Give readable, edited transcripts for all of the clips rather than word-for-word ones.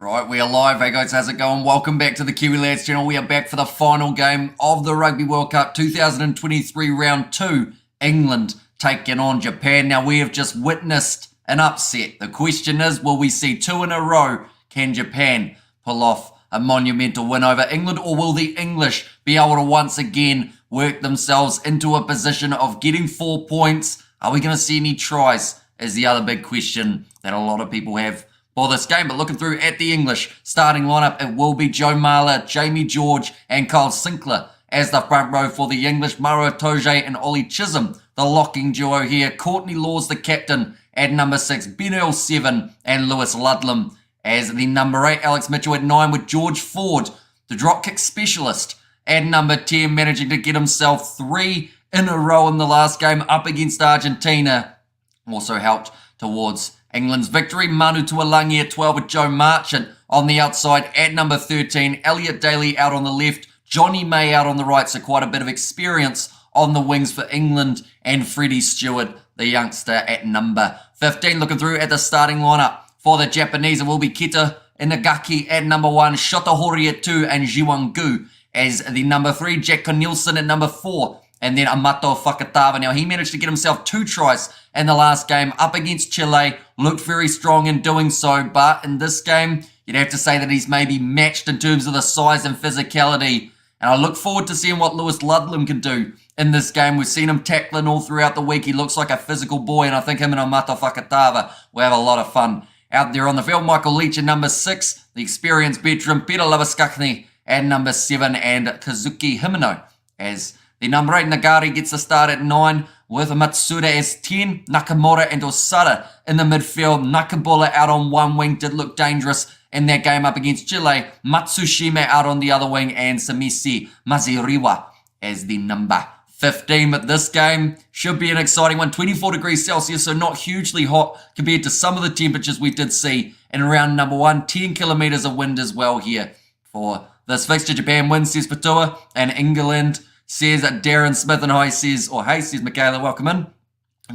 Right, we are live. Hey guys, how's it going? Welcome back to the Kiwi Lads channel. We are back for the final game of the Rugby World Cup 2023 Round 2. England taking on Japan. Now, we have just witnessed an upset. The question is, will we see two in a row? Can Japan pull off a monumental win over England, or will the English be able to once again work themselves into a position of getting 4 points? Are we going to see any tries? Is the other big question that a lot of people have for this game. But looking through at the English starting lineup, it will be Joe Marler, Jamie George and Kyle Sinclair as the front row for the English. Maro Itoje and Ollie Chisholm, the locking duo here. Courtney Lawes, the captain, at number 6. Ben Earl 7 and Lewis Ludlam as the number 8. Alex Mitchell at 9 with George Ford, the dropkick specialist, at number 10, managing to get himself 3 in a row in the last game up against Argentina. Also helped towards England's victory. Manu Tuolangi at 12 with Joe Marchant on the outside at number 13. Elliot Daly out on the left. Johnny May out on the right. So quite a bit of experience on the wings for England. And Freddie Stewart, the youngster, at number 15. Looking through at the starting lineup for the Japanese, it will be Kita Inagaki at number 1. Shota Hori at 2. And Jiwon Gu as the number 3. Jack Cornelison at number 4. And then Amato Fakatava. Now, he managed to get himself 2 tries in the last game up against Chile. Looked very strong in doing so. But in this game, you'd have to say that he's maybe matched in terms of the size and physicality. And I look forward to seeing what Lewis Ludlam can do in this game. We've seen him tackling all throughout the week. He looks like a physical boy. And I think him and Amato Fakatava will have a lot of fun out there on the field. Michael Leach at number 6. The experienced veteran Peter Lavaskakni at number 7. And Kazuki Himeno as the number 8. Nagari gets the start at 9 with Matsuda as 10. Nakamura and Osada in the midfield. Nakabula out on one wing did look dangerous in that game up against Chile. Matsushima out on the other wing and Samisi Maziriwa as the number 15. But this game should be an exciting one. 24 degrees Celsius, so not hugely hot compared to some of the temperatures we did see in round number 1. 10 kilometers of wind as well here for this fixture. Japan wins, says Patua, and England says Darren Smith, and hi says, or hey says Michaela, welcome in.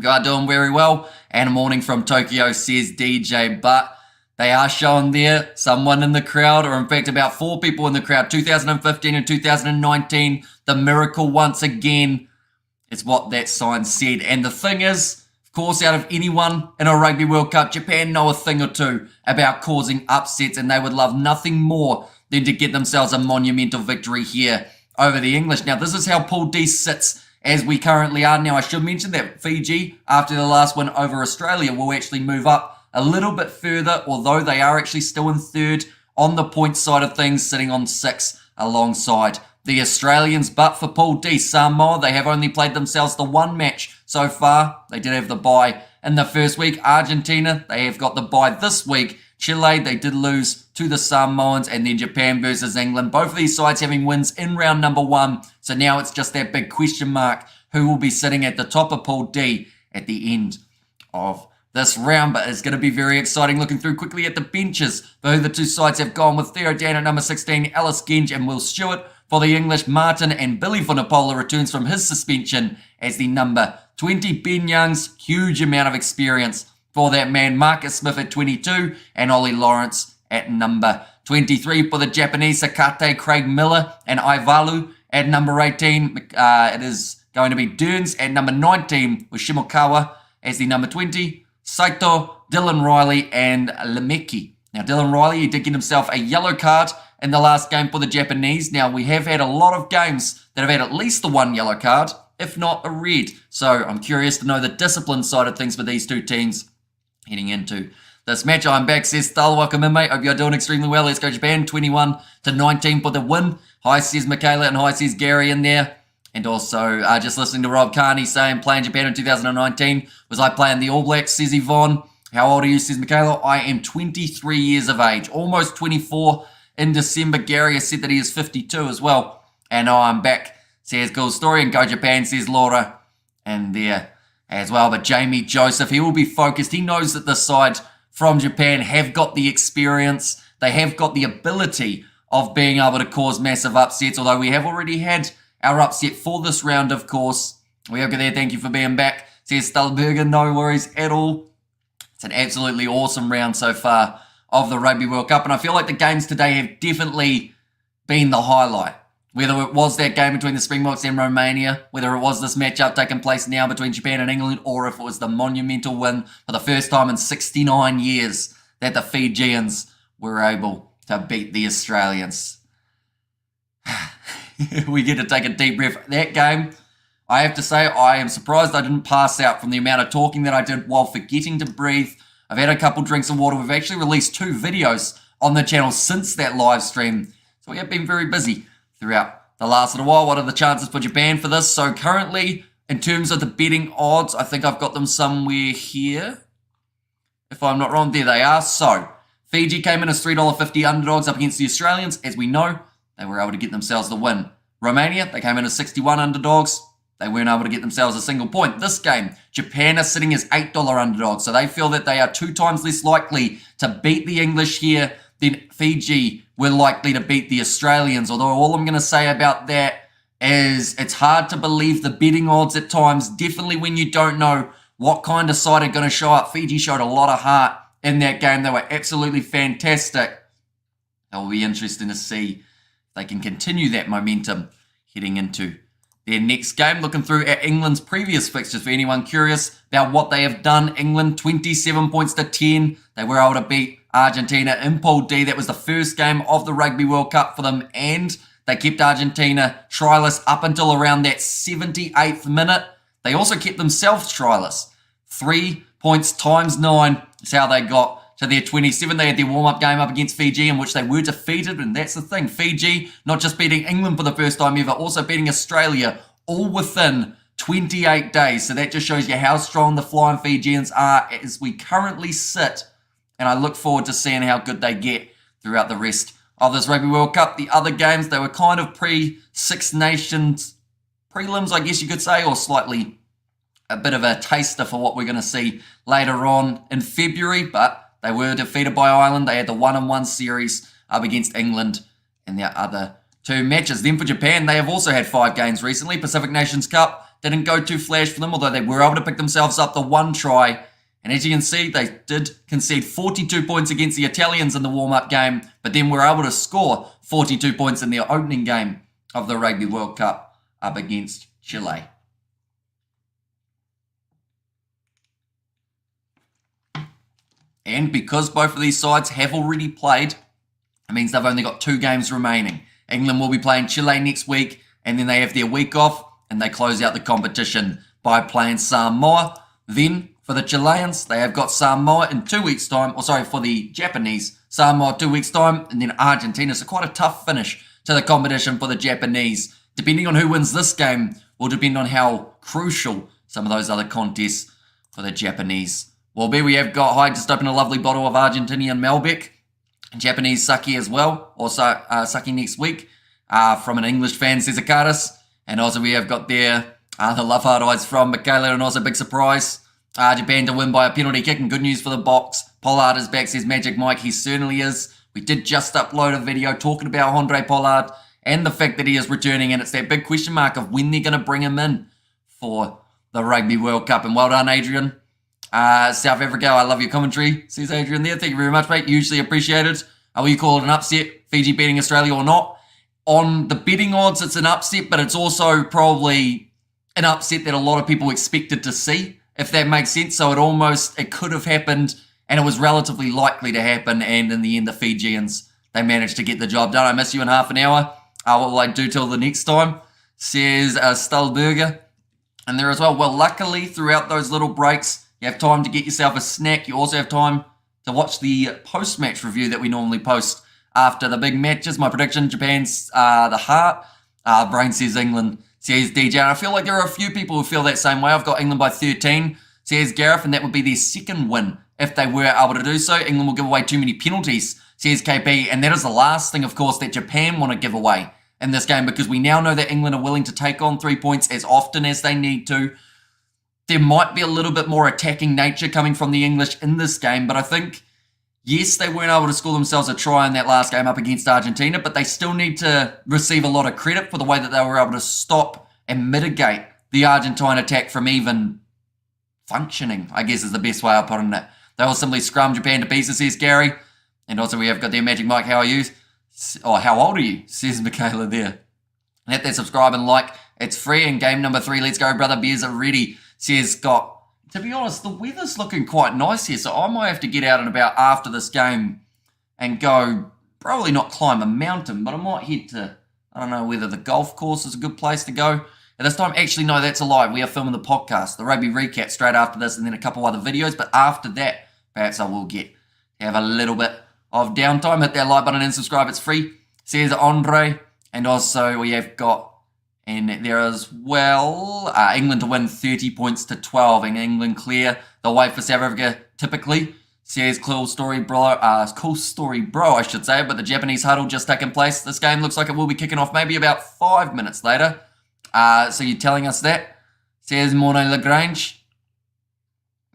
You are doing very well. And a morning from Tokyo, says DJ, but they are showing there someone in the crowd, or in fact about 4 people in the crowd. 2015 and 2019, the miracle once again is what that sign said. And the thing is, of course, out of anyone in a Rugby World Cup, Japan know a thing or two about causing upsets, and they would love nothing more than to get themselves a monumental victory here over the English. Now, this is how Pool D sits as we currently are. Now, I should mention that Fiji, after the last win over Australia, will actually move up a little bit further, although they are actually still in 3rd on the point side of things, sitting on 6 alongside the Australians. But for Pool D, Samoa, they have only played themselves the 1 match so far. They did have the bye in the first week. Argentina, they have got the bye this week. Chile, they did lose to the Samoans, and then Japan versus England. Both of these sides having wins in round number 1. So now it's just that big question mark, who will be sitting at the top of Pool D at the end of this round. But it's going to be very exciting. Looking through quickly at the benches, though the two sides have gone with Theo Dan at number 16, Alice Genge and Will Stewart. For the English, Martin and Billy Vunipola returns from his suspension as the number 20. Ben Young's huge amount of experience for that man. Marcus Smith at 22 and Ollie Lawrence at number 23. For the Japanese, Sakate, Craig Miller and Ivalu at number 18. It is going to be Derns at number 19 with Shimokawa as the number 20. Saito, Dylan Riley and Lemeki. Now, Dylan Riley, he did get himself a yellow card in the last game for the Japanese. Now, we have had a lot of games that have had at least the 1 yellow card, if not a red. So I'm curious to know the discipline side of things for these two teams heading into this match. I'm back, says Thal. Welcome in, mate. Hope you're doing extremely well. Let's go Japan, 21-19 for the win. Hi, says Michaela, and hi, says Gary in there. And also, just listening to Rob Carney saying, playing Japan in 2019. Was I playing the All Blacks, says Yvonne. How old are you, says Michaela? I am 23 years of age. Almost 24 in December. Gary has said that he is 52 as well. And I'm back, says Cool Story. And Go Japan, says Laura. And there as well. But Jamie Joseph, he will be focused. He knows that the side from Japan have got the experience. They have got the ability of being able to cause massive upsets, although we have already had our upset for this round, of course. We hope you're there. Thank you for being back, says Stallberger. No worries at all. It's an absolutely awesome round so far of the Rugby World Cup. And I feel like the games today have definitely been the highlight. Whether it was that game between the Springboks and Romania, whether it was this matchup taking place now between Japan and England, or if it was the monumental win for the first time in 69 years that the Fijians were able to beat the Australians. We get to take a deep breath. That game, I have to say, I am surprised I didn't pass out from the amount of talking that I did while forgetting to breathe. I've had a couple drinks of water. We've actually released 2 videos on the channel since that live stream. So we have been very busy throughout the last little while. What are the chances for Japan for this? So currently, in terms of the betting odds, I think I've got them somewhere here. If I'm not wrong, there they are. So Fiji came in as $3.50 underdogs up against the Australians. As we know, they were able to get themselves the win. Romania, they came in as 61 underdogs. They weren't able to get themselves a single point. This game, Japan are sitting as $8 underdogs. So they feel that they are 2 times less likely to beat the English here than Fiji were likely to beat the Australians. Although all I'm going to say about that is it's hard to believe the betting odds at times, definitely when you don't know what kind of side are going to show up. Fiji showed a lot of heart in that game. They were absolutely fantastic. It will be interesting to see if they can continue that momentum heading into their next game. Looking through at England's previous fixtures for anyone curious about what they have done. England 27 points to 10. They were able to beat Argentina in Pool D. That was the first game of the Rugby World Cup for them, and they kept Argentina tryless up until around that 78th minute. They also kept themselves tryless. 3 points times 9 is how they got to their 27. They had their warm-up game up against Fiji, in which they were defeated, and that's the thing. Fiji not just beating England for the first time ever, also beating Australia, all within 28 days. So that just shows you how strong the Flying Fijians are as we currently sit, and I look forward to seeing how good they get throughout the rest of this Rugby World Cup. The other games, they were kind of pre-Six Nations prelims, I guess you could say, or slightly a bit of a taster for what we're going to see later on in February, but they were defeated by Ireland. They had the 1-1 series up against England in their other 2 matches. Then for Japan, they have also had 5 games recently. Pacific Nations Cup didn't go too flash for them, although they were able to pick themselves up the 1 try. And as you can see, they did concede 42 points against the Italians in the warm-up game, but then were able to score 42 points in their opening game of the Rugby World Cup up against Chile. And because both of these sides have already played, it means they've only got 2 games remaining. England will be playing Chile next week, and then they have their week off, and they close out the competition by playing Samoa. Then, for the Chileans, they have got Samoa in 2 weeks' time. For the Japanese, Samoa 2 weeks' time, and then Argentina. So quite a tough finish to the competition for the Japanese. Depending on who wins this game will depend on how crucial some of those other contests for the Japanese will be. We have got Hyde just opened a lovely bottle of Argentinian Malbec, Japanese sake as well, also sake next week from an English fan, Cesar. And also we have got there the Love Hard Eyes from Michaela, and also big surprise, Japan to win by a penalty kick, and good news for the Box. Pollard is back, says Magic Mike. He certainly is. We did just upload a video talking about Andre Pollard and the fact that he is returning, and it's that big question mark of when they're going to bring him in for the Rugby World Cup. And well done, Adrian. South Africa, I love your commentary, says Adrian there. Thank you very much, mate. Usually appreciated. Will you call it an upset, Fiji beating Australia or not? On the betting odds, it's an upset, but it's also probably an upset that a lot of people expected to see, if that makes sense. So it could have happened, and it was relatively likely to happen, and in the end, the Fijians, they managed to get the job done. I miss you in half an hour. What will I do till the next time? Says Stulberger. And there as well. Well, luckily, throughout those little breaks, you have time to get yourself a snack. You also have time to watch the post-match review that we normally post after the big matches. My prediction, Japan's the heart. Brain says England, says DJ. And I feel like there are a few people who feel that same way. I've got England by 13, says Gareth, and that would be their second win if they were able to do so. England will give away too many penalties, says KP. And that is the last thing, of course, that Japan want to give away in this game, because we now know that England are willing to take on 3 points as often as they need to. There might be a little bit more attacking nature coming from the English in this game, but I think, yes, they weren't able to score themselves a try in that last game up against Argentina, but they still need to receive a lot of credit for the way that they were able to stop and mitigate the Argentine attack from even functioning, I guess is the best way of putting it. They will simply scrum Japan to pieces, says Gary. And also we have got there Magic Mike, how are you? Or how old are you? Says Michaela there. Hit that subscribe and like. It's free in game number 3. Let's go, brother. Beers are ready. Says Scott. To be honest, the weather's looking quite nice here, so I might have to get out and about after this game and go, probably not climb a mountain, but I might head to, I don't know whether the golf course is a good place to go. At this time, actually, no, that's a lie. We are filming the podcast, the rugby recap, straight after this, and then a couple other videos. But after that, perhaps I will have a little bit of downtime. Hit that like button and subscribe. It's free. Says Andre. And also we have got, and there as well, England to win 30 points to 12. And England clear the way for South Africa typically. Says cool story, bro. I should say. But the Japanese huddle just taking place. This game looks like it will be kicking off maybe about 5 minutes later. So you're telling us that? Says Mornay Lagrange.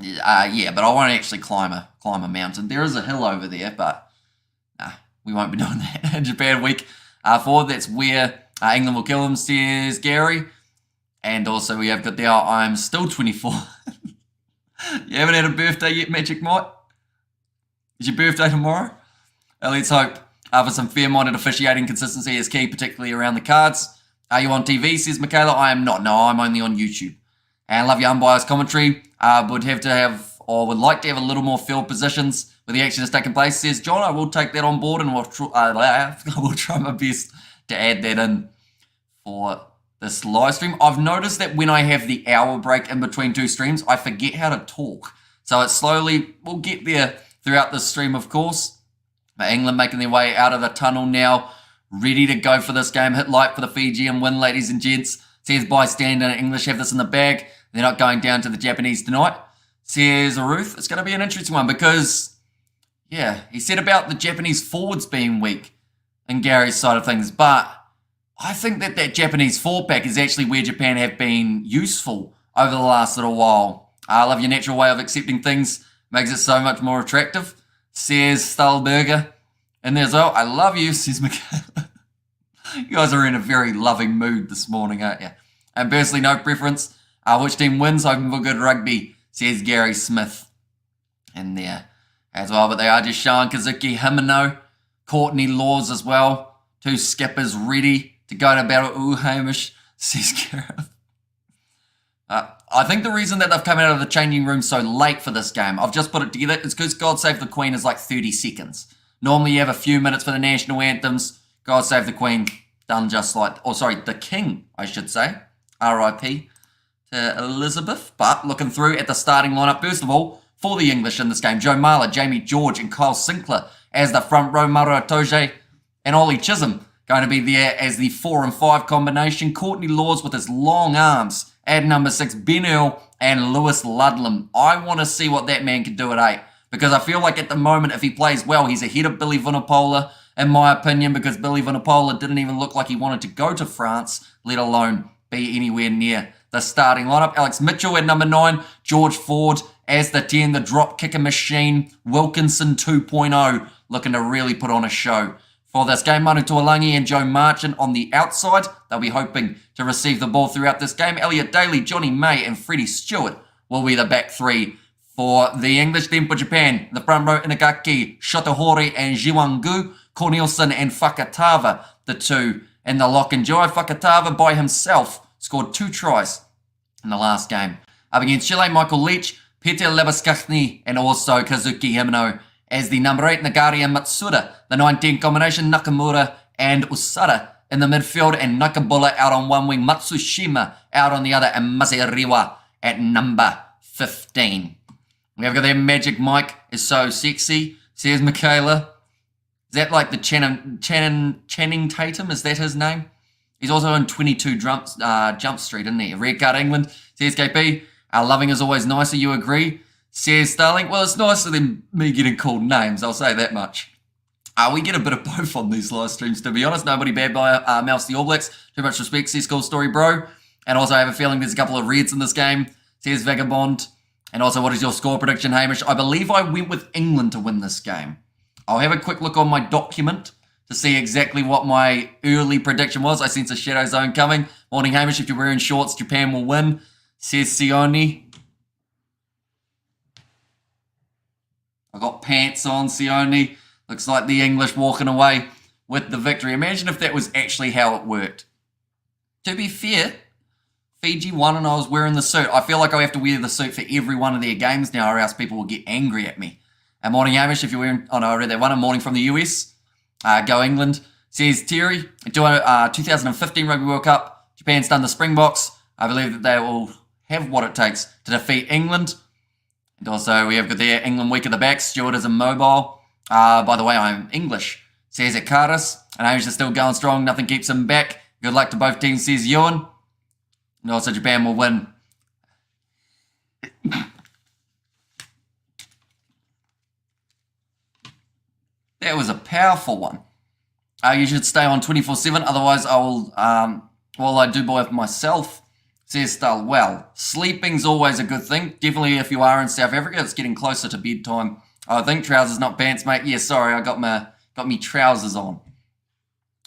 Yeah, but I won't actually climb a mountain. There is a hill over there, but we won't be doing that. In Japan week 4, that's where England will kill them, says Gary. And also we have got there, I'm still 24. You haven't had a birthday yet, Magic Mike? Is your birthday tomorrow? Let's hope for some fair-minded officiating consistency is key, particularly around the cards. Are you on TV, says Michaela? I am not. No, I'm only on YouTube. And love your unbiased commentary. Would like to have a little more field positions where the action is taking place, says John. I will take that on board and I will try my best to add that in for this live stream. I've noticed that when I have the hour break in between 2 streams, I forget how to talk. So it slowly, we'll get there throughout this stream, of course. But England making their way out of the tunnel now, ready to go for this game. Hit like for the Fijian win, ladies and gents. Says bystander and English have this in the bag. They're not going down to the Japanese tonight. Says Ruth, it's going to be an interesting one because, yeah, he said about the Japanese forwards being weak in Gary's side of things, but I think that Japanese forward pack is actually where Japan have been useful over the last little while. I love your natural way of accepting things. Makes it so much more attractive, says Stahlberger. And there's, oh, I love you, says Michaela. You guys are in a very loving mood this morning, aren't you? And personally, no preference. Which team wins? Hoping for good rugby, says Gary Smith. And there as well, but they are just showing Kazuki Himeno, Courtney Laws as well. 2 skippers ready to go to battle. Ooh, Hamish, says Gareth. I think the reason that they've come out of the changing room so late for this game, I've just put it together, is because God Save the Queen is like 30 seconds. Normally you have a few minutes for the national anthems. God Save the Queen, done just like, the King, I should say. R.I.P. to Elizabeth. But looking through at the starting lineup, first of all, for the English in this game, Joe Marler, Jamie George and Kyle Sinclair as the front row, Mara Atoje and Ollie Chisholm going to be there as the 4 and 5 combination. Courtney Laws with his long arms at number 6, Ben Earl and Lewis Ludlam. I want to see what that man can do at 8 because I feel like at the moment, if he plays well, he's ahead of Billy Vunipola, in my opinion, because Billy Vunipola didn't even look like he wanted to go to France, let alone be anywhere near the starting lineup. Alex Mitchell at number 9, George Ford as the 10, the drop kicker machine, Wilkinson 2.0, looking to really put on a show for this game. Manu Tuolangi and Joe Marchant on the outside. They'll be hoping to receive the ball throughout this game. Elliot Daly, Johnny May and Freddie Stewart will be the back 3 for the English. Then for Japan, the front row, Inagaki, Shotohori and Jiwangu, Cornelison and Fakatava, the 2 in the lock and joy. Fakatava by himself scored 2 tries in the last game. Up against Chile, Michael Leach, Peter Lebaskachny and also Kazuki Himeno as the number 8, Nagari and Matsuda. The 9-10 combination, Nakamura and Usada in the midfield and Nakabula out on one wing, Matsushima out on the other and Maseriwa at number 15. We have got their Magic Mike is so sexy, says Michaela. Is that like the Channing Tatum? Is that his name? He's also in 22 Jump Street, isn't he? Red card England, says KP. Loving is always nicer, you agree? Says Starling. Well, it's nicer than me getting called names, I'll say that much. We get a bit of both on these live streams, to be honest. Nobody bad by Mouse the All Blacks. Too much respect, says Cool Story Bro. And also I have a feeling there's a couple of Reds in this game, says Vagabond. And also, what is your score prediction, Hamish? I believe I went with England to win this game. I'll have a quick look on my document to see exactly what my early prediction was. I sense a shadow zone coming. Morning, Hamish. If you're wearing shorts, Japan will win, says Sione. I got pants on, Sione. Looks like the English walking away with the victory. Imagine if that was actually how it worked. To be fair, Fiji won and I was wearing the suit. I feel like I have to wear the suit for every one of their games now or else people will get angry at me. And morning, Hamish, if you're wearing... Oh, no, I read that one. A morning from the US. Go England. Says Terry. 2015 Rugby World Cup. Japan's done the Springboks. I believe that they will have what it takes to defeat England. And also, we have got there England weak at the back. Stewart is immobile. By the way, I'm English. Says Akaris. And Hamish is still going strong. Nothing keeps him back. Good luck to both teams, says Ewan. And also, Japan will win. That was a powerful one. You should stay on 24/7, otherwise I will, I do by myself, says Stull. Well, sleeping's always a good thing. Definitely if you are in South Africa, it's getting closer to bedtime. I think trousers, not pants, mate. Yeah, sorry, I got me trousers on.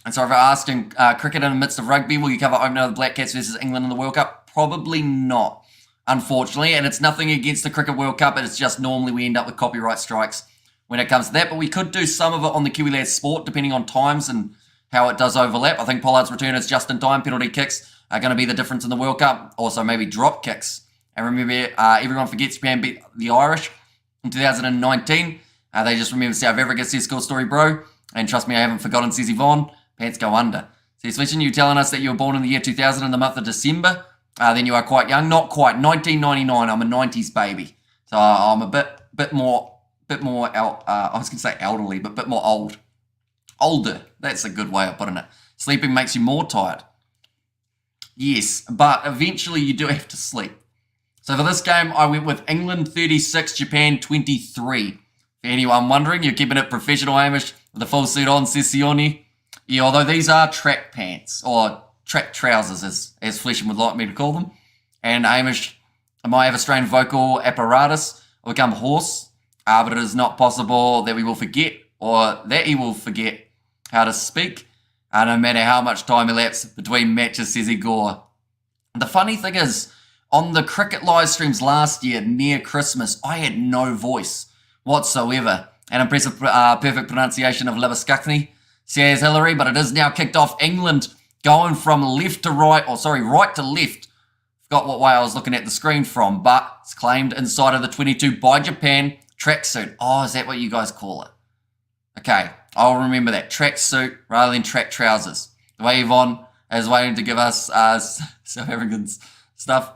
And sorry for asking, cricket in the midst of rugby, will you cover opener of the Black Cats versus England in the World Cup? Probably not, unfortunately. And it's nothing against the Cricket World Cup, it's just normally we end up with copyright strikes when it comes to that. But we could do some of it on the Kiwi Lads Sport, depending on times and how it does overlap. I think Pollard's return is just in time. Penalty kicks are going to be the difference in the World Cup. Also, maybe drop kicks. And remember, everyone forgets Japan beat the Irish in 2019. They just remember South Africa, says Score Story Bro. And trust me, I haven't forgotten, says Yvonne. Pants go under. Says Fletcher, you telling us that you were born in the year 2000 in the month of December? Then you are quite young. Not quite. 1999. I'm a 90s baby. So I'm a bit more I was going to say elderly, but a bit more old. Older. That's a good way of putting it. Sleeping makes you more tired. Yes, but eventually you do have to sleep. So for this game, I went with England 36, Japan 23. For anyone wondering, you're keeping it professional, Hamish, with the full suit on, says Sione. Yeah, although these are track pants, or track trousers, as Flesham would like me to call them. And Hamish, I might have a strained vocal apparatus or become hoarse, but it is not possible that we will forget, or that he will forget how to speak, no matter how much time elapses between matches, says Igor. The funny thing is, on the cricket live streams last year, near Christmas, I had no voice whatsoever. An impressive perfect pronunciation of Libaskakni, says Hillary, but it is now kicked off. England going from left to right, right to left. Forgot what way I was looking at the screen from, but it's claimed inside of the 22 by Japan. Tracksuit. Oh, is that what you guys call it? Okay, I'll remember that. Tracksuit rather than track trousers. The way Yvonne is waiting to give us South Africans stuff.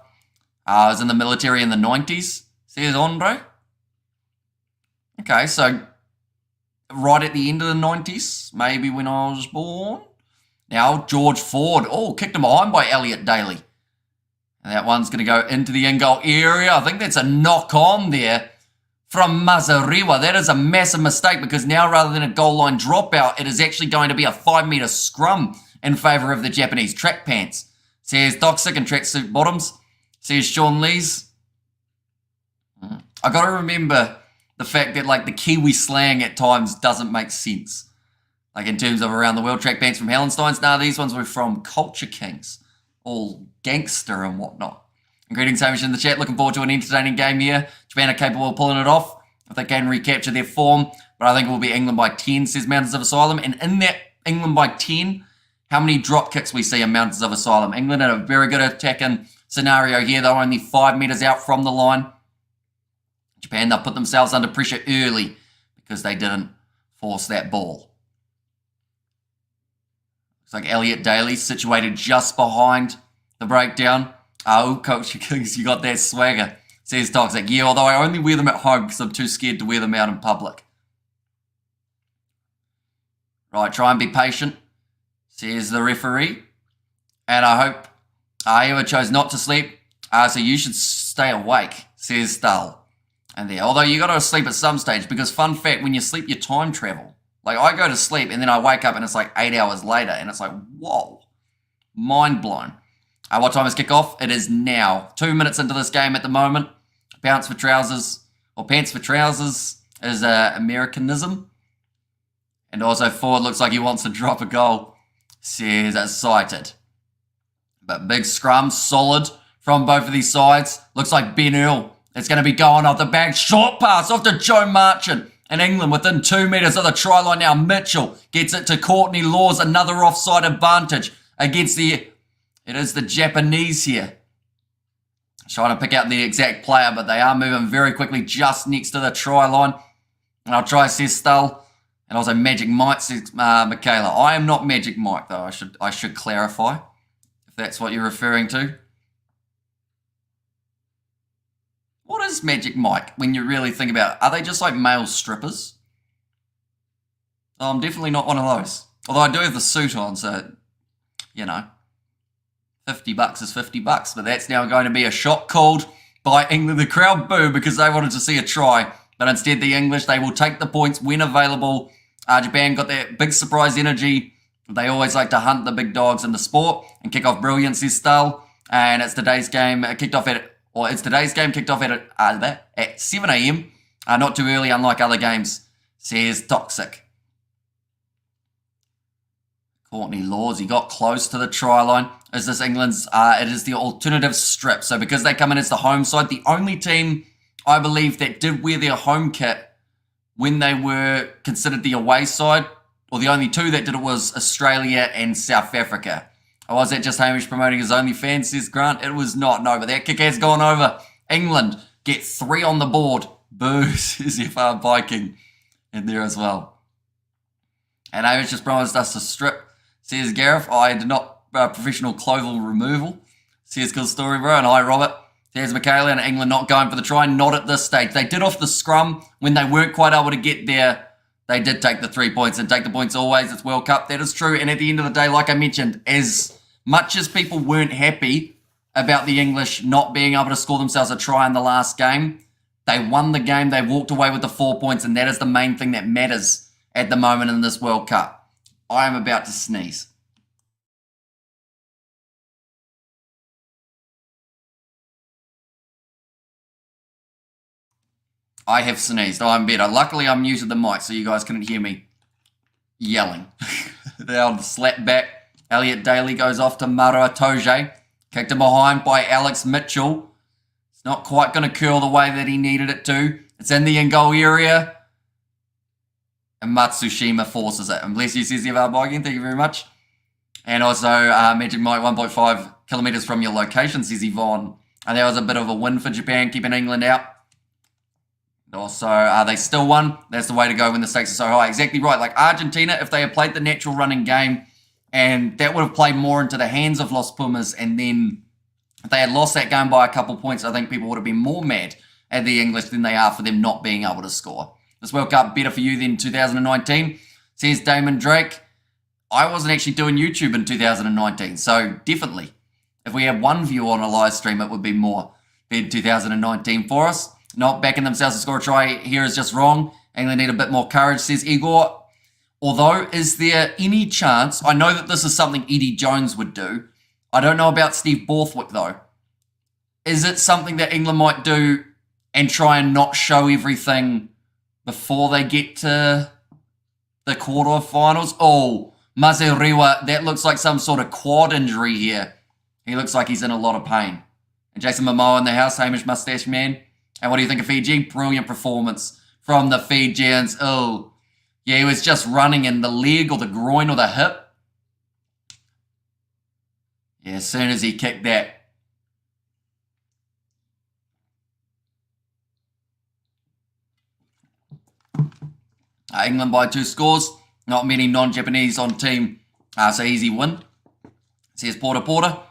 I was in the military in the 90s, says Andre. Okay, so right at the end of the 90s, maybe when I was born. Now, George Ford. Oh, kicked him behind by Elliot Daly. And that one's going to go into the in-goal area. I think that's a knock-on there from Mazariwa. That is a massive mistake because now rather than a goal line dropout, it is actually going to be a 5-metre scrum in favour of the Japanese track pants. Says Toxic and tracksuit bottoms. Says Sean Lees. I got to remember the fact that like the Kiwi slang at times doesn't make sense. Like in terms of around the world track pants from Hallensteins. Nah, these ones were from Culture Kings. All gangster and whatnot. And greetings, Hamish, in the chat. Looking forward to an entertaining game here. Japan are capable of pulling it off if they can recapture their form. But I think it will be England by 10, says Mountains of Asylum. And in that England by 10, how many drop kicks we see in Mountains of Asylum? England had a very good attacking scenario here. They're only 5 metres out from the line. Japan, they'll put themselves under pressure early because they didn't force that ball. Looks like Elliot Daly situated just behind the breakdown. Oh, Coach Kings, you got that swagger, says Toxic. Yeah, although I only wear them at home because I'm too scared to wear them out in public. Right, try and be patient, says the referee. And I hope Iowa chose not to sleep, so you should stay awake, says Stull. And there, although you got to sleep at some stage because fun fact, when you sleep, you time travel. Like I go to sleep and then I wake up and it's like 8 hours later and it's like, whoa, mind blown. What time is kickoff? It is now. 2 minutes into this game at the moment. Pants for trousers is Americanism. And also Ford looks like he wants to drop a goal. Says it's sighted. But big scrum, solid from both of these sides. Looks like Ben Earl. It's going to be going off the back. Short pass off to Joe Marchant. And England within 2 metres of the try line now. Mitchell gets it to Courtney Laws. Another offside advantage against it is the Japanese here. Trying to pick out the exact player, but they are moving very quickly just next to the try line. And I'll try Sestal. And also Magic Mike says Michaela. I am not Magic Mike though. I should clarify if that's what you're referring to. What is Magic Mike when you really think about it? Are they just like male strippers? Oh, I'm definitely not one of those. Although I do have the suit on, so, you know, $50 is $50, but that's now going to be a shot called by England. The crowd boo because they wanted to see a try, but instead the English, they will take the points when available. Japan got that big surprise energy. They always like to hunt the big dogs in the sport and kick off brilliance is style. And it's today's game kicked off at 7 a.m. Not too early, unlike other games, says Toxic. Courtney Laws, he got close to the try line. Is this England's, it is the alternative strip. So because they come in as the home side, the only team, I believe, that did wear their home kit when they were considered the away side, or the only two that did it was Australia and South Africa. Or was that just Hamish promoting his OnlyFans, says Grant? It was not, no, but that kick has gone over. England get 3 on the board. Boo, says FR Viking in there as well. And Hamish just promised us a strip, says Gareth. I did not professional clothing removal, says Good Story Bro. And hi, Robert. There's Michaela and England not going for the try. Not at this stage. They did off the scrum when they weren't quite able to get there. They did take the 3 points and take the points always. It's World Cup. That is true. And at the end of the day, like I mentioned, as much as people weren't happy about the English not being able to score themselves a try in the last game, they won the game. They walked away with the 4 points. And that is the main thing that matters at the moment in this World Cup. I am about to sneeze. I have sneezed. I'm better. Luckily, I'm muted the mic, so you guys couldn't hear me yelling. They'll slap back. Elliot Daly goes off to Mara Toje. Kicked him behind by Alex Mitchell. It's not quite going to curl the way that he needed it to. It's in the in-goal area. And Matsushima forces it. And bless you, says Evar Boggin. Thank you very much. And also, Magic Mike 1.5 kilometres from your location, says Yvonne. And that was a bit of a win for Japan, keeping England out. Also, they still won. That's the way to go when the stakes are so high. Exactly right. Like Argentina, if they had played the natural running game, and that would have played more into the hands of Los Pumas, and then if they had lost that game by a couple points, I think people would have been more mad at the English than they are for them not being able to score. This World Cup better for you than 2019, says Damon Drake. I wasn't actually doing YouTube in 2019, so definitely, if we had one view on a live stream, it would be more than 2019 for us. Not backing themselves to score a try here is just wrong. England need a bit more courage, says Igor. Although, is there any chance, I know that this is something Eddie Jones would do. I don't know about Steve Borthwick, though. Is it something that England might do and try and not show everything before they get to the quarterfinals? Oh, Mazariwa, that looks like some sort of quad injury here. He looks like he's in a lot of pain. And Jason Momoa in the house, Hamish Mustache Man. And what do you think of Fiji? Brilliant performance from the Fijians. Oh, yeah, he was just running in the leg or the groin or the hip. Yeah, as soon as he kicked that. England by 2 scores. Not many non-Japanese on team. So easy win, says Porter.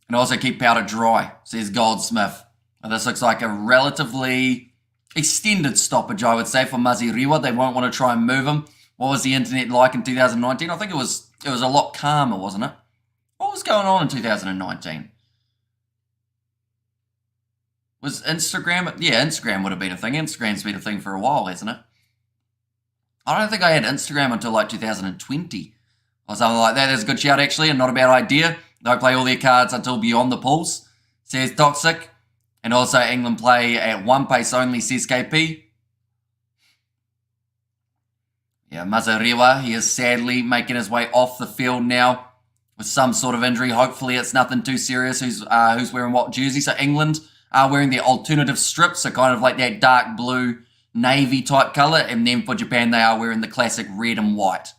And also keep powder dry, says Goldsmith. And this looks like a relatively extended stoppage, I would say, for Maziriwa. They won't want to try and move him. What was the internet like in 2019? I think it was a lot calmer, wasn't it? What was going on in 2019? Was Instagram? Yeah, Instagram would have been a thing. Instagram's been a thing for a while, hasn't it? I don't think I had Instagram until like 2020 or something like that. That's a good shout, actually, and not a bad idea. Don't play all their cards until beyond the pools, says Toxic. And also England play at 1 pace only, says KP. Yeah, Mazariwa, he is sadly making his way off the field now with some sort of injury. Hopefully it's nothing too serious. Who's wearing what jersey? So England are wearing their alternative strip, so kind of like that dark blue navy type colour, and then for Japan they are wearing the classic red and white.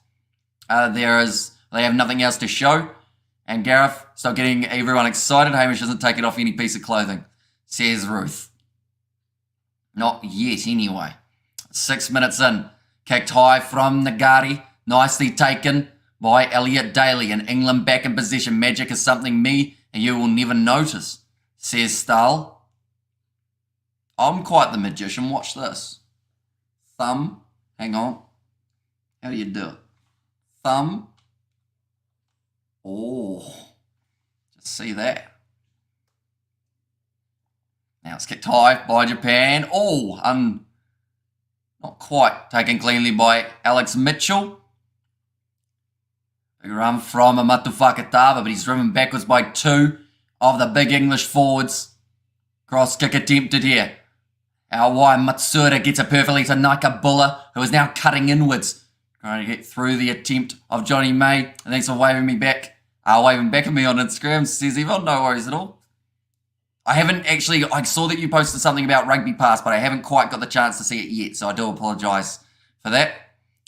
They have nothing else to show. And Gareth, stop getting everyone excited. Hamish isn't taking off any piece of clothing, says Ruth. Not yet, anyway. 6 minutes in. Kicked high from Nagari. Nicely taken by Elliot Daly. And England back in possession. Magic is something me and you will never notice, says Stahl. I'm quite the magician. Watch this. Thumb. Hang on. How do you do it? Thumb. Oh. Just see that. Now it's kicked high by Japan. Oh, not quite taken cleanly by Alex Mitchell. Big run from Amatu Fakatava, but he's driven backwards by two of the big English forwards. Cross kick attempted here. Our wide Matsuda gets it perfectly to Naika Buller, who is now cutting inwards. Trying to get through the attempt of Johnny May. And thanks for waving back at me on Instagram, says Yvonne. No worries at all. I saw that you posted something about Rugby Pass, but I haven't quite got the chance to see it yet, so I do apologise for that.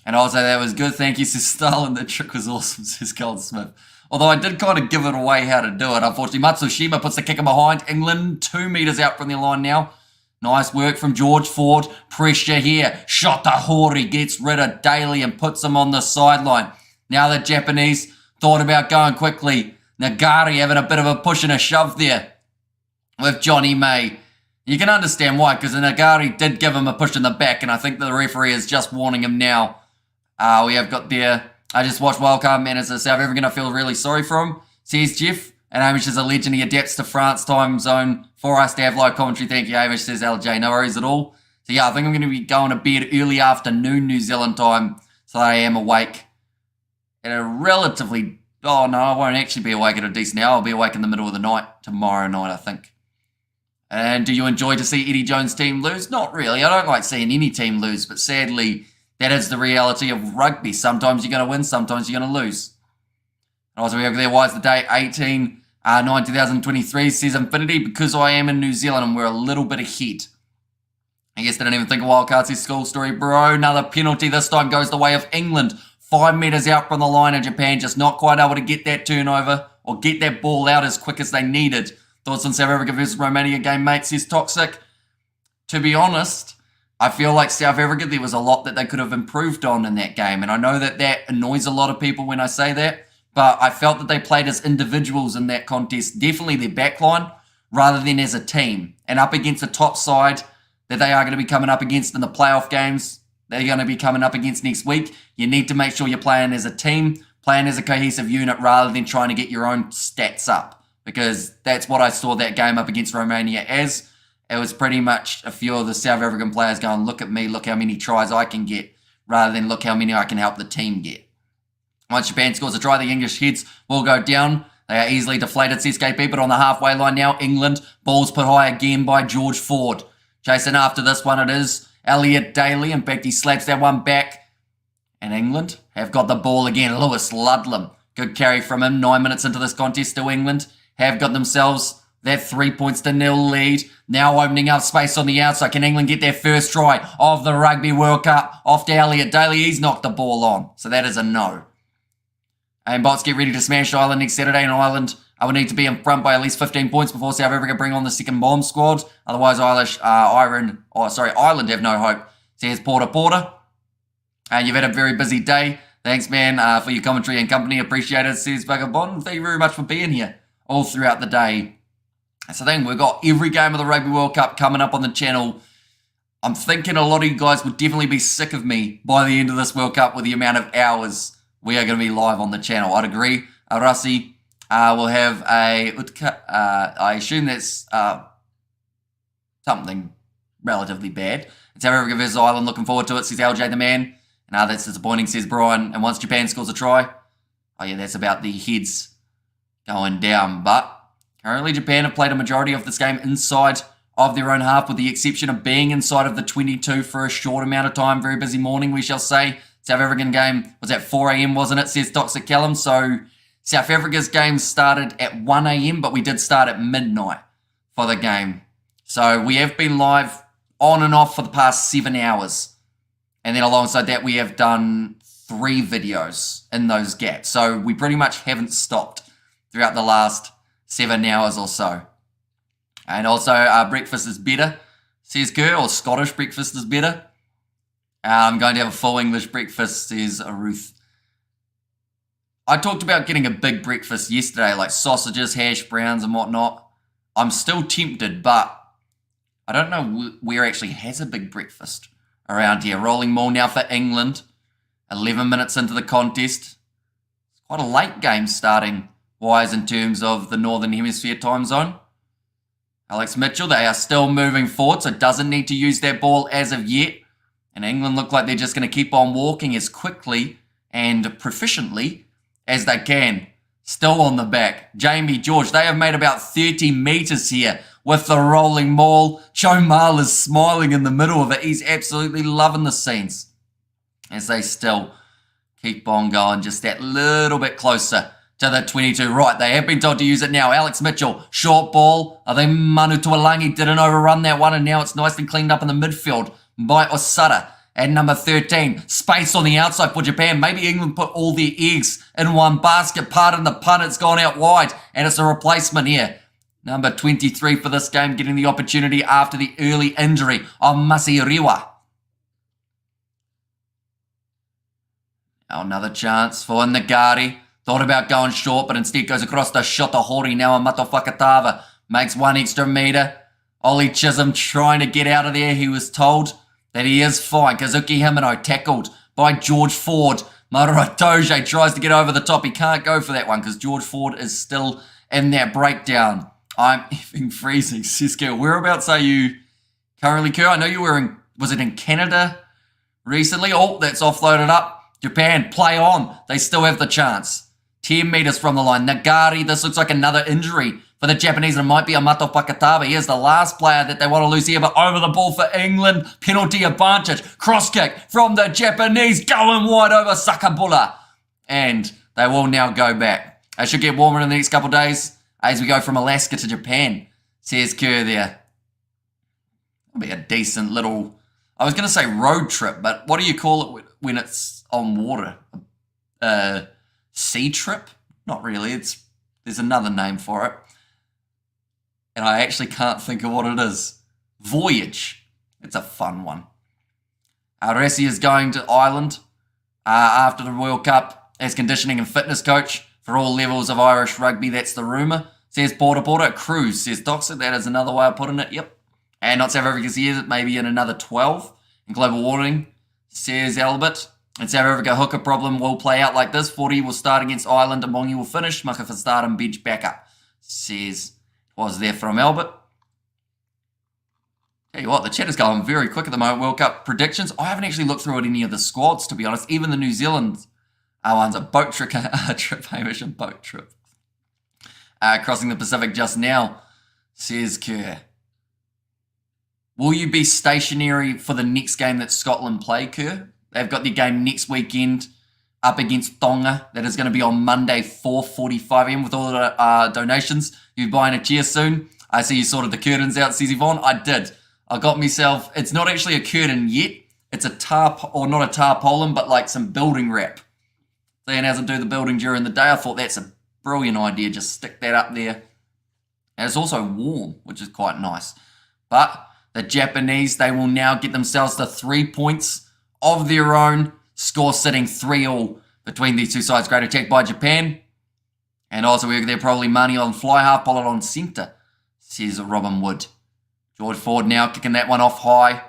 And also, that was good. Thank you, says Stalin. The trick was awesome, says Goldsmith. Although I did kind of give it away how to do it. Unfortunately, Matsushima puts the kicker behind. England 2 metres out from their line now. Nice work from George Ford. Pressure here. Shota Hori gets rid of Daly and puts him on the sideline. Now the Japanese thought about going quickly. Nagari having a bit of a push and a shove there with Johnny May. You can understand why, because Nagari did give him a push in the back, and I think the referee is just warning him now. We have got there. I just watched World Cup, man. Is the South African? I feel really sorry for him, says Jeff. And Hamish is a legend. He adapts to France time zone for us to have live commentary. Thank you, Hamish, says LJ. No worries at all. So, yeah, I think I'm going to be going to bed early afternoon New Zealand time, so I am awake at a relatively... Oh, no, I won't actually be awake at a decent hour. I'll be awake in the middle of the night tomorrow night, I think. And do you enjoy to see Eddie Jones' team lose? Not really. I don't like seeing any team lose, but sadly, that is the reality of rugby. Sometimes you're going to win, sometimes you're going to lose. And also, we have there, why is the day 18/9/2023, says Infinity, because I am in New Zealand and we're a little bit ahead. I guess they didn't even think of wildcards, says School Story. Bro, another penalty. This time goes the way of England. 5 metres out from the line, and Japan just not quite able to get that turnover or get that ball out as quick as they needed. Thoughts on South Africa versus Romania game, mate, says Toxic. To be honest, I feel like South Africa, there was a lot that they could have improved on in that game. And I know that that annoys a lot of people when I say that. But I felt that they played as individuals in that contest. Definitely their backline, rather than as a team. And up against the top side that they are going to be coming up against in the playoff games, they're going to be coming up against next week. You need to make sure you're playing as a team, playing as a cohesive unit, rather than trying to get your own stats up. Because that's what I saw that game up against Romania as. It was pretty much a few of the South African players going, look at me, look how many tries I can get, rather than look how many I can help the team get. Once Japan scores a try, the English heads will go down. They are easily deflated, says KP, but on the halfway line now, England. Ball's put high again by George Ford. Chasing after this one, it is Elliot Daly. In fact, he slaps that one back. And England have got the ball again. Lewis Ludlam. Good carry from him. 9 minutes into this contest to England. Have got themselves that 3 points to nil lead. Now opening up space on the outside. Can England get their first try of the Rugby World Cup? Off to Elliot Daly. He's knocked the ball on. So that is a no. And Bots get ready to smash Ireland next Saturday. And Ireland, I would need to be in front by at least 15 points before South Africa bring on the second bomb squad. Otherwise, Ireland have no hope. Says Porter. And you've had a very busy day. Thanks, man, for your commentary and company. Appreciate it, says Vagabond. Thank you very much for being here all throughout the day. That's the thing. We've got every game of the Rugby World Cup coming up on the channel. I'm thinking a lot of you guys would definitely be sick of me by the end of this World Cup with the amount of hours we are going to be live on the channel. I'd agree. Arasi will have a Utka. I assume that's something relatively bad. It's South Africa versus Ireland. Looking forward to it, says LJ the man. And that's disappointing, says Brian. And once Japan scores a try, oh yeah, that's about the heads going down. But currently Japan have played a majority of this game inside of their own half, with the exception of being inside of the 22 for a short amount of time. Very busy morning, we shall say. South African game was at 4 a.m, wasn't it, says Toxic Callum. So South Africa's game started at 1 a.m, but we did start at midnight for the game. So we have been live on and off for the past 7 hours. And then alongside that, we have done 3 videos in those gaps. So we pretty much haven't stopped throughout the last 7 hours or so. And also, breakfast is better, says Kerr, or Scottish breakfast is better. I'm going to have a full English breakfast, says Ruth. I talked about getting a big breakfast yesterday, like sausages, hash browns, and whatnot. I'm still tempted, but I don't know where actually has a big breakfast around here. Rolling maul now for England. 11 minutes into the contest. It's quite a late game starting wise in terms of the Northern Hemisphere time zone. Alex Mitchell, they are still moving forward, so doesn't need to use that ball as of yet. And England look like they're just going to keep on walking as quickly and proficiently as they can. Still on the back. Jamie George, they have made about 30 metres here with the rolling maul. Joe Marl is smiling in the middle of it. He's absolutely loving the scenes as they still keep on going just that little bit closer to the 22. Right, they have been told to use it now. Alex Mitchell, short ball. I think Manu Tuolangi didn't overrun that one, and now it's nicely cleaned up in the midfield by Osada. And number 13, space on the outside for Japan. Maybe England put all their eggs in one basket. Pardon the pun, it's gone out wide, and it's a replacement here. Number 23 for this game, getting the opportunity after the early injury of Masiriwa. Now another chance for Nagari. Thought about going short, but instead goes across to Shotahori. Now a Mato Fakatava makes 1 extra metre. Ollie Chisholm trying to get out of there. He was told that he is fine. Kazuki Himeno tackled by George Ford. Maratoge tries to get over the top. He can't go for that one because George Ford is still in that breakdown. I'm effing freezing. Sisko, whereabouts are you currently, Kerr? I know you were in, was it in Canada recently? Oh, that's offloaded up. Japan, play on. They still have the chance. 10 metres from the line. Nagari, this looks like another injury for the Japanese. It might be a Mato Fakatava. Here's the last player that they want to lose here, but over the ball for England. Penalty advantage. Cross kick from the Japanese. Going wide over Sakabula. And they will now go back. They should get warmer in the next couple of days as we go from Alaska to Japan, says Kerr there. It'll be a decent little, I was going to say road trip, but what do you call it when it's on water? Sea trip? Not really. There's another name for it. And I actually can't think of what it is. Voyage. It's a fun one. Rassi is going to Ireland after the World Cup as conditioning and fitness coach for all levels of Irish rugby. That's the rumour. Says Porter. Cruise, says Doxer. That is another way of putting it. Yep. And not South Africa's here, maybe in another 12. And global warning, says Albert. And South Africa hooker problem will play out like this. 40 will start against Ireland. Amongi will finish. Maka for start and bench backup. Says, was there from Albert. Tell you what, the chat is going very quick at the moment. World Cup predictions. I haven't actually looked through at any of the squads, to be honest. Even the New Zealand one's a boat trip, Hamish, a boat trip. Crossing the Pacific just now, says Kerr. Will you be stationary for the next game that Scotland play, Kerr? They've got their game next weekend up against Tonga. That is going to be on Monday, 4:45 a.m. with all the donations. You buying a chair soon? I see you sorted the curtains out, says Yvonne. I did. I got myself, it's not actually a curtain yet. It's a tarp, or not a tarpaulin, but like some building wrap. Seeing as I do the building during the day, I thought that's a brilliant idea. Just stick that up there. And it's also warm, which is quite nice. But the Japanese, they will now get themselves to 3 points of their own. Score sitting 3-3 between these two sides. Great attack by Japan. And also they're probably money on fly half, Pollard on centre, says Robin Wood. George Ford now kicking that one off high.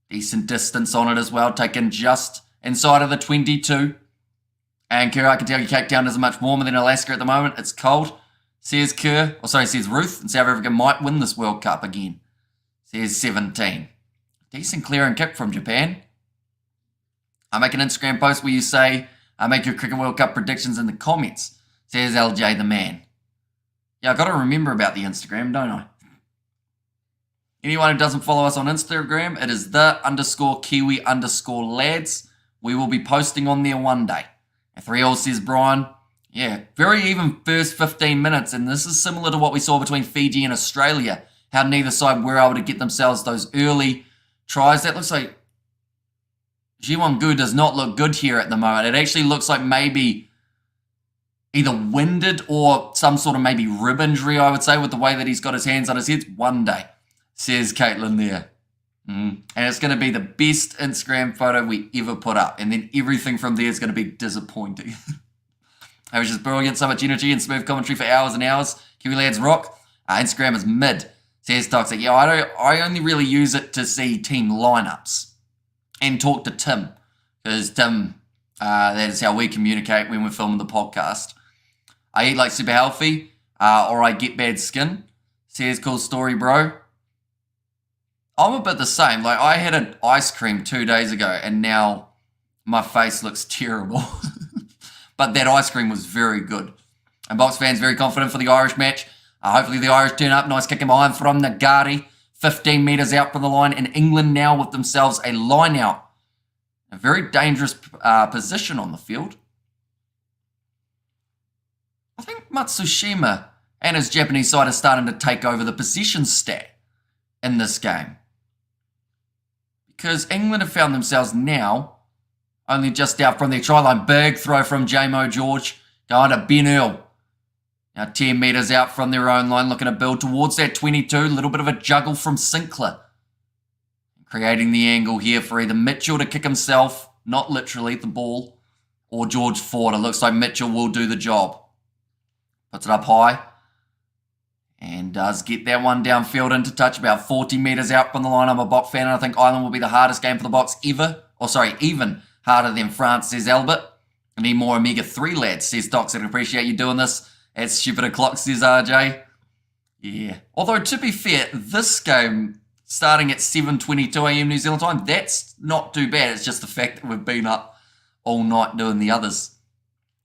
Decent distance on it as well, taken just inside of the 22. And Kerr, I can tell you Cape Town is much warmer than Alaska at the moment. It's cold, says Kerr. Or sorry, says Ruth. And South Africa might win this World Cup again, says 17. Decent clearing kick from Japan. I make an Instagram post where you say, I make your Cricket World Cup predictions in the comments, says LJ the man. Yeah, I've got to remember about the Instagram, don't I? Anyone who doesn't follow us on Instagram, it is the_Kiwi_lads. We will be posting on there one day. 3-3, says Brian. Yeah, very even first 15 minutes, and this is similar to what we saw between Fiji and Australia, how neither side were able to get themselves those early tries. That looks like Jiwon-gu does not look good here at the moment. It actually looks like maybe either winded or some sort of maybe rib injury, I would say, with the way that he's got his hands on his head. One day, says Caitlin there. And it's going to be the best Instagram photo we ever put up. And then everything from there is going to be disappointing. It was just brilliant. So much energy and smooth commentary for hours and hours. Kiwi lads rock. Instagram is mid, says Toxic. Yeah, I only really use it to see team lineups and talk to Tim. Because Tim, that is how we communicate when we're filming the podcast. I eat like super healthy, or I get bad skin. Says cool story, bro. I'm a bit the same. Like, I had an ice cream 2 days ago, and now my face looks terrible. But that ice cream was very good. And Box fans very confident for the Irish match. Hopefully the Irish turn up. Nice kick in behind from Nagari. 15 metres out from the line. And England now with themselves a line out. A very dangerous position on the field. I think Matsushima and his Japanese side are starting to take over the possession stat in this game. Because England have found themselves now only just out from their try line. Big throw from J-Mo George. Going to Ben Earl. Now 10 metres out from their own line, looking to build towards that 22. A little bit of a juggle from Sinclair. Creating the angle here for either Mitchell to kick himself, not literally the ball, or George Ford. It looks like Mitchell will do the job. Puts it up high. And does get that one downfield into touch, about 40 metres out from the line. I'm a Bok fan, and I think Ireland will be the hardest game for the Boks ever. Even harder than France, says Albert. I need more Omega-3 lads, says Docs. I appreciate you doing this. At stupid o'clock, says RJ. Yeah. Although, to be fair, this game, starting at 7:22 a.m. New Zealand time, that's not too bad. It's just the fact that we've been up all night doing the others.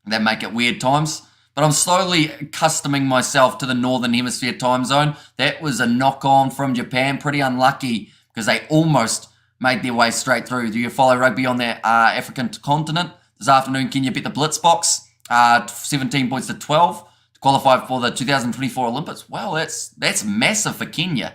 That make it weird times. But I'm slowly accustoming myself to the Northern Hemisphere time zone. That was a knock-on from Japan. Pretty unlucky because they almost made their way straight through. Do you follow rugby on the African continent? This afternoon, Kenya beat the Blitz Box 17 points to 12 to qualify for the 2024 Olympics. Well, that's massive for Kenya.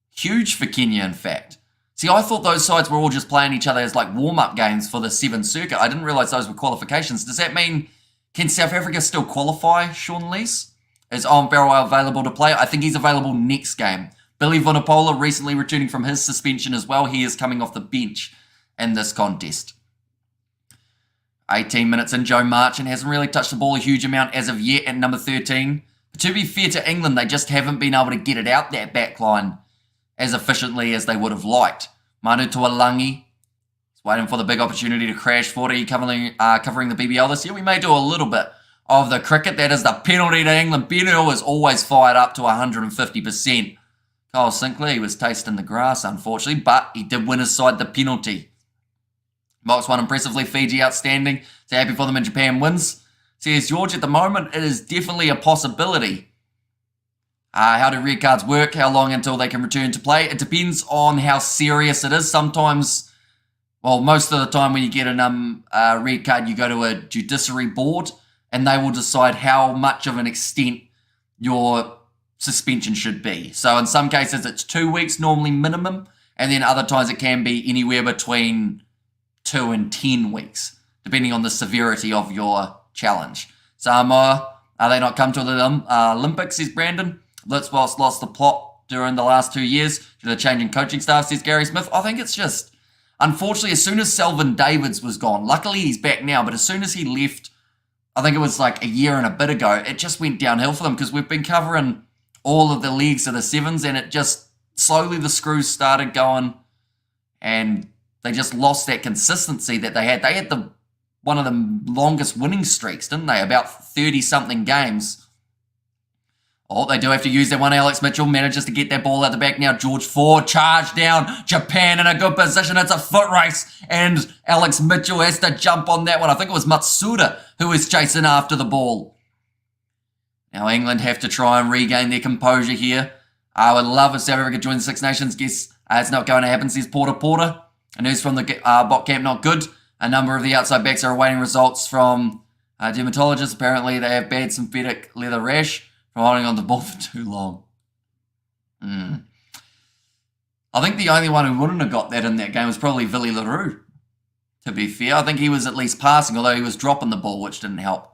Huge for Kenya, in fact. See, I thought those sides were all just playing each other as like warm-up games for the 7th circuit. I didn't realise those were qualifications. Does that mean, can South Africa still qualify, Sean Lees? Is Owen Farrell available to play? I think he's available next game. Billy Vunipola recently returning from his suspension as well. He is coming off the bench in this contest. 18 minutes in, Joe Marchant hasn't really touched the ball a huge amount as of yet at number 13. But to be fair to England, they just haven't been able to get it out that back line as efficiently as they would have liked. Manu Tuolangi is waiting for the big opportunity to crash 40, covering the BBL this year. We may do a little bit of the cricket. That is the penalty to England. Ben Earl is always fired up to 150%. Kyle Sinclair, he was tasting the grass, unfortunately, but he did win his side the penalty. Box won impressively. Fiji outstanding. So happy for them, and Japan wins. Says George, at the moment, it is definitely a possibility. How do red cards work? How long until they can return to play? It depends on how serious it is. Sometimes, well, most of the time when you get a red card, you go to a judiciary board, and they will decide how much of an extent your suspension should be. So in some cases, it's 2 weeks, normally minimum, and then other times it can be anywhere between 2 and 10 weeks, depending on the severity of your challenge. Samoa, are they not come to the Olympics, says Brandon. Blitzboss lost the plot during the last 2 years due to the change in coaching staff, says Gary Smith. I think it's just, unfortunately, as soon as Selvin Davids was gone, luckily he's back now, but as soon as he left, I think it was like a year and a bit ago, it just went downhill for them because we've been covering all of the leagues of the sevens, and it just slowly the screws started going, and they just lost that consistency that they had. They had one of the longest winning streaks, didn't they? About 30-something games. Oh, they do have to use that one. Alex Mitchell manages to get that ball out the back. Now George Ford charge down. Japan in a good position. It's a foot race, and Alex Mitchell has to jump on that one. I think it was Matsuda who was chasing after the ball. Now England have to try and regain their composure here. I would love if South Africa joins the Six Nations. Guess it's not going to happen, says Porter. And news from the bot camp, not good. A number of the outside backs are awaiting results from dermatologists. Apparently they have bad synthetic leather rash from holding on the ball for too long. I think the only one who wouldn't have got that in that game was probably Villy LaRue, to be fair. I think he was at least passing, although he was dropping the ball, which didn't help.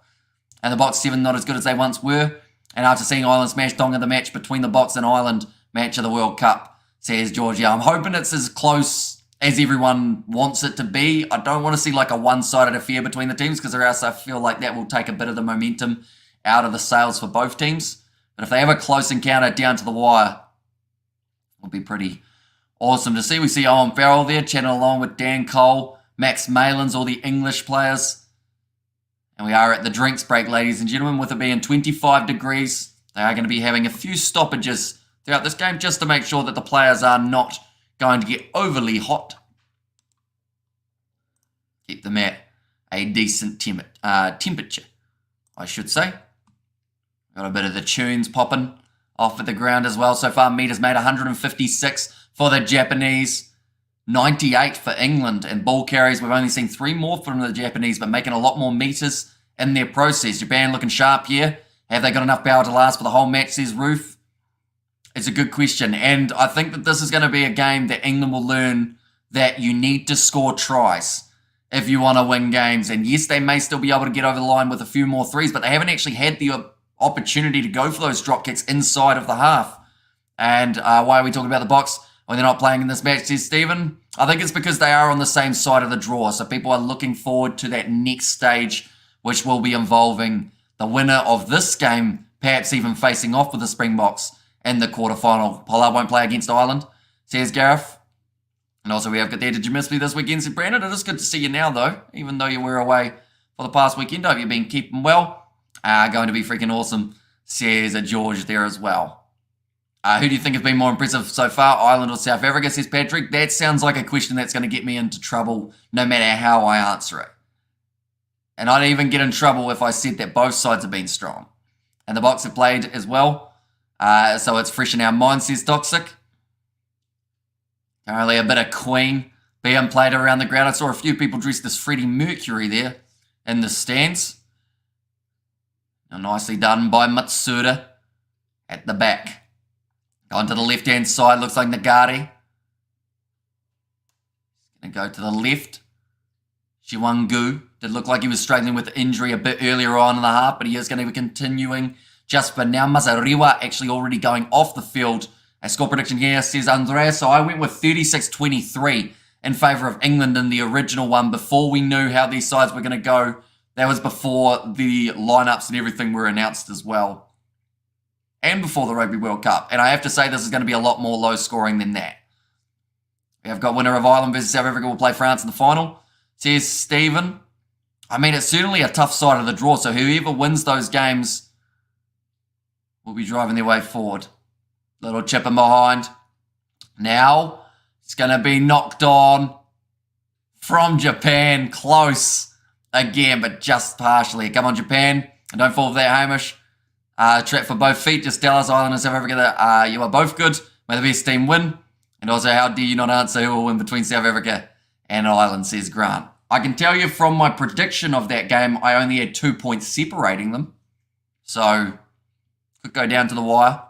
And the Box 7 not as good as they once were. And after seeing Ireland smash Tonga, the match between the Box and Ireland match of the World Cup, says George. Yeah, I'm hoping it's as close as everyone wants it to be. I don't want to see like a one-sided affair between the teams because or else I feel like that will take a bit of the momentum out of the sails for both teams. But if they have a close encounter down to the wire, it'll be pretty awesome to see. We see Owen Farrell there chatting along with Dan Cole, Max Malins, all the English players. And we are at the drinks break, ladies and gentlemen, with it being 25 degrees. They are going to be having a few stoppages throughout this game just to make sure that the players are not going to get overly hot. Keep them at a decent temperature, I should say. Got a bit of the tunes popping off at the ground as well. So far, meters made 156 for the Japanese, 98 for England. And ball carries, we've only seen 3 more from the Japanese, but making a lot more meters in their process. Japan looking sharp here. Have they got enough power to last for the whole match, says Ruth? It's a good question. And I think that this is going to be a game that England will learn that you need to score tries if you want to win games. And yes, they may still be able to get over the line with a few more threes, but they haven't actually had the opportunity to go for those drop kicks inside of the half. And why are we talking about the Box when they're not playing in this match, says Stephen? I think it's because they are on the same side of the draw. So people are looking forward to that next stage, which will be involving the winner of this game, perhaps even facing off with the Springboks in the quarterfinal. Pollard won't play against Ireland, says Gareth. And also we have got there, did you miss me this weekend, said Brandon? It is good to see you now, though, even though you were away for the past weekend. I hope you've been keeping well. Going to be freaking awesome, says George there as well. Who do you think has been more impressive so far, Ireland or South Africa, says Patrick? That sounds like a question that's going to get me into trouble no matter how I answer it. And I'd even get in trouble if I said that both sides have been strong. And the Box have played as well. So it's fresh in our minds, says Toxic. Currently a bit of Queen being played around the ground. I saw a few people dressed as Freddie Mercury there in the stands. Now nicely done by Matsuda at the back. Going to the left-hand side, looks like Nagari. Going to go to the left. Shiwangu did look like he was struggling with injury a bit earlier on in the half, but he is going to be continuing just for now. Mazariwa actually already going off the field. A score prediction here, says Andrea. So I went with 36-23 in favour of England in the original one before we knew how these sides were going to go. That was before the lineups and everything were announced as well. And before the Rugby World Cup. And I have to say this is going to be a lot more low scoring than that. We have got winner of Ireland versus South Africa will play France in the final, says Stephen. I mean, it's certainly a tough side of the draw. So whoever wins those games will be driving their way forward. Little chip in behind. Now it's going to be knocked on from Japan. Close again, but just partially. Come on, Japan. And don't fall for that, Hamish. Trap for both feet. Just tell us, Ireland and South Africa, that you are both good. May the best team win. And also, how dare you not answer who will win between South Africa and Ireland, says Grant. I can tell you from my prediction of that game, I only had 2 points separating them. So, could go down to the wire.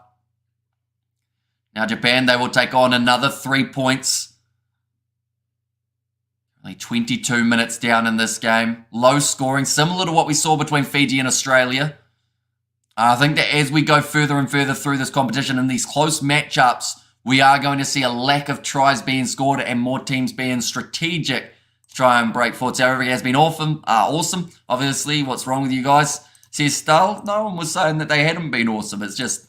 Now Japan, they will take on another 3 points. Only 22 minutes down in this game. Low scoring, similar to what we saw between Fiji and Australia. I think that as we go further and further through this competition in these close matchups, we are going to see a lack of tries being scored and more teams being strategic to try and break forward. South Africa has been awesome. Obviously, what's wrong with you guys? Says Stull. No one was saying that they hadn't been awesome. It's just,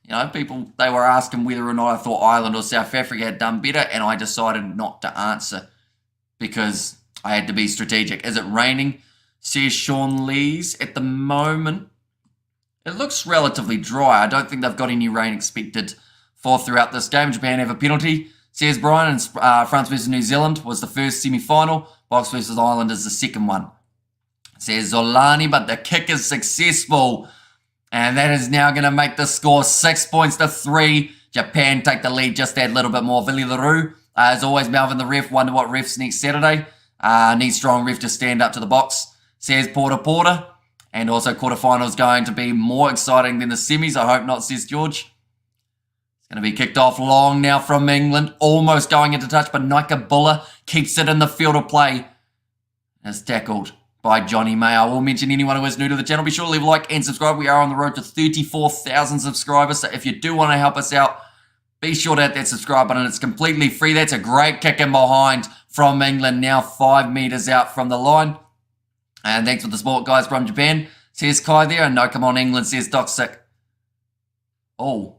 you know, people, they were asking whether or not I thought Ireland or South Africa had done better, and I decided not to answer because I had to be strategic. Is it raining? Says Sean Lees. At the moment, it looks relatively dry. I don't think they've got any rain expected for throughout this game. Japan have a penalty, says Brian, and France versus New Zealand was the first semi-final. Box versus Ireland is the second one, says Zolani, but the kick is successful. And that is now going to make the score 6 points to 3. Japan take the lead just that little bit more. Villy LaRue, as always, Melvin the ref. Wonder what ref's next Saturday. Needs strong ref to stand up to the Box, says Porter. And also quarterfinals going to be more exciting than the semis. I hope not, says George. Going to be kicked off long now from England. Almost going into touch, but Naikabulla keeps it in the field of play. Is tackled by Johnny May. I will mention anyone who is new to the channel, be sure to leave a like and subscribe. We are on the road to 34,000 subscribers. So if you do want to help us out, be sure to hit that subscribe button. It's completely free. That's a great kick in behind from England. Now 5 meters out from the line. And thanks for the support, guys, from Japan. Says Kai there. And no, come on, England, says Toxic. Oh.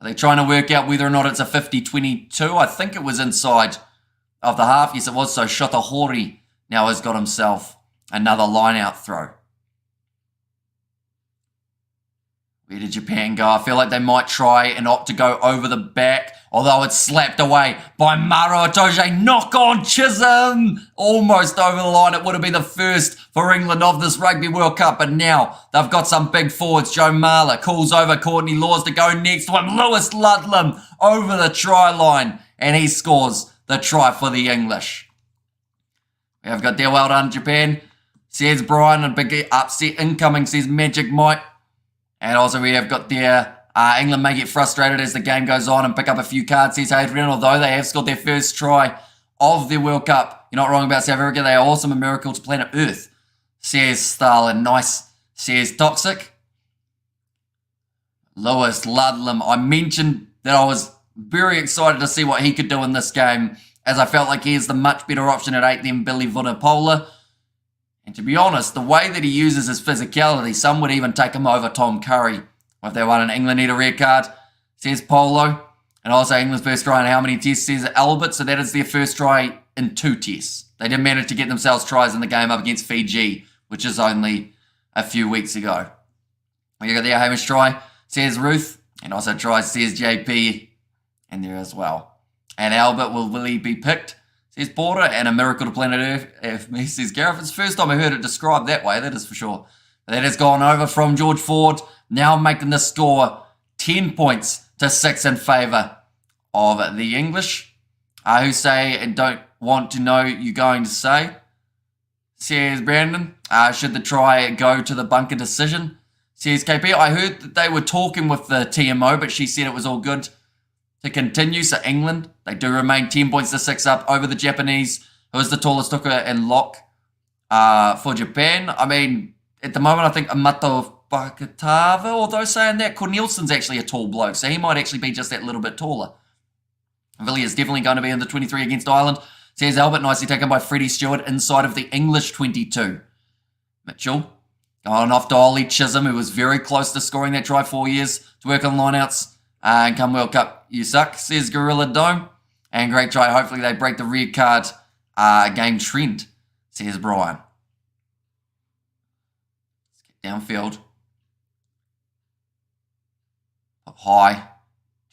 Are they trying to work out whether or not it's a 50-22? I think it was inside of the half. Yes, it was. So Shota Hori now has got himself another line-out throw. Where did Japan go? I feel like they might try and opt to go over the back, although it's slapped away by Maro Itoje. Knock on Chisholm! Almost over the line. It would have been the first for England of this Rugby World Cup, but now they've got some big forwards. Joe Marler calls over Courtney Laws to go next to him. Lewis Ludlam over the try line, and he scores the try for the English. We have got there, well done, Japan. Says Brian, a big upset incoming, says Magic Mike. And also we have got there, England may get frustrated as the game goes on and pick up a few cards, says Adrian, although they have scored their first try of their World Cup. You're not wrong about South Africa. They are awesome, a miracle to planet Earth, says Stalin. Nice, says Toxic. Lewis Ludlam. I mentioned that I was very excited to see what he could do in this game, as I felt like he is the much better option at 8 than Billy Vunipola. And to be honest, the way that he uses his physicality, some would even take him over Tom Curry. If they won and England need a red card, says Polo. And also England's first try in how many tests, says Albert. So that is their first try in 2 tests. They did manage to get themselves tries in the game up against Fiji, which is only a few weeks ago. We got there, Hamish try, says Ruth. And also tries, says JP in there as well. And Albert will really be picked, says Porter, and a miracle to planet Earth, says Gareth. It's the first time I heard it described that way, that is for sure. That has gone over from George Ford, now making the score 10 points to 6 in favour of the English. Who say and don't want to know you're going to say, says Brandon. Should the try go to the bunker decision, says KP. I heard that they were talking with the TMO, but she said it was all good to continue. So England, they do remain 10 points to 6 up over the Japanese, who is the tallest hooker in lock for Japan. I mean, at the moment, I think Amato Bakatava, although saying that, Cornelson's actually a tall bloke, so he might actually be just that little bit taller. Villiers is definitely going to be in the 23 against Ireland, says Albert, nicely taken by Freddie Stewart inside of the English 22. Mitchell going off to Ollie Chisholm, who was very close to scoring that try 4 years to work on lineouts. And come World Cup, you suck, says Gorilla Dome. And great try. Hopefully they break the red card game trend, says Brian. Let's get downfield. Up high.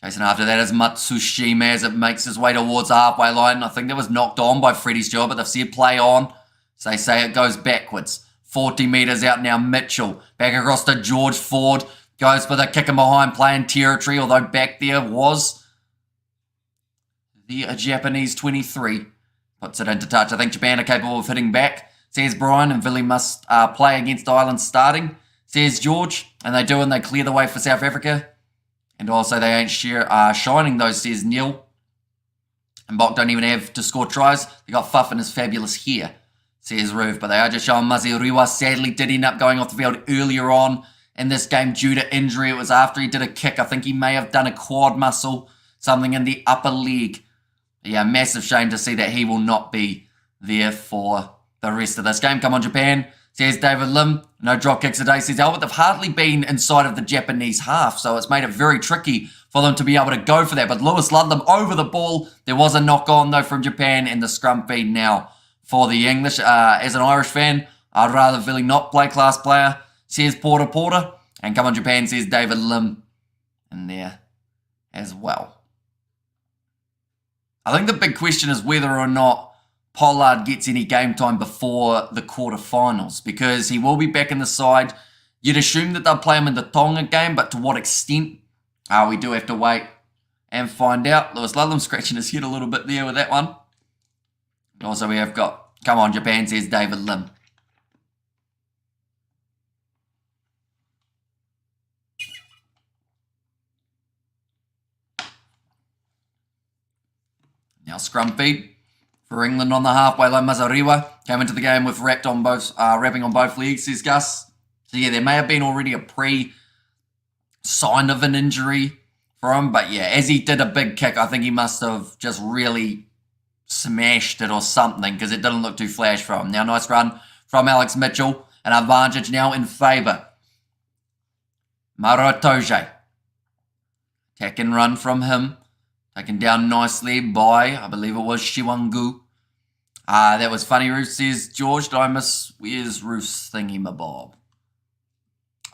Chasing after that is Matsushima as it makes his way towards the halfway line. I think that was knocked on by Freddie Stewart, but they've said play on. So they say it goes backwards. 40 metres out now, Mitchell. Back across to George Ford. Goes for the kick and behind, playing territory, although back there was the Japanese 23. Puts it into touch. I think Japan are capable of hitting back, says Brian, and Villy must play against Ireland starting, says George. And they do, and they clear the way for South Africa. And also they ain't shining those, says Neil. And Bok don't even have to score tries. They got Fuff and his fabulous hair, says Ruth. But they are just showing Muzzy Riwa sadly did end up going off the field earlier on in this game due to injury. It was after he did a kick. I think he may have done a quad muscle, something in the upper leg. Yeah, massive shame to see that he will not be there for the rest of this game. Come on, Japan, says David Lim. No drop kicks today, says Albert. They've hardly been inside of the Japanese half, so it's made it very tricky for them to be able to go for that. But Lewis Ludlam over the ball. There was a knock on, though, from Japan, and the scrum feed now for the English. As an Irish fan, I'd rather Villy not play class player, says Porter. And come on, Japan, says David Lim in there as well. I think the big question is whether or not Pollard gets any game time before the quarterfinals, because he will be back in the side. You'd assume that they'll play him in the Tonga game, but to what extent? We do have to wait and find out. Lewis Ludlam scratching his head a little bit there with that one. Also, we have got, come on, Japan, says David Lim. Now scrum feed for England on the halfway line. Mazariwa came into the game with wrapping on both legs, says Gus. So yeah, there may have been already a sign of an injury for him. But yeah, as he did a big kick, I think he must have just really smashed it or something because it didn't look too flash for him. Now nice run from Alex Mitchell. An advantage now in favour. Maratoje. Attack and run from him. Taken down nicely by, I believe it was Shiwangu. That was funny, Ruth, says George. Did I miss? Where's Ruth's thingy-mabob?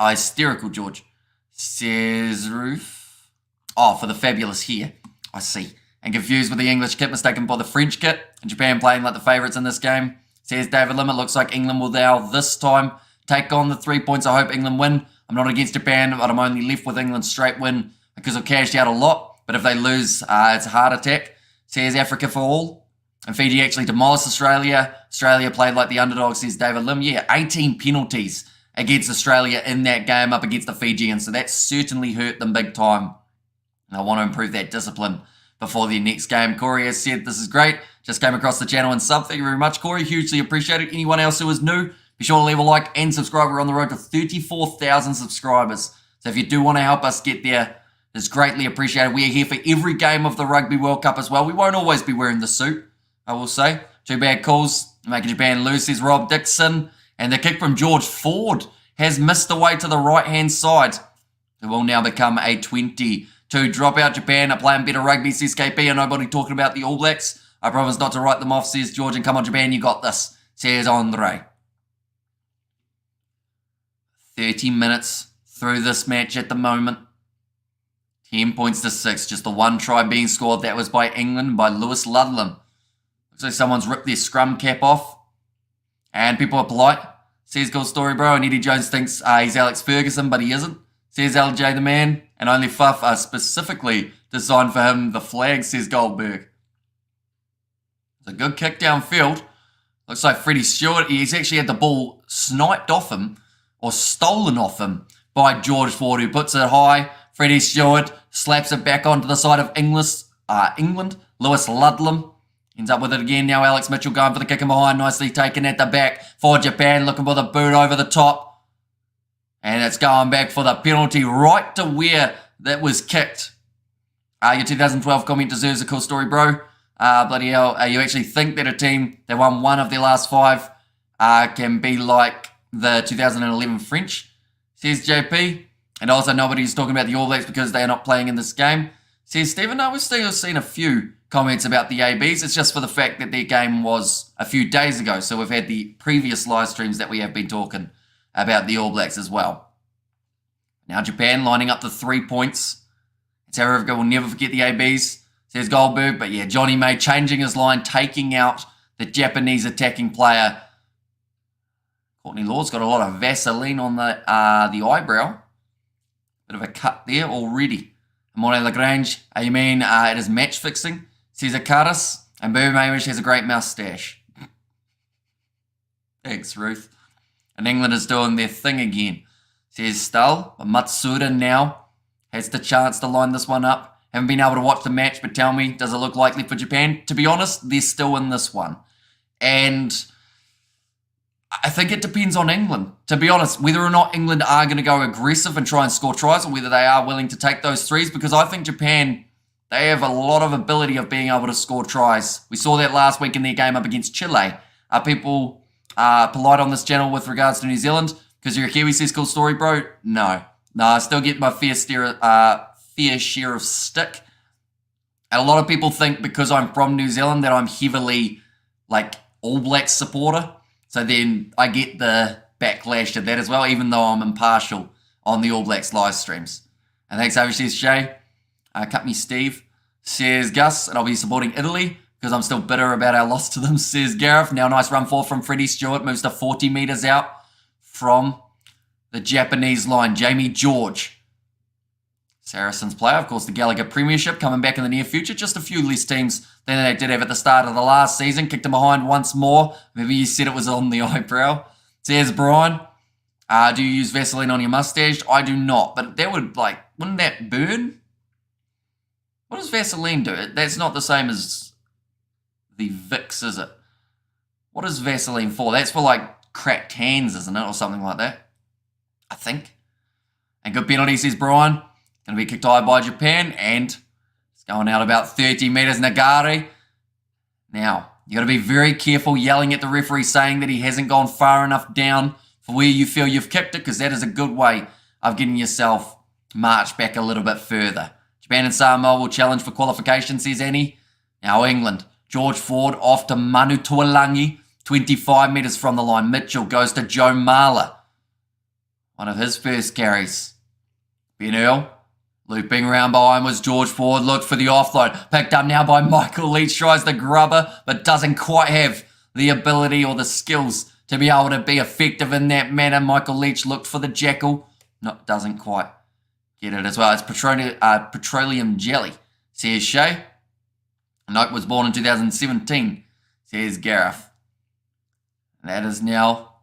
Hysterical, George, says Ruth. Oh, for the fabulous hair. I see. And confused with the English kit mistaken for the French kit. And Japan playing like the favourites in this game. Says David Lim, it looks like England will now this time take on the 3 points. I hope England win. I'm not against Japan, but I'm only left with England's straight win because I've cashed out a lot. But if they lose, it's a heart attack. Says Africa for all. And Fiji actually demolished Australia. Australia played like the underdog, says David Lim. Yeah, 18 penalties against Australia in that game up against the Fijians. So that certainly hurt them big time. And I want to improve that discipline before the next game. Corey has said, this is great. Just came across the channel and sub. Thank you very much, Corey. Hugely appreciate it. Anyone else who is new, be sure to leave a like and subscribe. We're on the road to 34,000 subscribers. So if you do want to help us get there, it's greatly appreciated. We are here for every game of the Rugby World Cup as well. We won't always be wearing the suit, I will say. 2 bad calls, making Japan lose, says Rob Dixon. And the kick from George Ford has missed the way to the right-hand side. It will now become a 22 dropout. Japan are playing better rugby, says KP, and nobody talking about the All Blacks. I promise not to write them off, says George. And come on, Japan, you got this, says Andre. 30 minutes through this match at the moment. 10 points to 6. Just the one try being scored. That was by England, by Lewis Ludlam. Looks like someone's ripped their scrum cap off. And people are polite. Says Gold Story Bro. And Eddie Jones thinks he's Alex Ferguson, but he isn't. Says LJ the man. And only Fuff are specifically designed for him. The flag, says Goldberg. It's a good kick downfield. Looks like Freddie Stewart. He's actually had the ball sniped off him or stolen off him by George Ford, who puts it high. Freddie Stewart slaps it back onto the side of England. Lewis Ludlam ends up with it again. Now Alex Mitchell going for the kick in behind. Nicely taken at the back for Japan. Looking for the boot over the top. And it's going back for the penalty right to where that was kicked. Your 2012 comment deserves a cool story, bro. Bloody hell, you actually think that a team that won one of their last 5 can be like the 2011 French, says JP. And also nobody's talking about the All Blacks because they are not playing in this game, says Stephen. No, we've still seen a few comments about the ABs. It's just for the fact that their game was a few days ago. So we've had the previous live streams that we have been talking about the All Blacks as well. Now Japan lining up the 3 points. South Africa will never forget the ABs, says Goldberg. But yeah, Johnny May changing his line, taking out the Japanese attacking player. Courtney Law's got a lot of Vaseline on the eyebrow. Bit of a cut there already. Amore Lagrange, you mean it is match fixing, says Akaris. And Boo Maywish has a great moustache. Thanks, Ruth. And England is doing their thing again, says Stull. But Matsuda now has the chance to line this one up. Haven't been able to watch the match, but tell me, does it look likely for Japan? To be honest, they're still in this one. And I think it depends on England. To be honest, whether or not England are going to go aggressive and try and score tries, or whether they are willing to take those threes, because I think Japan, they have a lot of ability of being able to score tries. We saw that last week in their game up against Chile. Are people polite on this channel with regards to New Zealand? Because you're a Kiwi, says cool story, bro? No, I still get my fair share of stick. And a lot of people think because I'm from New Zealand that I'm heavily like All Blacks supporter. So then I get the backlash to that as well, even though I'm impartial on the All Blacks live streams. And thanks, over, says Shay. Cut me, Steve, says Gus. And I'll be supporting Italy because I'm still bitter about our loss to them, says Gareth. Now nice run forward from Freddie Stewart. Moves to 40 metres out from the Japanese line. Jamie George. Saracens player, of course, the Gallagher Premiership coming back in the near future. Just a few less teams than they did have at the start of the last season. Kicked him behind once more. Maybe you said it was on the eyebrow. Says Brian, do you use Vaseline on your mustache? I do not, but that would, wouldn't that burn? What does Vaseline do? That's not the same as the Vicks, is it? What is Vaseline for? That's for like cracked hands, isn't it? Or something like that, I think. And good penalty, says Brian. Going to be kicked high by Japan. And it's going out about 30 metres, Nagari. Now, you got to be very careful yelling at the referee saying that he hasn't gone far enough down for where you feel you've kicked it, because that is a good way of getting yourself marched back a little bit further. Japan and Samoa will challenge for qualification, says Annie. Now England, George Ford off to Manu Tuolangi, 25 metres from the line. Mitchell goes to Joe Marler. One of his first carries. Ben Earl, looping around behind was George Ford, looked for the offload. Picked up now by Michael Leach, tries the grubber, but doesn't quite have the ability or the skills to be able to be effective in that manner. Michael Leach looked for the jackal. No, doesn't quite get it as well. It's petroleum jelly, says Shea. Nope, was born in 2017, says Gareth. That is now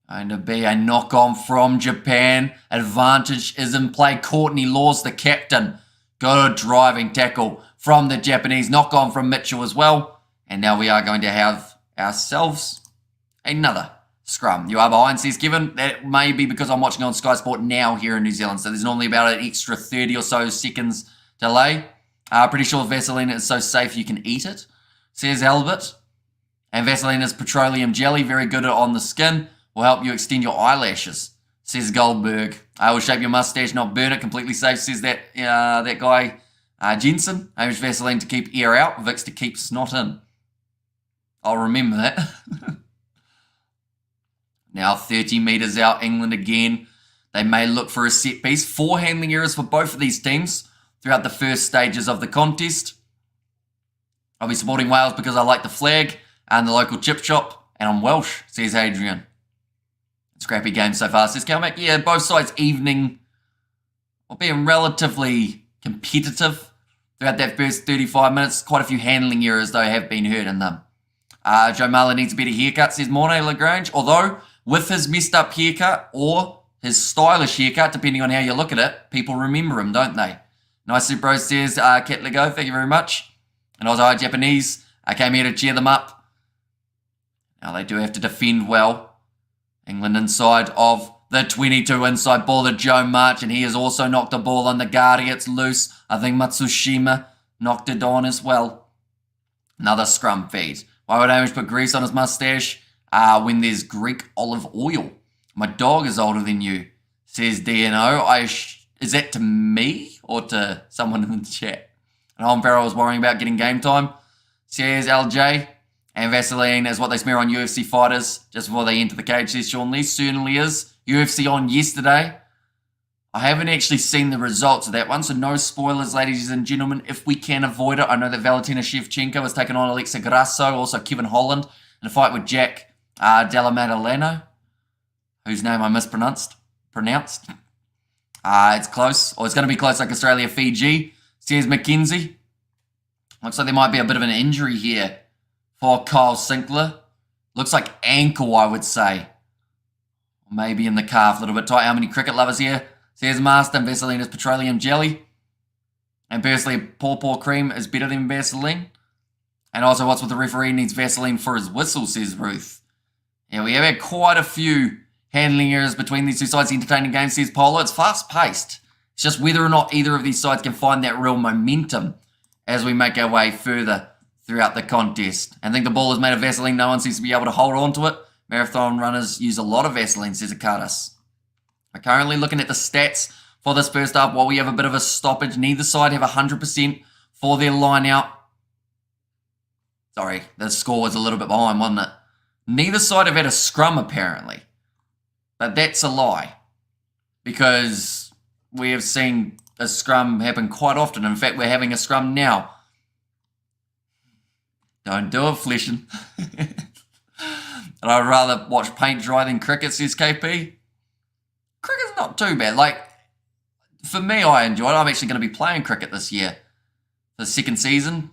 going to be a knock-on from Japan. Advantage is in play. Courtney Laws, the captain. Good driving tackle from the Japanese. Knock-on from Mitchell as well. And now we are going to have ourselves another scrum. You are behind, says Kevin. That may be because I'm watching on Sky Sport now here in New Zealand. So there's normally about an extra 30 or so seconds delay. Pretty sure Vaseline is so safe you can eat it, says Albert. And Vaseline is petroleum jelly, very good on the skin. Will help you extend your eyelashes, says Goldberg. I will shape your mustache, not burn it. Completely safe, says that guy Jensen. I use Vaseline to keep air out, Vicks to keep snot in. I'll remember that. Now 30 metres out, England again. They may look for a set piece. 4 handling errors for both of these teams throughout the first stages of the contest. I'll be supporting Wales because I like the flag and the local chip shop, and I'm Welsh, says Adrian. Scrappy game so far, says Calmac. Yeah, both sides evening or being relatively competitive throughout that first 35 minutes. Quite a few handling errors, though, have been heard in them. Joe Marler needs a better haircut, says Mornay Lagrange. Although, with his messed up haircut or his stylish haircut, depending on how you look at it, people remember him, don't they? Nice Super says Cat Lego, thank you very much. And also Japanese, I came here to cheer them up. Now they do have to defend well. England inside of the 22 inside ball to Joe March, and he has also knocked a ball on the guard. It's loose. I think Matsushima knocked it on as well. Another scrum feed. Why would Hamish put grease on his mustache when there's Greek olive oil? My dog is older than you, says DNO. Is that to me or to someone in the chat? And Home Farrell was worrying about getting game time, says LJ. And Vaseline is what they smear on UFC fighters just before they enter the cage, says Sean Lee. Certainly is. UFC on yesterday. I haven't actually seen the results of that one, so no spoilers, ladies and gentlemen, if we can avoid it. I know that Valentina Shevchenko has taken on Alexa Grasso, also Kevin Holland, in a fight with Jack Della Maddalena, whose name I mispronounced. It's close, or it's going to be close like Australia-Fiji, says Mackenzie. Looks like there might be a bit of an injury here for Kyle Sinclair. Looks like ankle, I would say. Maybe in the calf, a little bit tight. How many cricket lovers here? Says Master, Vaseline is petroleum jelly. And personally, Paw cream is better than Vaseline. And also, what's with the referee needs Vaseline for his whistle, says Ruth. Yeah, we have had quite a few handling errors between these two sides. Entertaining game, says Polo. It's fast-paced. It's just whether or not either of these sides can find that real momentum as we make our way further throughout the contest. I think the ball is made of Vaseline. No one seems to be able to hold on to it. Marathon runners use a lot of Vaseline, says Akaris. We're currently looking at the stats for this first half. While we have a bit of a stoppage, neither side have 100% for their line out. Sorry, the score was a little bit behind, wasn't it? Neither side have had a scrum, apparently. But that's a lie. Because we have seen a scrum happen quite often. In fact, we're having a scrum now. Don't do it, Fleshin. And I'd rather watch paint dry than cricket, says KP. Cricket's not too bad. Like, for me, I enjoy it. I'm actually going to be playing cricket this year. The second season.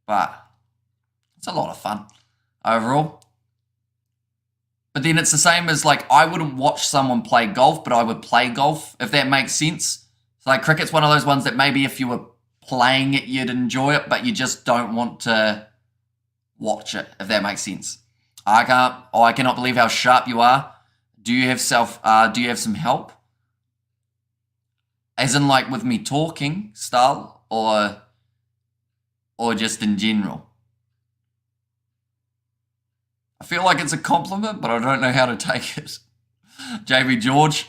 But it's a lot of fun overall. But then it's the same as, like, I wouldn't watch someone play golf, but I would play golf, if that makes sense. So, like, cricket's one of those ones that maybe if you were playing it, you'd enjoy it, but you just don't want to watch it, if that makes sense. I cannot believe how sharp you are. Do you have some help? As in, like, with me talking style, or just in general? I feel like it's a compliment, but I don't know how to take it. JB George,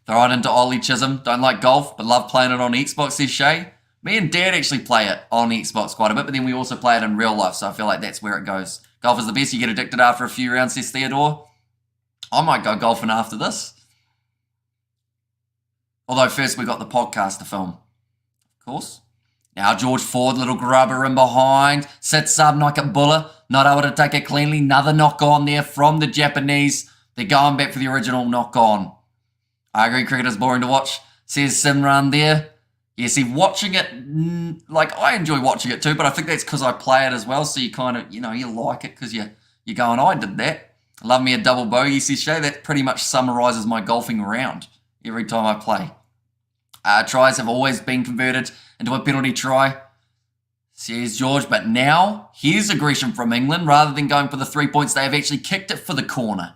throw it into Ollie Chisholm. Don't like golf, but love playing it on Xbox, says Shay. Me and Dad actually play it on Xbox quite a bit, but then we also play it in real life, so I feel like that's where it goes. Golf is the best. You get addicted after a few rounds, says Theodore. I might go golfing after this. Although first we got the podcast to film, of course. Now George Ford, little grubber in behind. Sits up, knock it Buller. Not able to take it cleanly. Another knock on there from the Japanese. They're going back for the original knock on. I agree, cricket is boring to watch, says Simran there. Yeah, see, watching it, like, I enjoy watching it too, but I think that's because I play it as well, so you kind of, you like it because you're going, I did that. Love me a double bogey, says Shay. That pretty much summarises my golfing round every time I play. Tries have always been converted into a penalty try, says George, but now here's aggression from England. Rather than going for the 3 points, they have actually kicked it for the corner.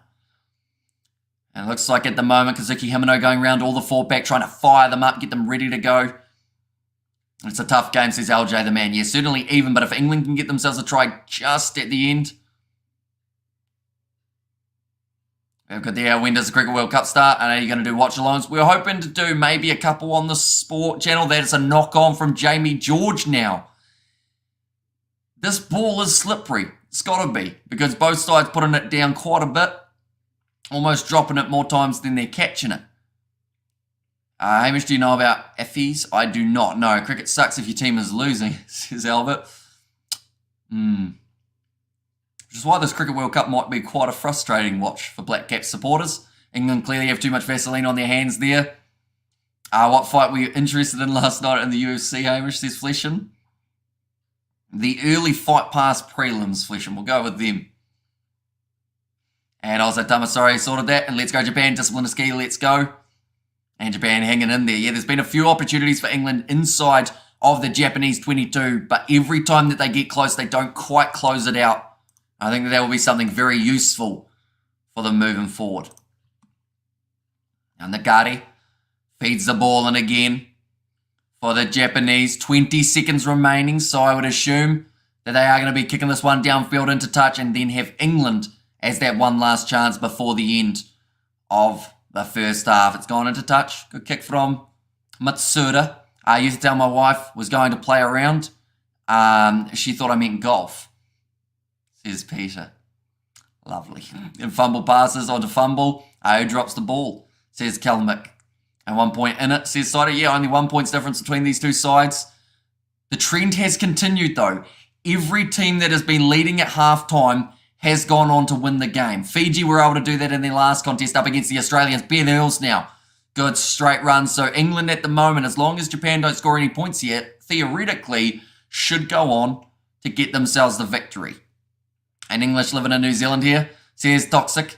And it looks like at the moment, Kazuki Himeno going around all the four back, trying to fire them up, get them ready to go. It's a tough game, says LJ the man. Yeah, certainly even, but if England can get themselves a try just at the end. We've got the when does the Cricket World Cup start? I know you're going to do watch-alongs. We're hoping to do maybe a couple on the sport channel. That's a knock-on from Jamie George now. This ball is slippery. It's got to be, because both sides putting it down quite a bit. Almost dropping it more times than they're catching it. Hamish, do you know about Effies? I do not know. Cricket sucks if your team is losing, says Albert. Which is why this Cricket World Cup might be quite a frustrating watch for Black Caps supporters. England clearly have too much Vaseline on their hands there. What fight were you interested in last night in the UFC, Hamish, says Fleshin? The early fight pass prelims, Fleshin. We'll go with them. And also Tamasari sorted that. And let's go Japan. Discipline to ski. Let's go. And Japan hanging in there. Yeah, there's been a few opportunities for England inside of the Japanese 22. But every time that they get close, they don't quite close it out. I think that will be something very useful for them moving forward. And Nakari feeds the ball in again for the Japanese. 20 seconds remaining, so I would assume that they are going to be kicking this one downfield into touch and then have England as that one last chance before the end of the first half. It's gone into touch. Good kick from Matsuda. I used to tell my wife was going to play around. She thought I meant golf, says Peter. Lovely. And fumble passes onto fumble. Who drops the ball, says Kelmick. And 1 point in it, says Sider. Yeah, only 1 point's difference between these two sides. The trend has continued, though. Every team that has been leading at halftime has gone on to win the game. Fiji were able to do that in their last contest up against the Australians. Ben Earls now. Good straight run. So England at the moment, as long as Japan don't score any points yet, theoretically should go on to get themselves the victory. And English living in New Zealand here, says Toxic.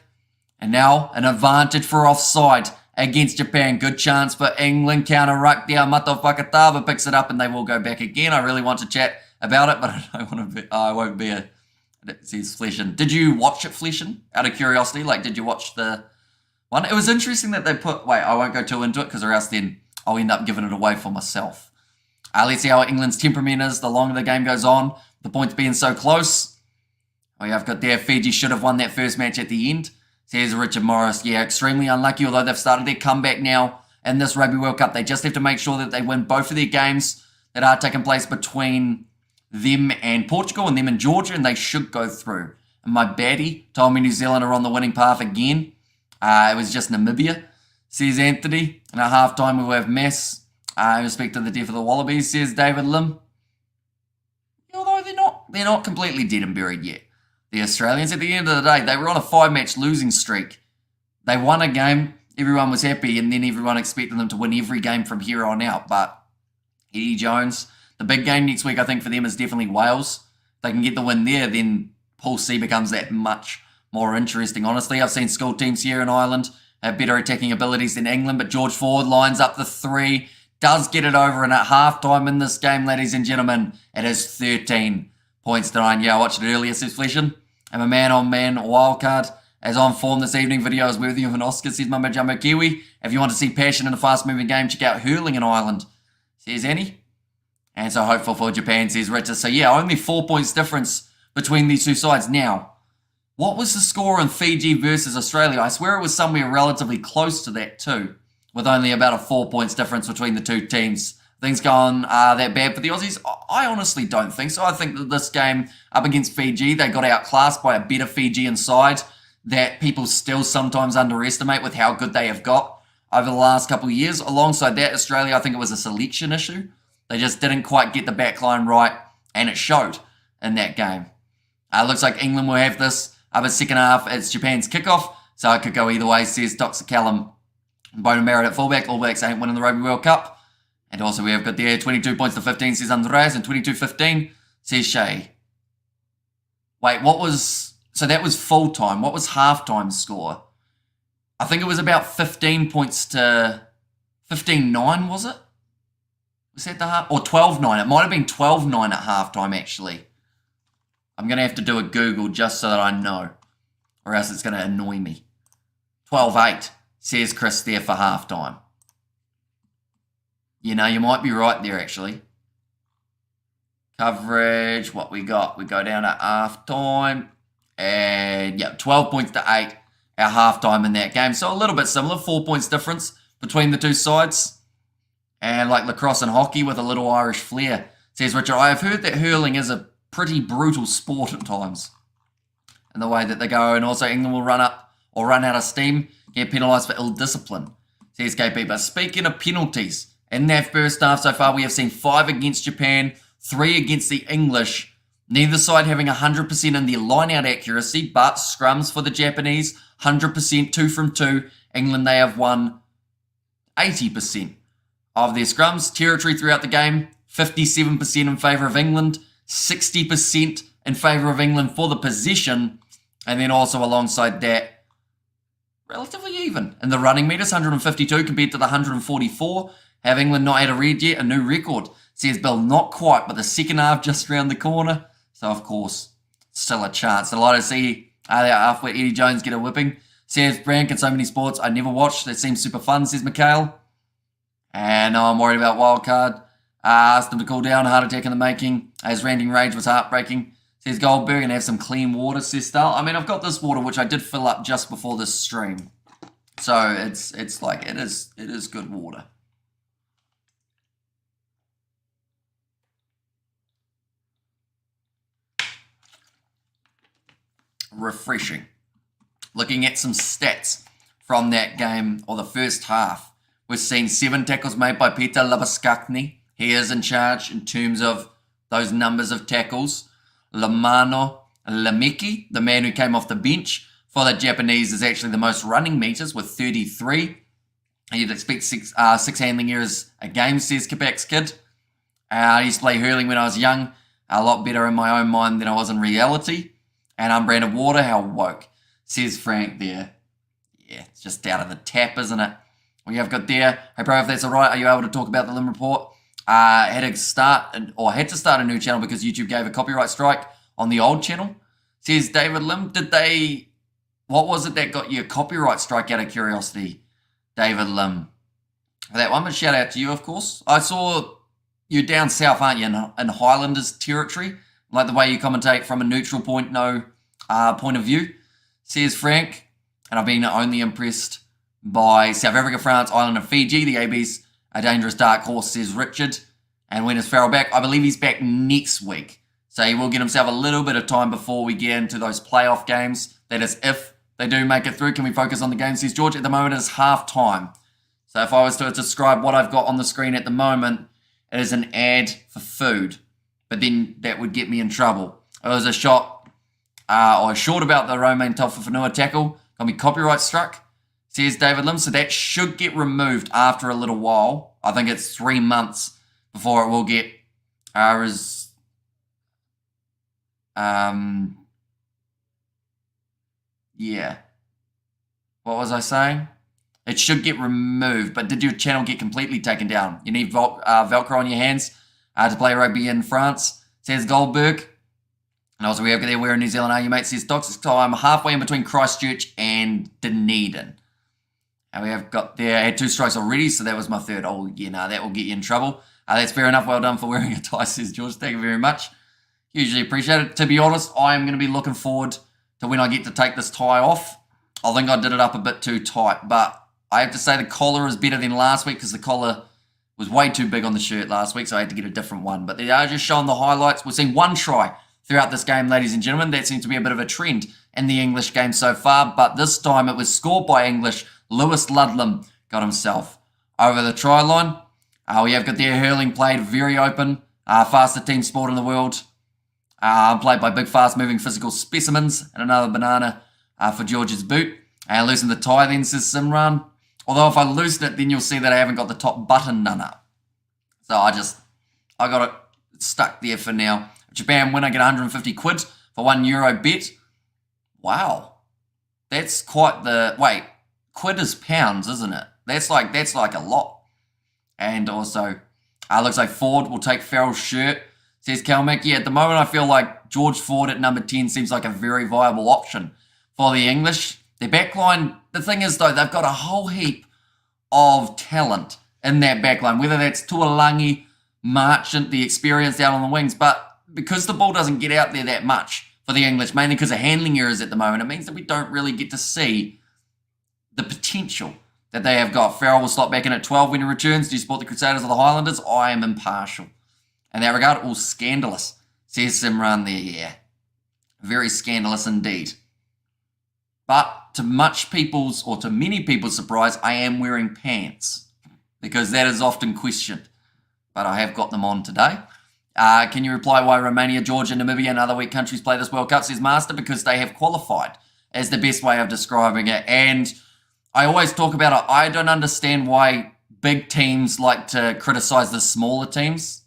And now an advantage for offside against Japan. Good chance for England. Counter ruck there. Mato Fakatava picks it up and they will go back again. I really want to chat about it, but I don't want to be, I won't be a... It says Fleshin. Did you watch it, Fleshin? Out of curiosity, like, did you watch the one? It was interesting that they put... Wait, I won't go too into it because or else then I'll end up giving it away for myself. Let's see how England's temperament is the longer the game goes on. The points being so close. Oh, yeah, I've got there. Fiji should have won that first match at the end. Says Richard Morris. Yeah, extremely unlucky, although they've started their comeback now in this Rugby World Cup. They just have to make sure that they win both of their games that are taking place between them and Portugal and them and Georgia, and they should go through. And my baddie told me New Zealand are on the winning path again. It was just Namibia, says Anthony. And at halftime we will have Mass. In respect to the death of the Wallabies, says David Lim. Although they're not completely dead and buried yet. The Australians, at the end of the day, they were on a 5-match losing streak. They won a game, everyone was happy, and then everyone expected them to win every game from here on out. But Eddie Jones, the big game next week, I think, for them is definitely Wales. If they can get the win there, then Pool C becomes that much more interesting. Honestly, I've seen school teams here in Ireland have better attacking abilities than England, but George Ford lines up the 3. does get it over, and at halftime in this game, ladies and gentlemen, it is 13 points to 9. Yeah, I watched it earlier, says Fleshin. I'm a man-on-man wildcard. As on form this evening, video is worthy of an Oscar, says Mumbo Jumbo Kiwi. If you want to see passion in a fast-moving game, check out hurling in Ireland, says Annie. And so hopeful for Japan, says Richard. So yeah, only 4 points difference between these two sides. Now, what was the score in Fiji versus Australia? I swear it was somewhere relatively close to that too, with only about a 4 points difference between the two teams. Things going that bad for the Aussies? I honestly don't think so. I think that this game up against Fiji, they got outclassed by a better Fijian side that people still sometimes underestimate with how good they have got over the last couple of years. Alongside that, Australia, I think it was a selection issue. They just didn't quite get the backline right, and it showed in that game. Looks like England will have this up in second half. It's Japan's kickoff, so it could go either way, says Dr. Callum. Bona Merritt at fullback. All Blacks ain't winning the Rugby World Cup. And also we have got there 22 points to 15, says Andreas, and 22-15, says Shay. Wait, what was... So that was full-time. What was half-time score? I think it was about 15 points to 15-9, was it? Was that the half? Or 12-9. It might have been 12-9 at half-time, actually. I'm going to have to do a Google just so that I know. Or else it's going to annoy me. 12-8, says Chris there for half-time. You know, you might be right there, actually. Coverage, what we got? We go down at half-time. And, yeah, 12 points to 8 at half-time in that game. So a little bit similar, 4 points difference between the two sides. And like lacrosse and hockey with a little Irish flair, says Richard. I have heard that hurling is a pretty brutal sport at times in the way that they go. And also England will run up or run out of steam, get penalised for ill discipline, says KP. But speaking of penalties, in that first half so far, we have seen 5 against Japan, 3 against the English. Neither side having 100% in their line-out accuracy, but scrums for the Japanese, 100%, 2 from 2. England, they have won 80% of their scrums. Territory throughout the game, 57% in favour of England, 60% in favour of England for the possession, and then also alongside that, relatively even in the running meters, 152 compared to the 144. Have England not had a red yet? A new record, says Bill. Not quite, but the second half just around the corner. So, of course, still a chance. Delighted to see after Eddie Jones get a whipping. Says Brank in so many sports I never watched. That seems super fun, says Mikhail. And I'm worried about wildcard. Asked him to cool down. Heart attack in the making. His ranting rage was heartbreaking, says Goldberg. And have some clean water, says Stal. I mean, I've got this water, which I did fill up just before this stream. So, it's like, it is good water. Refreshing. Looking at some stats from that game, or the first half, we've seen 7 tackles made by Peter Labaskakni. He is in charge in terms of those numbers of tackles. Lamano Lameki, the man who came off the bench for the Japanese, is actually the most running meters with 33. You'd expect 6 handling errors a game, says Kabak's kid. I used to play hurling when I was young, a lot better in my own mind than I was in reality. And unbranded water, how woke, says Frank there. Yeah, it's just out of the tap, isn't it? We have got there. Hey, bro, if that's all right, are you able to talk about the Lim report? Had to start a new channel because YouTube gave a copyright strike on the old channel, says David Lim. What was it that got you a copyright strike out of curiosity, David Lim? For that one, but shout out to you, of course. I saw you're down south, aren't you, in Highlanders territory? Like the way you commentate from a neutral point of view, says Frank. And I've been only impressed by South Africa, France, Ireland, and Fiji. The AB's a dangerous dark horse, says Richard. And when is Farrell back? I believe he's back next week. So he will get himself a little bit of time before we get into those playoff games. That is if they do make it through. Can we focus on the game, says George? At the moment, it's half time. So if I was to describe what I've got on the screen at the moment, it is an ad for food. But then that would get me in trouble. It was a shot, or a short about the Romain Taufifenua tackle. Got me copyright struck, says David Lim. So that should get removed after a little while. I think it's 3 months before it will get yeah. What was I saying? It should get removed, but did your channel get completely taken down? You need Velcro on your hands to play rugby in France, says Goldberg. And also we have there, where in New Zealand are you, mate, says Docs. So I'm halfway in between Christchurch and Dunedin. And we have got there, I had 2 strikes already, so that was my third. Oh, yeah, no, that will get you in trouble. That's fair enough. Well done for wearing a tie, says George. Thank you very much. Hugely appreciate it. To be honest, I am going to be looking forward to when I get to take this tie off. I think I did it up a bit too tight, but I have to say the collar is better than last week because the collar was way too big on the shirt last week, so I had to get a different one. But they are just showing the highlights. We've seen 1 try throughout this game, ladies and gentlemen. That seems to be a bit of a trend in the English game so far, but this time it was scored by English. Lewis Ludlam got himself over the try line. We have got their hurling played very open. Fastest team sport in the world. Played by big, fast-moving physical specimens. And another banana for George's boot. And loosen the tie then, says Simran. Although if I loosen it, then you'll see that I haven't got the top button done up. So I got it stuck there for now. Japan win, I get 150 quid for €1 bet. Wow. That's quite the... Wait, quid is pounds, isn't it? That's like a lot. And also, looks like Ford will take Farrell's shirt, says Calmac. Yeah, at the moment I feel like George Ford at number 10 seems like a very viable option for the English. Their backline, the thing is though, they've got a whole heap of talent in that backline, whether that's Tuolangi, Marchant, the experience out on the wings, but because the ball doesn't get out there that much for the English, mainly because of handling errors at the moment, it means that we don't really get to see the potential that they have got. Farrell will slot back in at 12 when he returns. Do you support the Crusaders or the Highlanders? I am impartial. In that regard, all scandalous, says Simran there, yeah. Very scandalous indeed. But to many people's surprise, I am wearing pants because that is often questioned. But I have got them on today. Can you reply why Romania, Georgia, Namibia and other weak countries play this World Cup, says Master? Because they have qualified, as the best way of describing it. And I always talk about it. I don't understand why big teams like to criticize the smaller teams.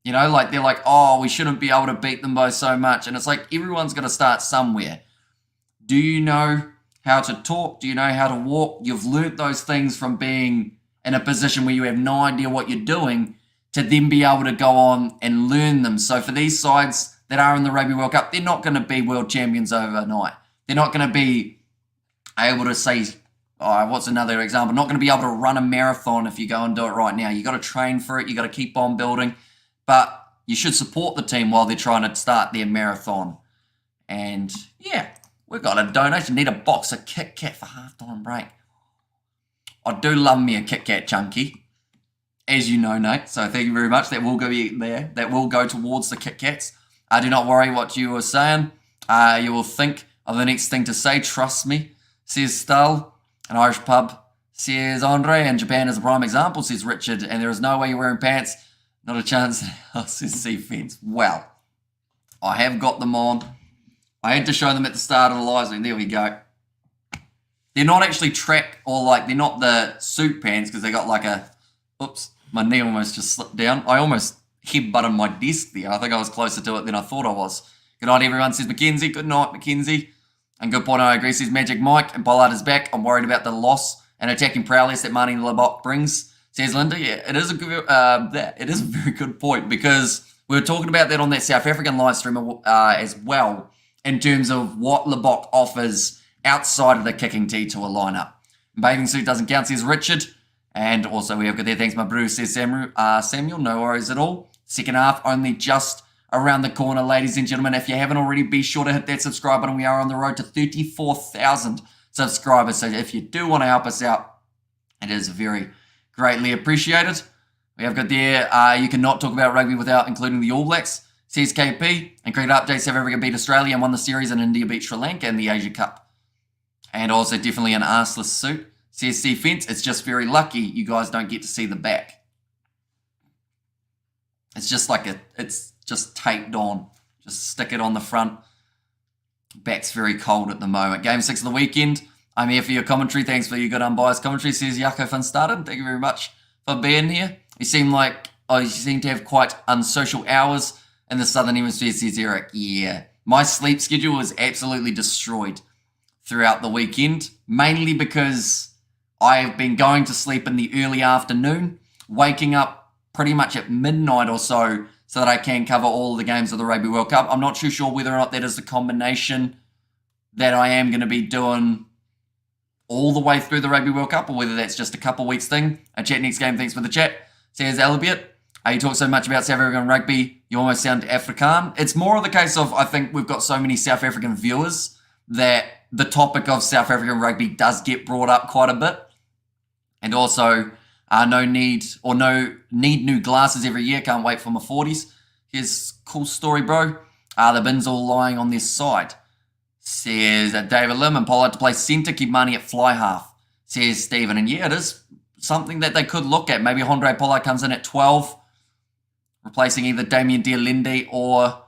You know, like they're like, oh, we shouldn't be able to beat them by so much. And it's like everyone's going to start somewhere. Do you know how to talk? Do you know how to walk? You've learnt those things from being in a position where you have no idea what you're doing to then be able to go on and learn them. So for these sides that are in the Rugby World Cup, they're not going to be world champions overnight. They're not going to be able to say... what's another example? Not going to be able to run a marathon if you go and do it right now. You got to train for it. You got to keep on building. But you should support the team while they're trying to start their marathon. And yeah, we've got a donation. Need a box of Kit Kat for halftime break. I do love me a Kit Kat chunky, as you know, Nate. So thank you very much. That will go there. That will go towards the Kit Kats. Do not worry what you were saying. You will think of the next thing to say. Trust me, says Stull. An Irish pub, says Andre, and Japan is a prime example, says Richard, and there is no way you're wearing pants. Not a chance, says Sea Fence. Well, I have got them on. I had to show them at the start of the live stream. There we go. They're not actually track, or they're not the suit pants, because they got like a, oops, my knee almost just slipped down. I almost headbutted my desk there. I think I was closer to it than I thought I was. Good night, everyone, says Mackenzie. Good night, Mackenzie. And good point, I agree, says Magic Mike. And Pollard is back. I'm worried about the loss and attacking prowess that Marnie Lebok brings, says Linda. Yeah, it is a very good point, because we were talking about that on that South African live stream as well, in terms of what Lebok offers outside of the kicking tee to a lineup. Bathing suit doesn't count, says Richard. And also we have got there, thanks my brew, says Samuel. No worries at all. Second half only just around the corner, ladies and gentlemen. If you haven't already, be sure to hit that subscribe button. We are on the road to 34,000 subscribers. So if you do want to help us out, it is very greatly appreciated. We have got there, you cannot talk about rugby without including the All Blacks, says KP. And cricket updates, South Africa beat Australia and won the series, and India beat Sri Lanka in the Asia Cup. And also definitely an arseless suit, says Sea Fence. It's just very lucky you guys don't get to see the back. It's just it's just taped on. Just stick it on the front. Back's very cold at the moment. Game 6 of the weekend. I'm here for your commentary. Thanks for your good unbiased commentary, says Jaco van Staden. Thank you very much for being here. You seem to have quite unsocial hours in the Southern Hemisphere, says Eric. Yeah. My sleep schedule was absolutely destroyed throughout the weekend, mainly because I have been going to sleep in the early afternoon, waking up pretty much at midnight or so that I can cover all the games of the Rugby World Cup. I'm not too sure whether or not that is the combination that I am going to be doing all the way through the Rugby World Cup, or whether that's just a couple weeks thing. Chat next game, thanks for the chat. Says Albiot, you talk so much about South African rugby, you almost sound Afrikaan. It's more of the case of, I think we've got so many South African viewers that the topic of South African rugby does get brought up quite a bit. And also, no need new glasses every year. Can't wait for my 40s. Here's a cool story, bro. The bins all lying on this side. Says David Lim and Pollard to play centre, keep money at fly half. Says Stephen. And yeah, it is something that they could look at. Maybe Andre Pollard comes in at 12, replacing either Damien Dialende, or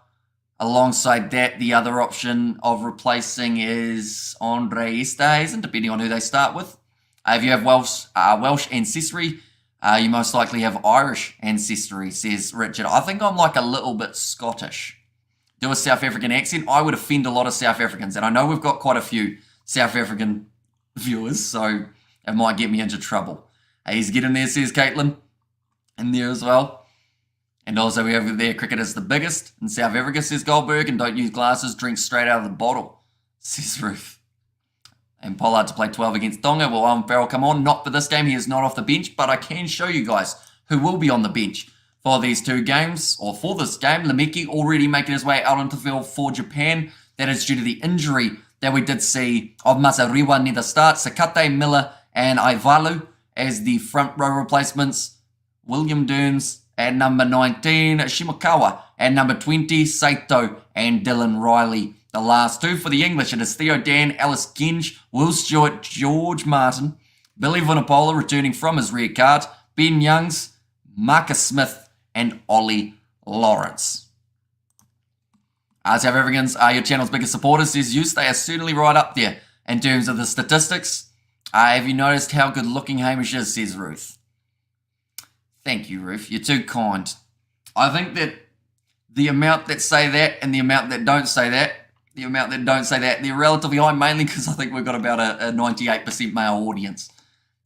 alongside that, the other option of replacing is Andre Esterhuizen, depending on who they start with. If you have Welsh ancestry, you most likely have Irish ancestry, says Richard. I think I'm like a little bit Scottish. Do a South African accent, I would offend a lot of South Africans. And I know we've got quite a few South African viewers, so it might get me into trouble. He's getting there, says Caitlin. In there as well. And also we have there, cricket is the biggest in South Africa, says Goldberg. And don't use glasses, drink straight out of the bottle, says Ruth. And Pollard to play 12 against Tonga. Will Owen Farrell come on? Not for this game. He is not off the bench. But I can show you guys who will be on the bench for these two games, or for this game. Lameki already making his way out onto the field for Japan. That is due to the injury that we did see of Masariwa near the start. Sakate, Miller, and Ivalu as the front row replacements. William Durns at number 19. Shimokawa at number 20. Saito and Dylan Riley. The last two for the English, it is Theo Dan, Alice Genge, Will Stewart, George Martin, Billy Vunipola returning from his red card, Ben Youngs, Marcus Smith, and Ollie Lawrence. South Africans are your channel's biggest supporters, says Use. They are certainly right up there in terms of the statistics. Have you noticed how good looking Hamish is, says Ruth. Thank you, Ruth. You're too kind. I think that the amount that say that and the amount that don't say that, they're relatively high, mainly because I think we've got about a 98% male audience.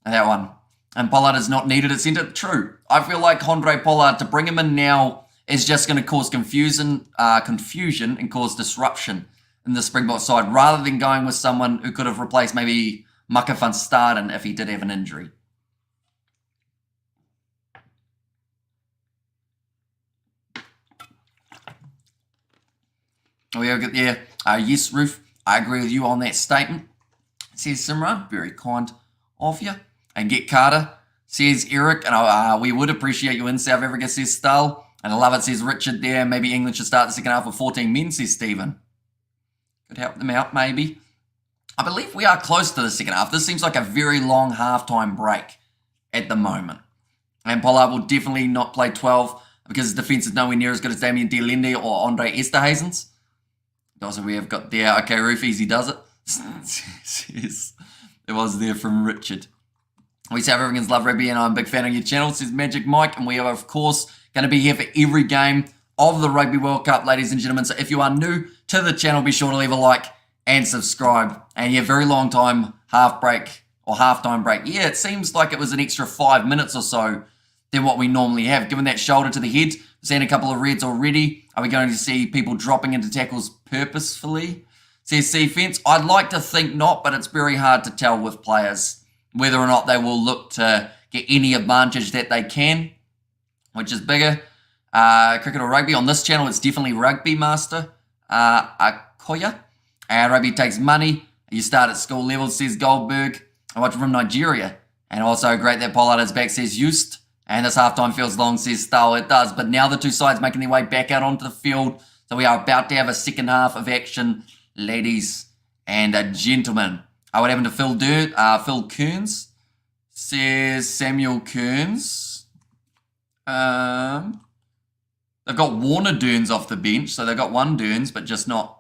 That one. And Pollard is not needed at centre. True. I feel like Andre Pollard, to bring him in now, is just going to cause confusion and cause disruption in the Springbok side, rather than going with someone who could have replaced maybe Maka van Staden if he did have an injury. We have got there. Yes, Ruth, I agree with you on that statement, says Simran. Very kind of you. And Get Carter, says Eric. And we would appreciate you in South Africa, says Stull. And I love it, says Richard there. Maybe England should start the second half with 14 men, says Stephen. Could help them out, maybe. I believe we are close to the second half. This seems like a very long halftime break at the moment. And Pollard will definitely not play 12 because his defence is nowhere near as good as Damien Dialende or Andre Esterhuizen's. Also, we have got there. Okay, Roof, easy does it. Yes, it was there from Richard. We South Africans love rugby, and I'm a big fan of your channel, says Magic Mike. And we are, of course, going to be here for every game of the Rugby World Cup, ladies and gentlemen. So if you are new to the channel, be sure to leave a like and subscribe. And yeah, very long time halftime break. Yeah, it seems like it was an extra 5 minutes or so than what we normally have. Given that shoulder to the head, we've seen a couple of reds already. Are we going to see people dropping into tackles purposefully? Says C Fence. I'd like to think not, but it's very hard to tell with players whether or not they will look to get any advantage that they can. Which is bigger? Cricket or rugby? On this channel, it's definitely Rugby Master. Akoya. Rugby takes money. You start at school level, says Goldberg. I watch from Nigeria. And also great that Pollard is back, says Just. And this halftime feels long, says Stahl. It does. But now the two sides making their way back out onto the field. So we are about to have a second half of action, ladies and gentlemen. What happened to Phil Kearns? Says Samuel Kearns. They've got Warner Durns off the bench, so they've got one Durns, but just not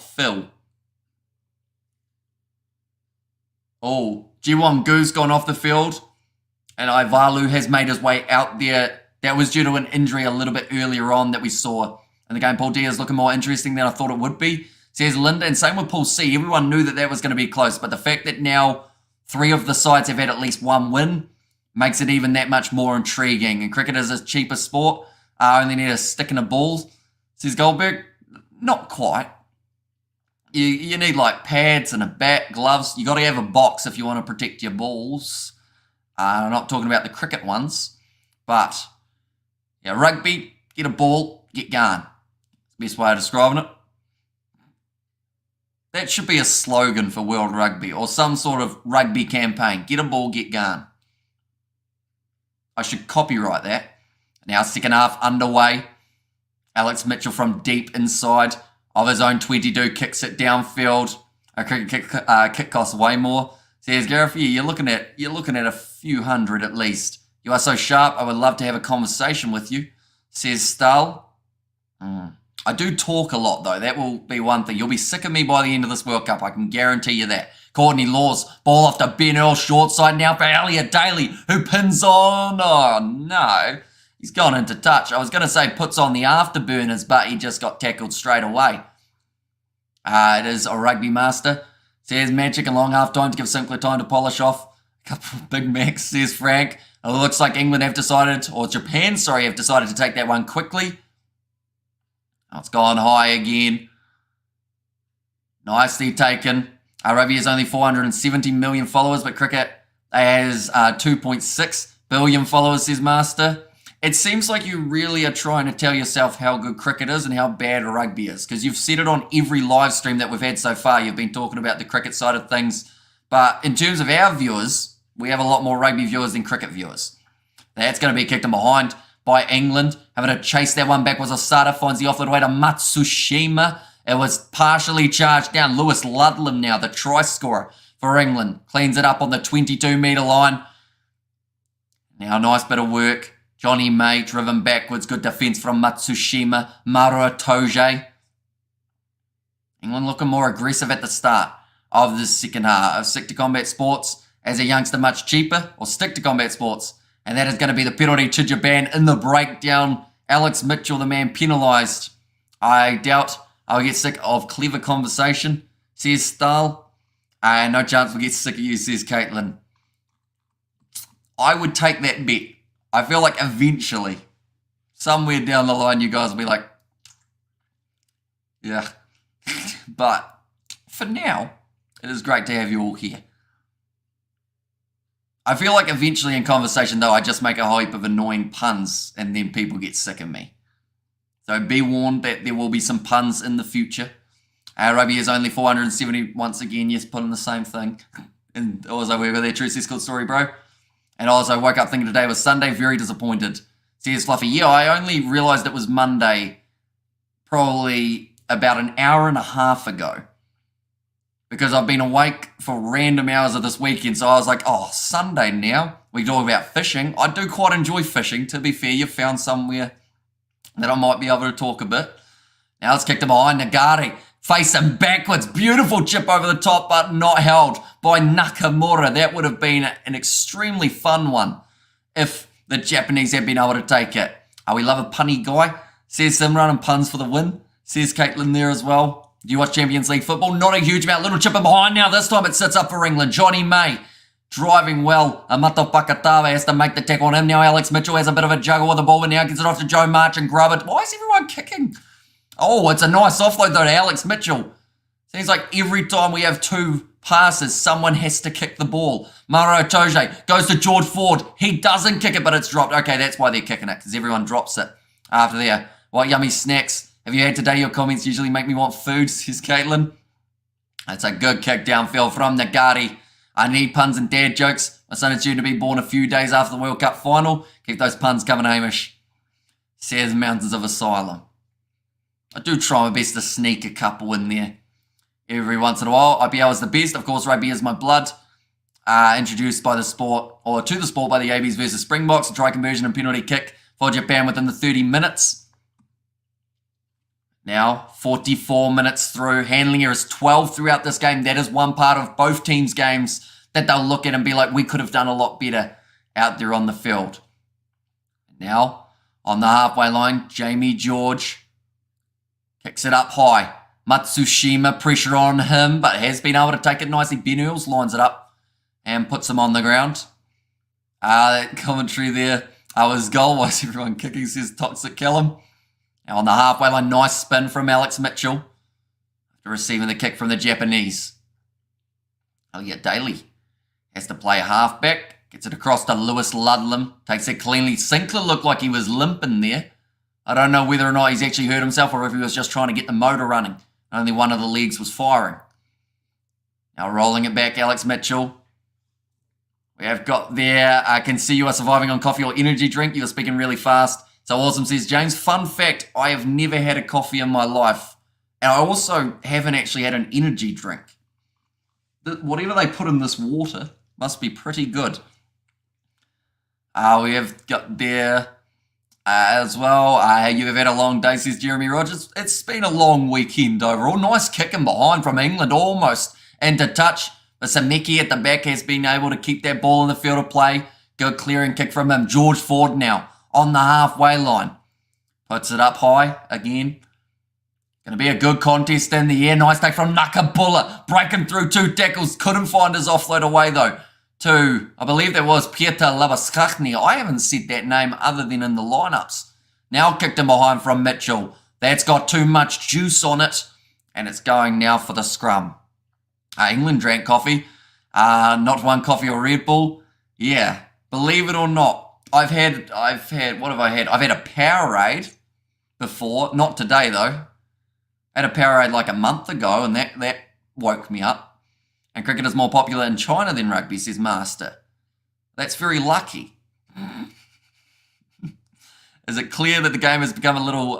Phil. Oh, Jiwon Goo's gone off the field, and Ivalu has made his way out there. That was due to an injury a little bit earlier on that we saw in the game. Paul D is looking more interesting than I thought it would be, says Linda, and same with Paul C. Everyone knew that was going to be close, but the fact that now 3 of the sides have had at least 1 win. Makes it even that much more intriguing. And cricket is a cheaper sport. Only need a stick and a ball, says Goldberg. Not quite. You need like pads and a bat, gloves. You got to have a box if you want to protect your balls. I'm not talking about the cricket ones. But, yeah, rugby, get a ball, get going. Best way of describing it. That should be a slogan for World Rugby or some sort of rugby campaign. Get a ball, get going. I should copyright that. Now, second half underway. Alex Mitchell from deep inside of his own 22 kicks it downfield. Kick costs way more. Says Gareth, you're looking at a few hundred at least. You are so sharp. I would love to have a conversation with you. Says Stahl. I do talk a lot though. That will be one thing. You'll be sick of me by the end of this World Cup. I can guarantee you that. Courtney Laws, ball off to Ben Earl, short side now for Elliot Daly, who pins on. Oh no. He's gone into touch. I was going to say puts on the afterburners, but he just got tackled straight away. It is a rugby master. Says Magic and long half time to give Sinclair time to polish off. A couple of Big Macs, says Frank. It looks like England have decided, or Japan, sorry, have decided to take that one quickly. Oh, it's gone high again. Nicely taken. Rugby has only 470 million followers, but cricket has 2.6 billion followers, says Master. It seems like you really are trying to tell yourself how good cricket is and how bad rugby is, because you've said it on every live stream that we've had so far. You've been talking about the cricket side of things, but in terms of our viewers, we have a lot more rugby viewers than cricket viewers. That's going to be kicked in behind by England. Having to chase that one back was Osada, finds the offload away to Matsushima. It was partially charged down. Lewis Ludlam now, the try scorer for England. Cleans it up on the 22-metre line. Now, nice bit of work. Johnny May driven backwards. Good defence from Matsushima. Mara Toge. England looking more aggressive at the start of this second half. Stick to combat sports as a youngster much cheaper, or stick to combat sports. And that is going to be the penalty to Japan in the breakdown. Alex Mitchell, the man penalised. I doubt I'll get sick of clever conversation, says Stahl. No chance we'll get sick of you, says Caitlin. I would take that bet. I feel like eventually, somewhere down the line, you guys will be like, yeah. But for now, it is great to have you all here. I feel like eventually in conversation, though, I just make a whole heap of annoying puns and then people get sick of me. So be warned that there will be some puns in the future. Rugby is only 470 once again. Yes, put in the same thing. And also, we got their true Cisco story, bro. And also, woke up thinking today was Sunday. Very disappointed. Says Fluffy, yeah, I only realised it was Monday probably about an hour and a half ago. Because I've been awake for random hours of this weekend. So I was like, oh, Sunday now. We talk about fishing. I do quite enjoy fishing. To be fair, you've found somewhere that I might be able to talk a bit. Now it's kicked him behind. Nagari facing backwards. Beautiful chip over the top, but not held by Nakamura. That would have been an extremely fun one if the Japanese had been able to take it. We love a punny guy. Says Simran, and puns for the win. Says Caitlin there as well. Do you watch Champions League football? Not a huge amount. Little chip in behind now. This time it sits up for England. Johnny May driving well. Amato Pakatava has to make the tackle on him. Now Alex Mitchell has a bit of a juggle with the ball, but now gets it off to Joe March and grub it. Why is everyone kicking? Oh, it's a nice offload though to Alex Mitchell. Seems like every time we have 2 passes, someone has to kick the ball. Maro Toge goes to George Ford. He doesn't kick it, but it's dropped. Okay, that's why they're kicking it, because everyone drops it after there. What yummy snacks have you had today? Your comments usually make me want food, says Caitlin. That's a good kick downfield from Nagari. I need puns and dad jokes. My son is due to be born a few days after the World Cup final. Keep those puns coming, Hamish. Says Mountains of Asylum. I do try my best to sneak a couple in there every once in a while. IPL is the best. Of course, rugby is my blood. Introduced by the sport, or to the sport by the ABs versus Springboks. A try conversion and penalty kick for Japan within the 30 minutes. Now, 44 minutes through. Handling errors 12 throughout this game. That is one part of both teams' games that they'll look at and be like, we could have done a lot better out there on the field. Now, on the halfway line, Jamie George kicks it up high. Matsushima, pressure on him, but has been able to take it nicely. Ben Earls lines it up. and puts him on the ground. That commentary there. His goal was everyone kicking, says Toxic Callum. Now on the halfway line, nice spin from Alex Mitchell after receiving the kick from the Japanese. Elliot Daly has to play a halfback, gets it across to Lewis Ludlam, takes it cleanly. Sinclair looked like he was limping there. I don't know whether or not he's actually hurt himself or if he was just trying to get the motor running. Only one of the legs was firing. Now rolling it back, Alex Mitchell. We have got there, I can see you are surviving on coffee or energy drink. You are speaking really fast. So awesome, says James. Fun fact, I have never had a coffee in my life. And I also haven't actually had an energy drink. Whatever they put in this water must be pretty good. We have got there as well. You have had a long day, says Jeremy Rogers. It's been a long weekend overall. Nice kicking behind from England, almost into touch. But Sameki at the back has been able to keep that ball in the field of play. Good clearing kick from him. George Ford now on the halfway line. Puts it up high again. Going to be a good contest in the air. Nice take from Nakabula. Breaking through 2 tackles. Couldn't find his offload away though. To, I believe that was Pieter Labaskachny. I haven't said that name other than in the lineups. Now kicked him behind from Mitchell. That's got too much juice on it. And it's going now for the scrum. England drank coffee. Not one coffee or Red Bull. Yeah, believe it or not, I've had, what have I had? I've had a Powerade before. Not today though. I had a Powerade like a month ago and that woke me up. And cricket is more popular in China than rugby, says Master. That's very lucky. Is it clear that the game has become a little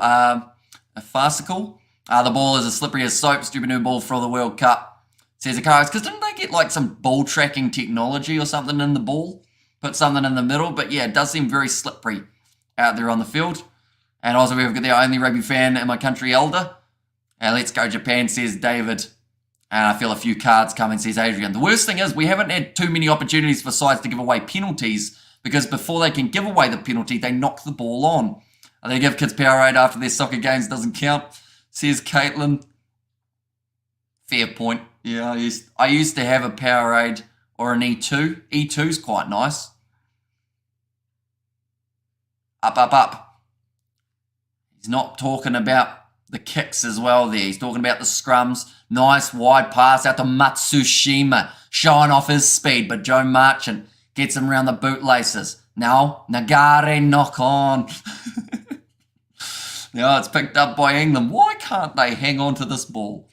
farcical? The ball is as slippery as soap. Stupid new ball for the World Cup. Says Akaris, because didn't they get like some ball tracking technology or something in the ball? Put something in the middle, but yeah, it does seem very slippery out there on the field. And also we've got the only rugby fan in my country, Elder. And let's go Japan, says David. And I feel a few cards coming, says Adrian. The worst thing is we haven't had too many opportunities for sides to give away penalties because before they can give away the penalty, they knock the ball on. They give kids Powerade after their soccer games doesn't count, says Caitlin. Fair point. Yeah, I used to have a Powerade or an E2. E2's quite nice. Up. He's not talking about the kicks as well there. He's talking about the scrums. Nice wide pass out to Matsushima. Showing off his speed, but Joe Marchant gets him around the bootlaces. Now, Nagare knock on. Now it's picked up by England. Why can't they hang on to this ball?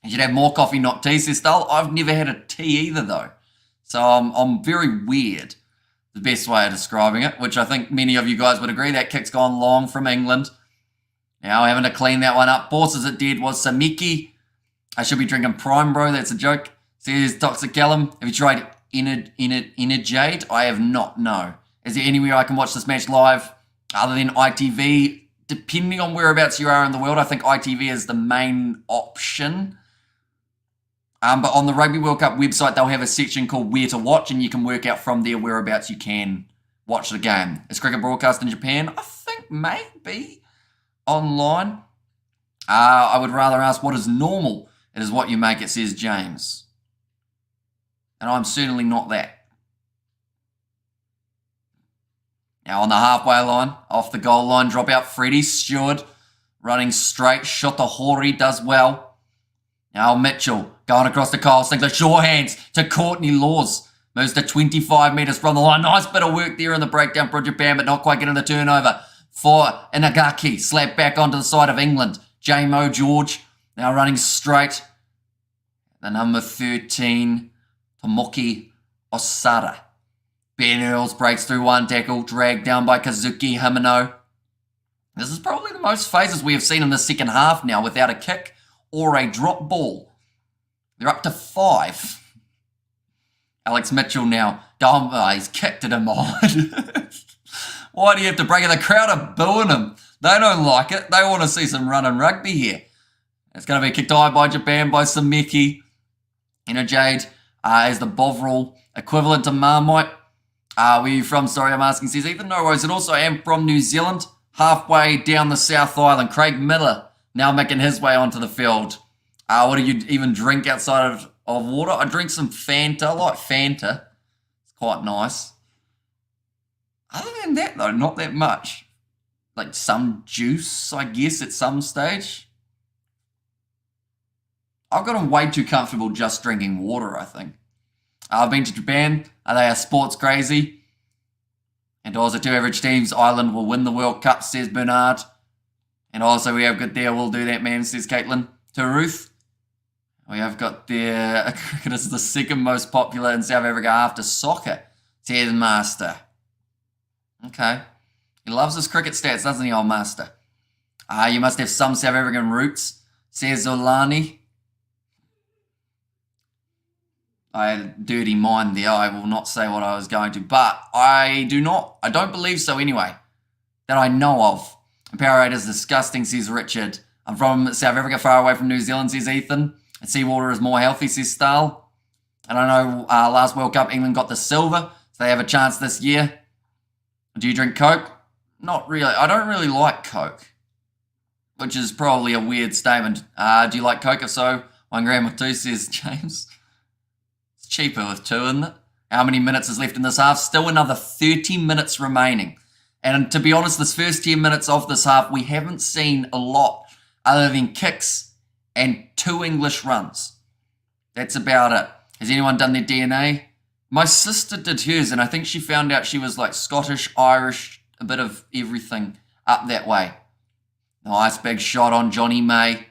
You should have more coffee, not tea, says Stull. I've never had a tea either, though. So I'm very weird, the best way of describing it, which I think many of you guys would agree. That kick's gone long from England. Now having to clean that one up. Forces it dead was Samiki. I should be drinking Prime, bro. That's a joke. Says Toxic Callum. Have you tried Jade? I have not, no. Is there anywhere I can watch this match live other than ITV? Depending on whereabouts you are in the world, I think ITV is the main option. But on the Rugby World Cup website, they'll have a section called Where to Watch, and you can work out from there whereabouts you can watch the game. Is cricket broadcast in Japan? I think maybe online. I would rather ask what is normal. It is what you make it, says James. And I'm certainly not that. Now on the halfway line, off the goal line, drop out Freddie Stewart, running straight. Shota Hori does well. Now Mitchell going across to Kyle Sinclair. Sure hands to Courtney Laws. Moves to 25 metres from the line. Nice bit of work there in the breakdown for Japan, but not quite getting the turnover for Inagaki. Slap back onto the side of England. J-Mo George now running straight. The number 13, Tomoki Osada. Ben Earls breaks through one tackle, dragged down by Kazuki Himeno. This is probably the most phases we have seen in the second half now without a kick or a drop ball. They're up to 5. Alex Mitchell now. He's kicked it in behind. Why do you have to break it? The crowd are booing him. They don't like it. They want to see some running rugby here. It's going to be kicked high by Japan, by Sameki. Jade is the Bovril equivalent to Marmite. Where are you from? Sorry, I'm asking, says Ethan. No worries. And also I am from New Zealand, halfway down the South Island. Craig Miller now making his way onto the field. What do you even drink outside of water. I drink some Fanta. I like Fanta. It's quite nice. Other than that, though, not that much. Like some juice, I guess, at some stage. I've gotten way too comfortable just drinking water, I think. I've been to Japan. They are sports crazy. And also, two average teams, Ireland will win the World Cup, says Bernard. And also, we have got there, we'll do that, man, says Caitlin. To Ruth. We have got there, cricket is the second most popular in South Africa after soccer, says Master. Okay. He loves his cricket stats, doesn't he, old Master? You must have some South African roots, says Zolani. I had a dirty mind there. I will not say what I was going to, but I don't believe so anyway, that I know of. Powerade is disgusting, says Richard. I'm from South Africa, far away from New Zealand, says Ethan. And seawater is more healthy, says Stahl. And I know last World Cup, England got the silver, so they have a chance this year. Do you drink Coke? Not really. I don't really like Coke, which is probably a weird statement. Do you like Coke? If so, 1 gram or 2, says James. Cheaper with 2, isn't it? How many minutes is left in this half? Still another 30 minutes remaining. And to be honest, this first 10 minutes of this half, we haven't seen a lot other than kicks and 2 English runs. That's about it. Has anyone done their DNA? My sister did hers, and I think she found out she was like Scottish, Irish, a bit of everything up that way. Nice big shot on Johnny May.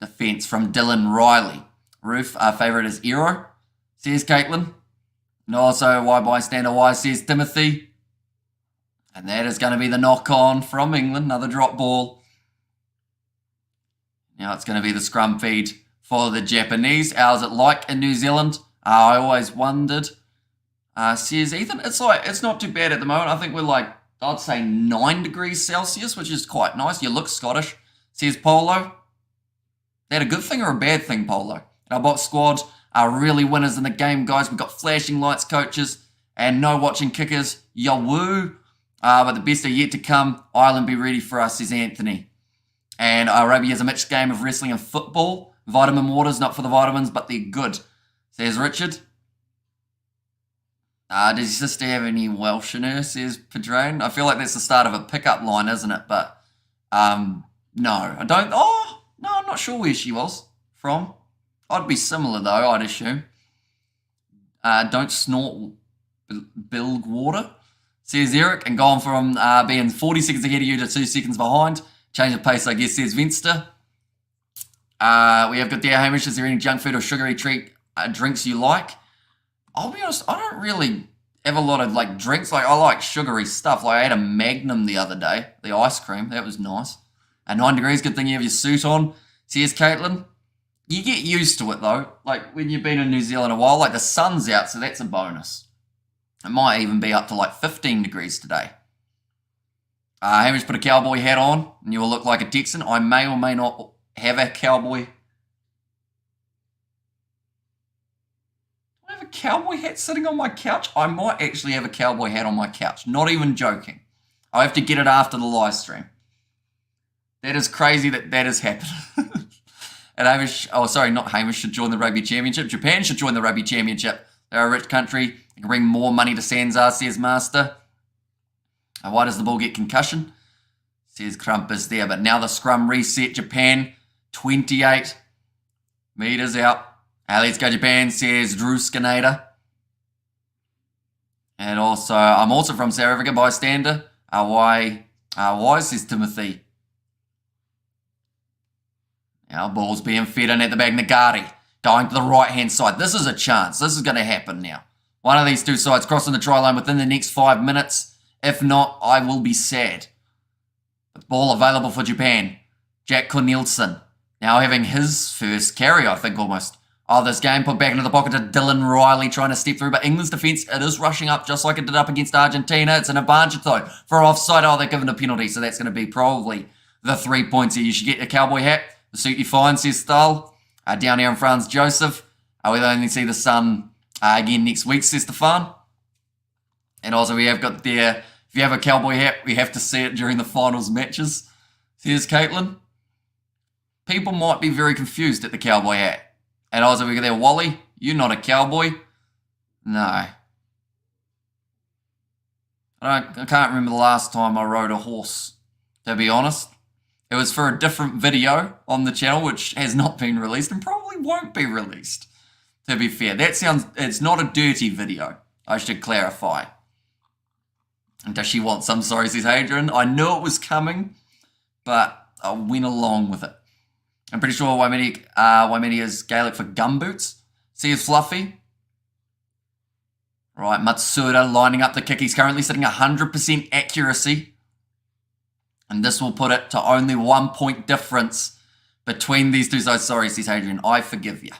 Defence from Dylan Riley. Roof, our favourite is Eero, says Caitlin. And also, why bystander, why, says Timothy. And that is going to be the knock-on from England, another drop ball. Now it's going to be the scrum feed for the Japanese. How's it like in New Zealand? I always wondered, says Ethan. It's not too bad at the moment. I think we're like, I'd say 9 degrees Celsius, which is quite nice. You look Scottish, says Polo. Is that a good thing or a bad thing, Polo? Our box squad are really winners in the game, guys. We've got flashing lights coaches and no watching kickers. Yawoo. But the best are yet to come. Ireland, be ready for us, says Anthony. And rugby is a mixed game of wrestling and football. Vitamin waters, not for the vitamins, but they're good, says Richard. Does your sister have any Welsh in her, says Padrone. I feel like that's the start of a pickup line, isn't it? But no, I don't. Oh, no, I'm not sure where she was from. I'd be similar, though, I'd assume. Don't snort bilge water, says Eric. And gone from being 40 seconds ahead of you to 2 seconds behind. Change of pace, I guess, says Vinster. We have got there, Hamish. Is there any junk food or sugary drinks you like? I'll be honest, I don't really have a lot of like drinks. Like, I like sugary stuff. Like, I had a Magnum the other day, the ice cream. That was nice. 9 degrees, good thing you have your suit on, says Caitlin. You get used to it, though. Like, when you've been in New Zealand a while, like, the sun's out, so that's a bonus. It might even be up to, like, 15 degrees today. Hamish put a cowboy hat on, and you will look like a Texan. I may or may not have a cowboy. Do I have a cowboy hat sitting on my couch? I might actually have a cowboy hat on my couch. Not even joking. I have to get it after the live stream. That is crazy that has happened. And Hamish, not Hamish, should join the Rugby Championship. Japan should join the Rugby Championship. They're a rich country. They can bring more money to Sanzar, says Master. Why does the ball get concussion? Says Crumpus there. But now the scrum reset. Japan, 28 metres out. Let's go Japan, says Drew Skinnader. And also, I'm also from South Africa, bystander. Why, says Timothy. Now, ball's being fed in at the back. Nagari going to the right-hand side. This is a chance. This is going to happen now. One of these two sides crossing the try line within the next 5 minutes. If not, I will be sad. The ball available for Japan. Jack Cornelsen now having his first carry, I think, almost. This game put back into the pocket to Dylan Riley trying to step through. But England's defence, it is rushing up just like it did up against Argentina. It's an advantage, though, for offside. They're given a penalty, so that's going to be probably the 3 points here. You should get a cowboy hat. The suit you find, says Stahl. Down here in Franz Joseph. We'll only see the sun again next week, says Stefan. And also we have got there, if you have a cowboy hat, we have to see it during the finals matches, says Caitlin. People might be very confused at the cowboy hat. And also we got there, Wally, you're not a cowboy. No. I can't remember the last time I rode a horse, to be honest. It was for a different video on the channel, which has not been released and probably won't be released, to be fair. It's not a dirty video, I should clarify. And does she want some? Sorry, says Adrian. I knew it was coming, but I went along with it. I'm pretty sure Waimedi is Gaelic for gumboots. Says Fluffy. Right, Matsuda lining up the kick. He's currently sitting 100% accuracy. And this will put it to only 1 point difference between these two. So sorry, says Adrian. I forgive you.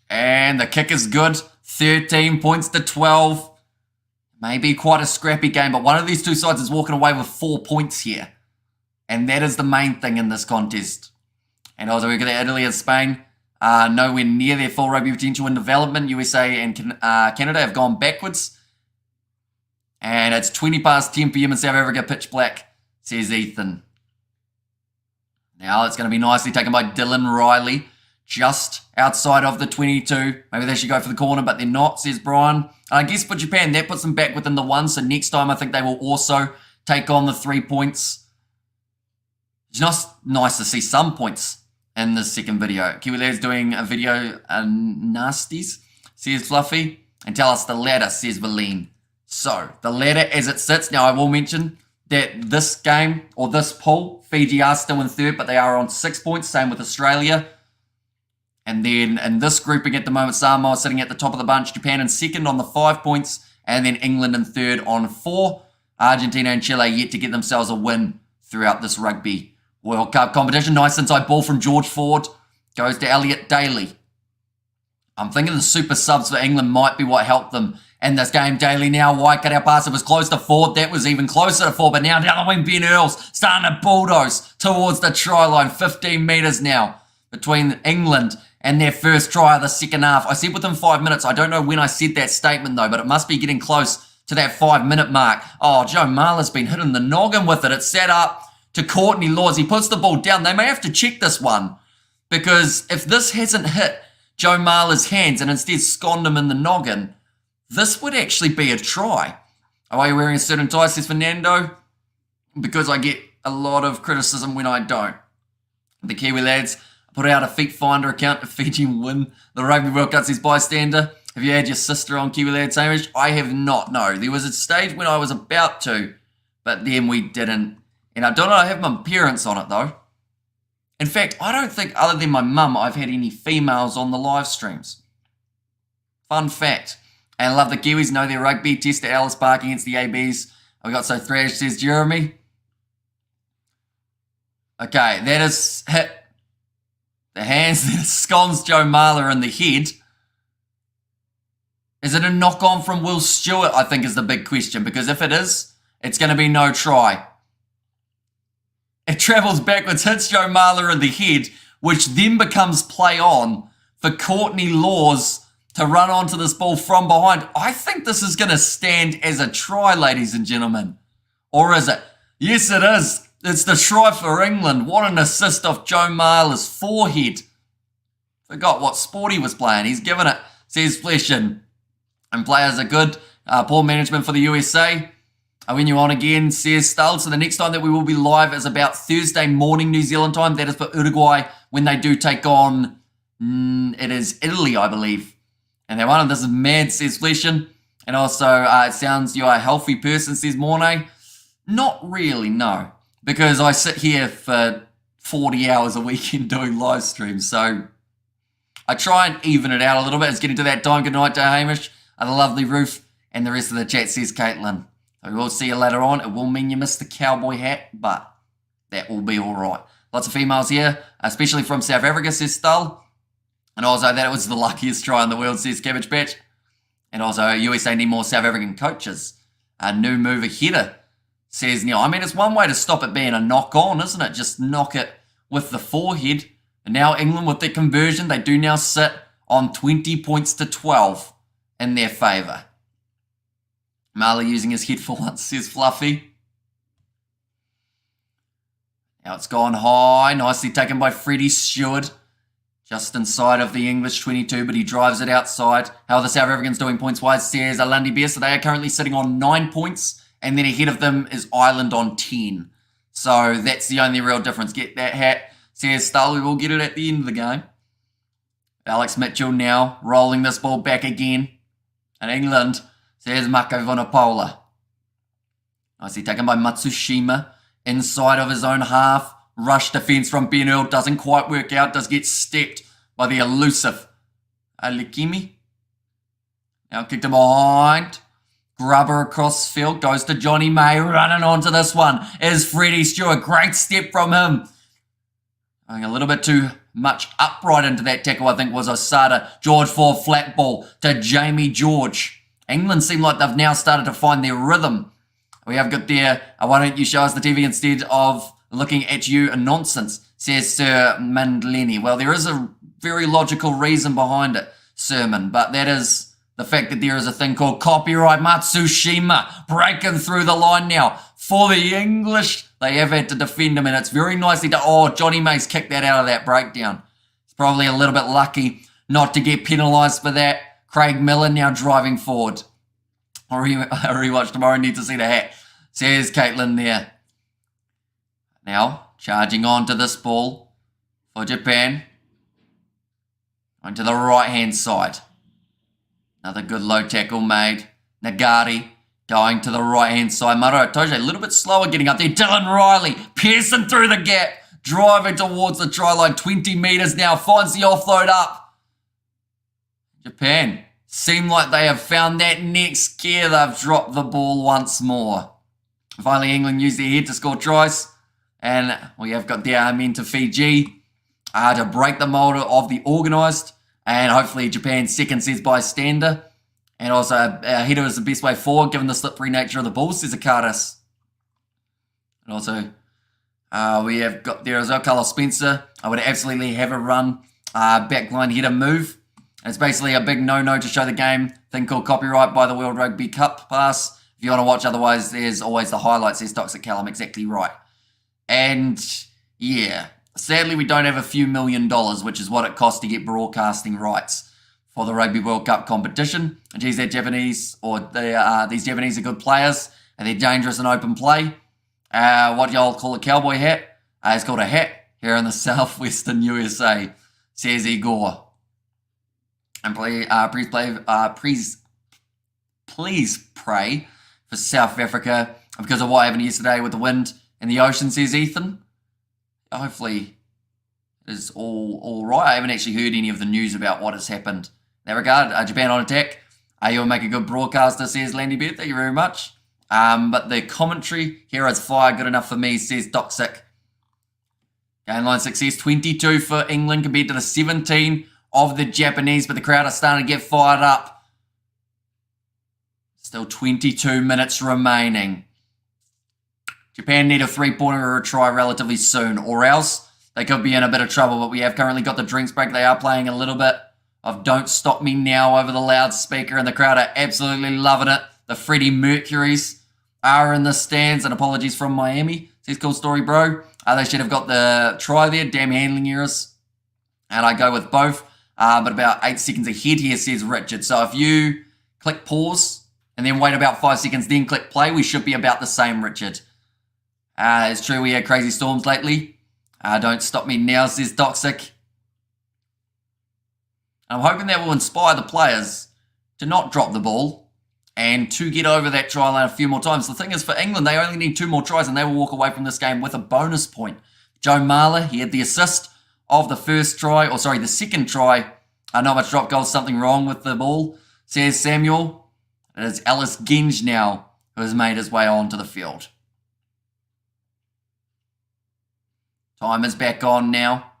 And the kick is good. 13 points to 12. Maybe quite a scrappy game, but one of these two sides is walking away with 4 points here. And that is the main thing in this contest. And also we got Italy and Spain. Nowhere near their full rugby potential in development. USA and Canada have gone backwards. And it's 20 past 10 p.m. in South Africa, pitch black, says Ethan. Now it's going to be nicely taken by Dylan Riley, just outside of the 22. Maybe they should go for the corner, but they're not, says Brian. I guess for Japan, that puts them back within the 1. So next time I think they will also take on the 3 points. It's just nice to see some points in this second video. Kiwi Lad's doing a video nasties, says Fluffy. And tell us the ladder, says Valine. So, the ladder as it sits. Now, I will mention that this game, or this pool, Fiji are still in third, but they are on 6 points. Same with Australia. And then in this grouping at the moment, Samoa sitting at the top of the bunch. Japan in second on the 5 points. And then England in third on 4. Argentina and Chile yet to get themselves a win throughout this Rugby World Cup competition. Nice inside ball from George Ford. Goes to Elliot Daly. I'm thinking the super subs for England might be what helped them in this game. Daly now, wide cut out pass. It was close to Ford. That was even closer to Ford. But now down the wing, Ben Earls starting to bulldoze towards the try line. 15 metres now between England and their first try of the second half. I said within 5 minutes. I don't know when I said that statement though, but it must be getting close to that 5 minute mark. Oh, Joe Marler's been hitting the noggin with it. It's set up to Courtney Laws. He puts the ball down. They may have to check this one, because if this hasn't hit Joe Marler's hands and instead sconned him in the noggin, this would actually be a try. Are you wearing a certain tie, says Fernando? Because I get a lot of criticism when I don't. The Kiwi Lads put out a Feet Finder account if Fiji win the Rugby World Cup, says Bystander. Have you had your sister on Kiwi Lads, Hamish? I have not, no. There was a stage when I was about to, but then we didn't. And I don't know, I have my parents on it though. In fact, I don't think other than my mum, I've had any females on the live streams. Fun fact. And I love the Kiwis know their rugby. Test at Ellis Park against the ABs. We got so thrash, says Jeremy. Okay, that is hit the hands that scones Joe Marler in the head. Is it a knock-on from Will Stewart, I think is the big question. Because if it is, it's going to be no try. It travels backwards, hits Joe Marler in the head, which then becomes play on for Courtney Laws to run onto this ball from behind. I think this is going to stand as a try, ladies and gentlemen. Or is it? Yes, it is. It's the try for England. What an assist off Joe Marler's forehead. Forgot what sport he was playing. He's given it, says Fleshin. And players are good. Poor management for the USA. When you on again, says Stull. So the next time that we will be live is about Thursday morning New Zealand time. That is for Uruguay when they do take on, it is Italy, I believe. And that one of this is mad, says Fleshin. And also, it sounds you're a healthy person, says Mornay. Not really, no. Because I sit here for 40 hours a weekend doing live streams. So I try and even it out a little bit. It's getting to that time. Good night to Hamish. A lovely roof. And the rest of the chat, says Caitlin. We will see you later on. It will mean you missed the cowboy hat, but that will be all right. Lots of females here, especially from South Africa, says Stull. And also that it was the luckiest try in the world, says Cabbage Patch. And also USA need more South African coaches. A new mover header, says Neil. I mean, it's one way to stop it being a knock-on, isn't it? Just knock it with the forehead. And now England, with their conversion, they do now sit on 20 points to 12 in their favour. Marley using his head for once, says Fluffy. Now it's gone high. Nicely taken by Freddie Stewart. Just inside of the English 22, but he drives it outside. How are the South Africans doing points-wise? Says Alandi Bear. So they are currently sitting on 9 points, and then ahead of them is Ireland on 10. So that's the only real difference. Get that hat. Says Stull, we will get it at the end of the game. Alex Mitchell now rolling this ball back again. And England, says Mako Vunipola. Nicely taken by Matsushima. Inside of his own half. Rush defense from Ben Earl doesn't quite work out. Does get stepped by the elusive Alikimi. Now kicked him behind. Grubber across field. Goes to Johnny May. Running onto this one is Freddie Stewart. Great step from him. Going a little bit too much upright into that tackle, I think, was Osada. George for flat ball to Jamie George. England seem like they've now started to find their rhythm. We have got there, why don't you show us the TV instead of looking at you, a nonsense, says Sir Mandleni. Well, there is a very logical reason behind it, Sermon, but that is the fact that there is a thing called copyright. Matsushima breaking through the line now for the English. They have had to defend him, and it's very nicely done. Oh, Johnny May's kicked that out of that breakdown. He's probably a little bit lucky not to get penalised for that. Craig Miller now driving forward. A rewatch tomorrow, need to see the hat, says Caitlin there. Now, charging on to this ball for Japan. Going to the right-hand side. Another good low tackle made. Nagari going to the right-hand side. Maro Itoje a little bit slower getting up there. Dylan Riley piercing through the gap. Driving towards the try line. 20 metres now. Finds the offload up. Japan seem like they have found that next gear. They've dropped the ball once more. Finally, England used their head to score tries. And we have got the men to Fiji to break the mould of the organised. And hopefully Japan's second says bystander. And also a header is the best way forward given the slippery nature of the ball, says Akaris. And also we have got there as well Carlos Spencer. I would absolutely have a run backline header move. It's basically a big no-no to show the game. Thing called copyright by the World Rugby Cup pass. If you want to watch, otherwise there's always the highlights. Says Toxic Callum, exactly right. And yeah, sadly we don't have a few $1 million, which is what it costs to get broadcasting rights for the Rugby World Cup competition. And geez, they're Japanese, or these Japanese are good players, and they're dangerous in open play. What y'all call a cowboy hat? It's called a hat here in the southwestern USA, says Igor. And please pray for South Africa because of what happened yesterday with the wind in the ocean, says Ethan. Hopefully it is all right. I haven't actually heard any of the news about what has happened in that regard. Japan on attack. You'll make a good broadcaster, says Landy Beard. Thank you very much. But the commentary here is fire good enough for me, says Doxic. Game line success, 22 for England compared to the 17 of the Japanese, but the crowd are starting to get fired up. Still 22 minutes remaining. Japan need a 3-pointer or a try relatively soon, or else they could be in a bit of trouble, but we have currently got the drinks break. They are playing a little bit of Don't Stop Me Now over the loudspeaker, and the crowd are absolutely loving it. The Freddie Mercuries are in the stands, and apologies from Miami. Says cool story, bro. They should have got the try there, damn handling errors. And I go with both, but about 8 seconds ahead here, says Richard. So if you click pause and then wait about 5 seconds, then click play, we should be about the same, Richard. It's true we had crazy storms lately. Don't stop me now, says Toxic. I'm hoping that will inspire the players to not drop the ball and to get over that try line a few more times. The thing is, for England, they only need 2 more tries and they will walk away from this game with a bonus point. Joe Marler, he had the assist of the the second try. Not much drop goal, something wrong with the ball, says Samuel. It is Ellis Genge now who has made his way onto the field. Time is back on now.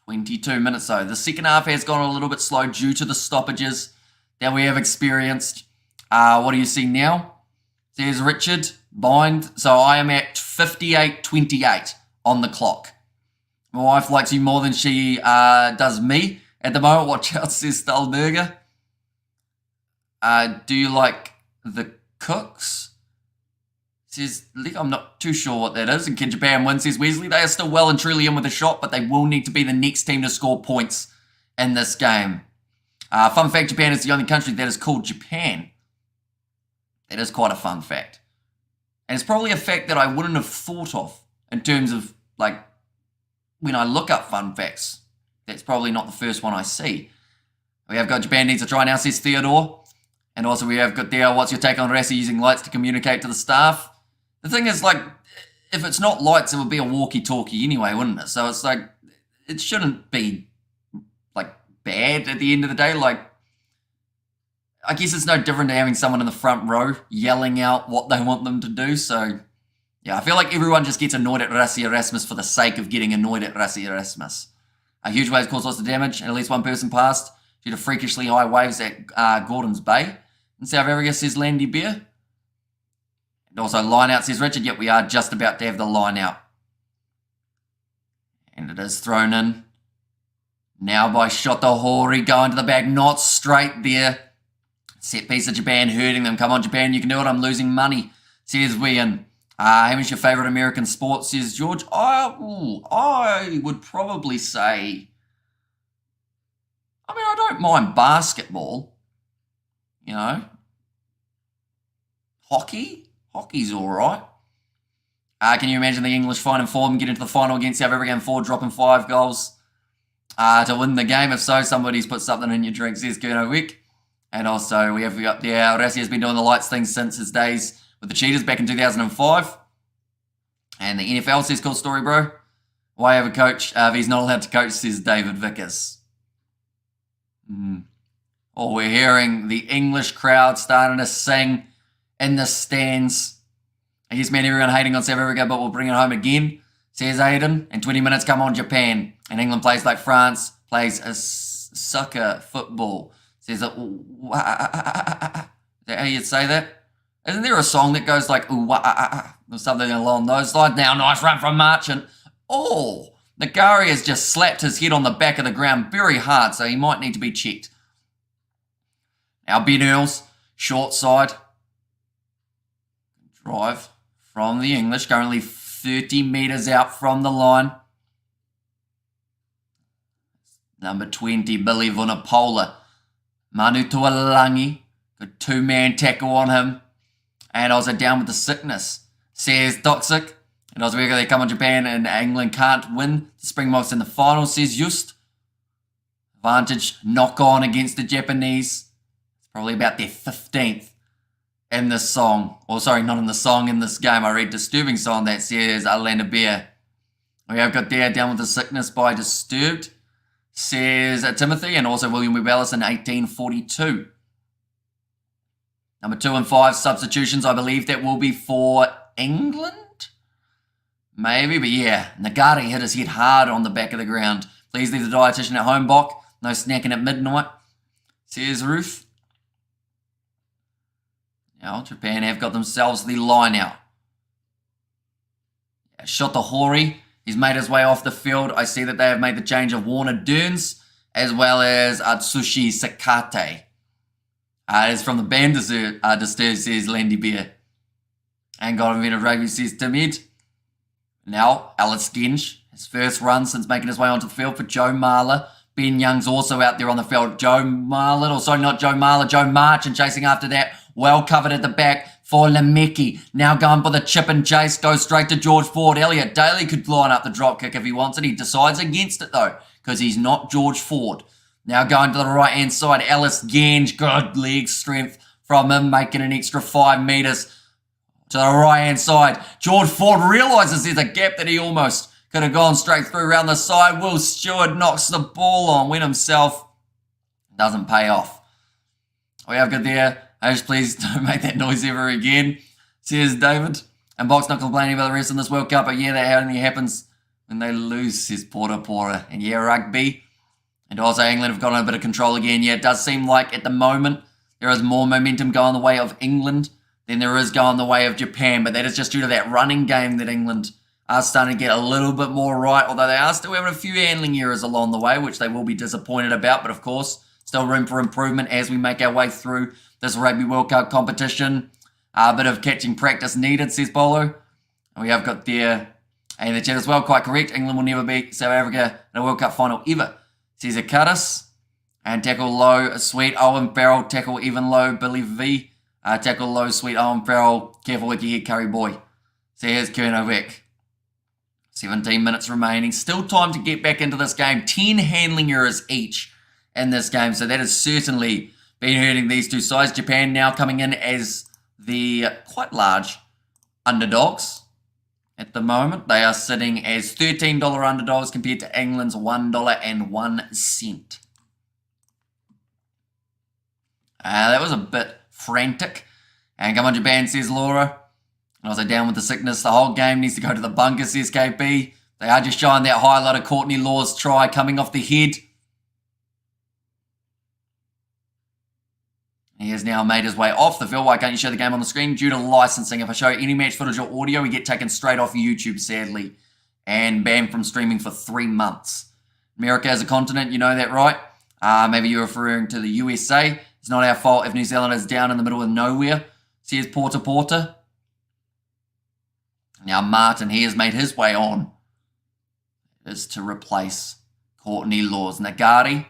22 minutes though. The second half has gone a little bit slow due to the stoppages that we have experienced. What do you see now? There's Richard, bind. So I am at 58:28 on the clock. My wife likes you more than she does me at the moment. Watch out, says Stolberger. Do you like the cooks? Says, I'm not too sure what that is. And can Japan win? Says Wesley. They are still well and truly in with a shot, but they will need to be the next team to score points in this game. Fun fact, Japan is the only country that is called Japan. That is quite a fun fact. And it's probably a fact that I wouldn't have thought of in terms of, like, when I look up fun facts. That's probably not the first one I see. We have got Japan needs a try now, says Theodore. And also we have got there, what's your take on Rassi using lights to communicate to the staff? The thing is, like, if it's not lights, it would be a walkie-talkie anyway, wouldn't it? So it's like, it shouldn't be, like, bad at the end of the day. Like, I guess it's no different to having someone in the front row yelling out what they want them to do. So, yeah, I feel like everyone just gets annoyed at Rassi Erasmus for the sake of getting annoyed at Rassi Erasmus. Huge waves caused lots of damage, and at least one person passed due to freakishly high waves at Gordon's Bay. In South Africa, says Landy Bear. And also line out, says Richard. Yep, we are just about to have the line out. And it is thrown in. Now by Shota Hori, going to the back, not straight there. Set piece of Japan hurting them. Come on, Japan, you can do it. I'm losing money, says Wian. Who's your favourite American sport, says George. I would probably say, I don't mind basketball. You know, hockey's all right. Can you imagine the English finding form and get into the final against South Africa and 4 dropping 5 goals to win the game? If so, somebody's put something in your drink, says Gurno Wick. And also we have up there, Rassi has been doing the lights thing since his days with the Cheetahs back in 2005. And the NFL says, cool story, bro. Why have a coach if he's not allowed to coach, says David Vickers. Oh, we're hearing the English crowd starting to sing in the stands. I guess, man, everyone hating on South Africa, but we'll bring it home again, says Aiden. In 20 minutes, come on, Japan. And England plays like France, plays a soccer football. Says, is that how you'd say that? Isn't there a song that goes like, or something along those lines? Now, nice run from Marchant. Oh, Nagari has just slapped his head on the back of the ground very hard, so he might need to be checked. Now, Ben Earls, short side. Drive from the English, currently 30 metres out from the line. Number 20, Billy Vunapola. Manu Tuolangi, good 2-man tackle on him. And also down with the sickness, says Toxic. And also they come on Japan and England can't win. The Springboks in the final, says Just. Advantage, knock on against the Japanese. It's probably about their 15th in this song. Or sorry, not in the song, in this game. I read Disturbing Song that says Arlanda Bear. We have got there down with the sickness by Disturbed, says Timothy, and also William Webb Ellis in 1842. Number 2 and 5 substitutions, I believe that will be for England? Maybe, but yeah, Nagari hit his head hard on the back of the ground. Please leave the dietitian at home, Bok. No snacking at midnight, says Ruth. Now, Japan have got themselves the line out. Shot the Hori. He's made his way off the field. I see that they have made the change of Warner Durns as well as Atsushi Sakate. It is from the band Disturbed, says Landy Bear. And God Invented Rugby, says Timid. Now, Alice Gensch, his first run since making his way onto the field for Joe Marler. Ben Young's also out there on the field. Joe Marler, or sorry, not Joe Marler, Joe March, and chasing after that. Well covered at the back for Lemeki. Now going for the chip and chase, goes straight to George Ford. Elliot Daly could line up the drop kick if he wants it. He decides against it though, because he's not George Ford. Now going to the right-hand side, Alice Gange, good leg strength from him, making an extra 5 metres to the right-hand side. George Ford realises there's a gap that he almost could have gone straight through around the side. Will Stewart knocks the ball on, win himself. Doesn't pay off. We have good there. Host, please don't make that noise ever again, says David. And Bok's not complaining about the rest in this World Cup, but yeah, that only happens when they lose, says Pora. And yeah, rugby. And also England have gotten a bit of control again. Yeah, it does seem like at the moment there is more momentum going the way of England than there is going the way of Japan. But that is just due to that running game that England are starting to get a little bit more right, although they are still having a few handling errors along the way, which they will be disappointed about. But of course, still room for improvement as we make our way through this Rugby World Cup competition. A bit of catching practice needed, says Bolo. And we have got there, and the chat as well, quite correct. England will never beat South Africa in a World Cup final ever, says Akaris. And tackle low, sweet Owen Farrell. Tackle even low, Billy V. Tackle low, sweet Owen Farrell. Careful with your head, Curry boy. So here's Kernovic. 17 minutes remaining. Still time to get back into this game. 10 handling errors each in this game. So that has certainly been hurting these two sides. Japan now coming in as the quite large underdogs at the moment. They are sitting as $13 underdogs compared to England's $1.01. That was a bit frantic. And come on, Japan, says Laura. And also down with the sickness. The whole game needs to go to the bunker, says KP. They are just showing that highlight of Courtney Law's try coming off the head. He has now made his way off the field. Why can't you show the game on the screen? Due to licensing. If I show any match footage or audio, we get taken straight off YouTube, sadly, and banned from streaming for 3 months. America as a continent, you know that, right? Maybe you're referring to the USA. It's not our fault if New Zealand is down in the middle of nowhere. Says Porter. Now Martin, he has made his way on. It is to replace Courtney Laws. Nagari,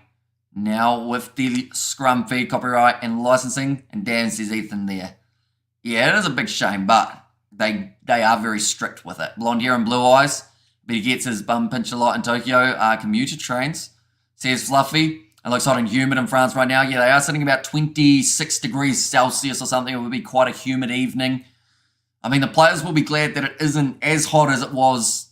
now with the scrum feed, copyright and licensing. And Dan says Ethan there. Yeah, it is a big shame, but they are very strict with it. Blonde hair and blue eyes. But he gets his bum pinch a lot in Tokyo. Commuter trains. Says Fluffy. It looks hot and humid in France right now. Yeah, they are sitting about 26 degrees Celsius or something. It would be quite a humid evening. I mean, the players will be glad that it isn't as hot as it was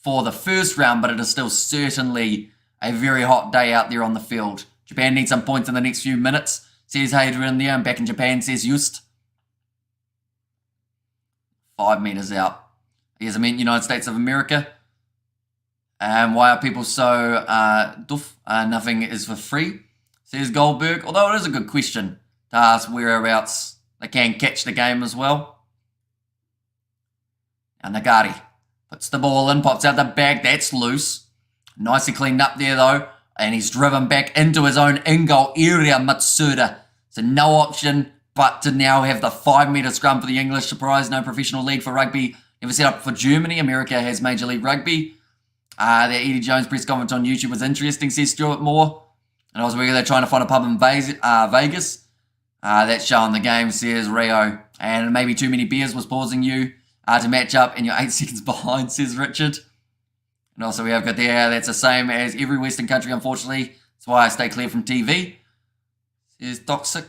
for the first round, but it is still certainly a very hot day out there on the field. Japan needs some points in the next few minutes, says Hadrian there, and back in Japan, says Just. 5 meters out. Here's United States of America. And why are people so duff? Nothing is for free, says Goldberg. Although it is a good question to ask whereabouts they can catch the game as well. And Nagari puts the ball in, pops out the bag. That's loose. Nicely cleaned up there, though. And he's driven back into his own in-goal area, Matsuda. So no option but to now have the 5-meter scrum for the English. Surprise, no professional league for rugby. Never set up for Germany. America has Major League Rugby. The Eddie Jones press conference on YouTube was interesting, says Stuart Moore. And I was where they're trying to find a pub in Vegas. That's showing the game, says Rio. And maybe too many beers was pausing you to match up, and you're 8 seconds behind, says Richard. And also we have got there, that's the same as every Western country, unfortunately. That's why I stay clear from TV, says Toxic.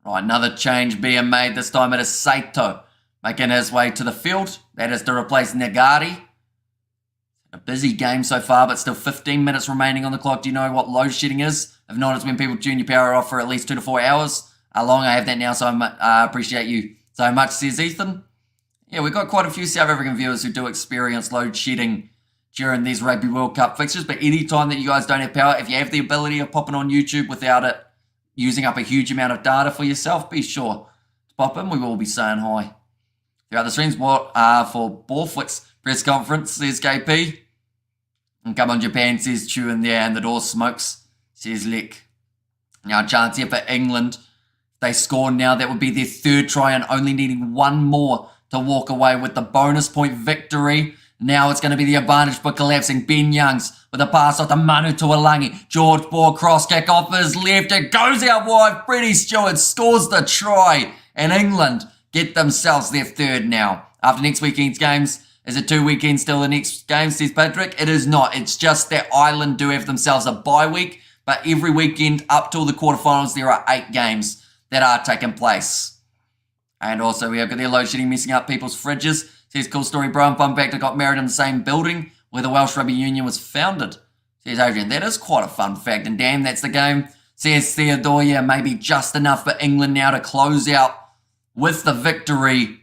Right, another change being made. This time it is Saito making his way to the field. That is to replace Nagari. A busy game so far, but still 15 minutes remaining on the clock. Do you know what load shedding is? If not, it's when people turn your power off for at least 2 to 4 hours. How long I have that now, so I appreciate you so much, says Ethan. Yeah, we've got quite a few South African viewers who do experience load shedding during these Rugby World Cup fixtures, but any time that you guys don't have power, if you have the ability of popping on YouTube without it using up a huge amount of data for yourself, be sure to pop in. We will be saying hi throughout the streams. What for Borthwick's press conference, says KP. And come on, Japan, says Chew in there, and the door smokes, says Lick. Now, a chance here for England. If they score now, that would be their 3rd try and only needing 1 more to walk away with the bonus point victory. Now it's going to be the advantage for collapsing. Ben Youngs with a pass off to Manu Tuolangi. George Ball cross kick off his left. It goes out wide. Freddie Stewart scores the try. And England get themselves their 3rd now. After next weekend's games, is it 2 weekends till the next game, says Patrick? It is not. It's just that Ireland do have themselves a bye week. But every weekend up till the quarterfinals, there are 8 games that are taking place. And also we have got their load shedding messing up people's fridges. Says Cool Story, Brian Fun Factor got married in the same building where the Welsh Rugby Union was founded. Says Adrian, that is quite a fun fact. And damn, that's the game. Says Theodore, yeah, maybe just enough for England now to close out with the victory.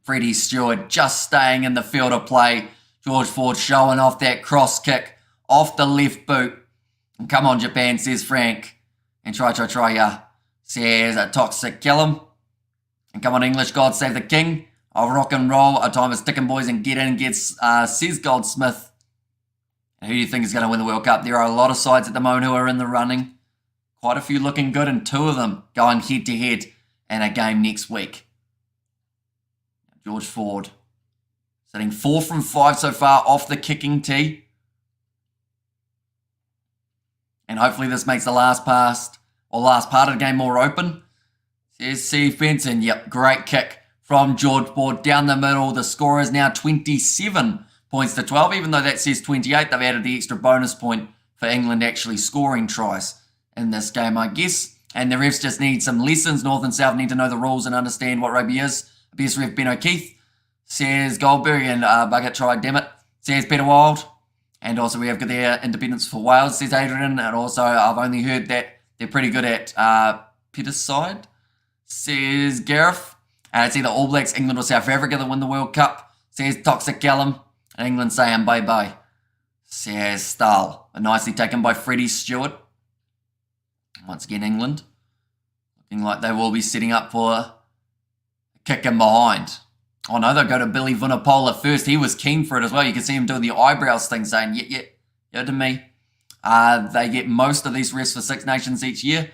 Freddie Stewart just staying in the field of play. George Ford showing off that cross kick off the left boot. And come on, Japan, says Frank. And try, yeah. Says a Toxic, kill him. And come on, English, God save the king. I'll rock and roll. Our time is ticking, boys, and get in, says Goldsmith. And who do you think is going to win the World Cup? There are a lot of sides at the moment who are in the running. Quite a few looking good, and 2 of them going head-to-head in a game next week. George Ford sitting 4 from 5 so far off the kicking tee. And hopefully this makes the last part of the game more open. Here's Steve Benson. Yep, great kick from George Ford down the middle. The score is now 27 points to 12. Even though that says 28, they've added the extra bonus point for England actually scoring tries in this game, I guess. And the refs just need some lessons. North and South need to know the rules and understand what rugby is. Best ref Ben O'Keefe says Goldberg and Bucket tried, damn it, says Peter Wild. And also we have their independence for Wales, says Adrian. And also I've only heard that they're pretty good at Peter's side, says Gareth. And it's either All Blacks, England or South Africa that win the World Cup, says Toxic Callum. And England saying bye-bye, says Stahl. Nicely taken by Freddie Stewart. Once again, England looking like they will be setting up for a kick in behind. Oh no, they'll go to Billy Vunipola first. He was keen for it as well. You can see him doing the eyebrows thing, saying, yeah to me. They get most of these refs for Six Nations each year.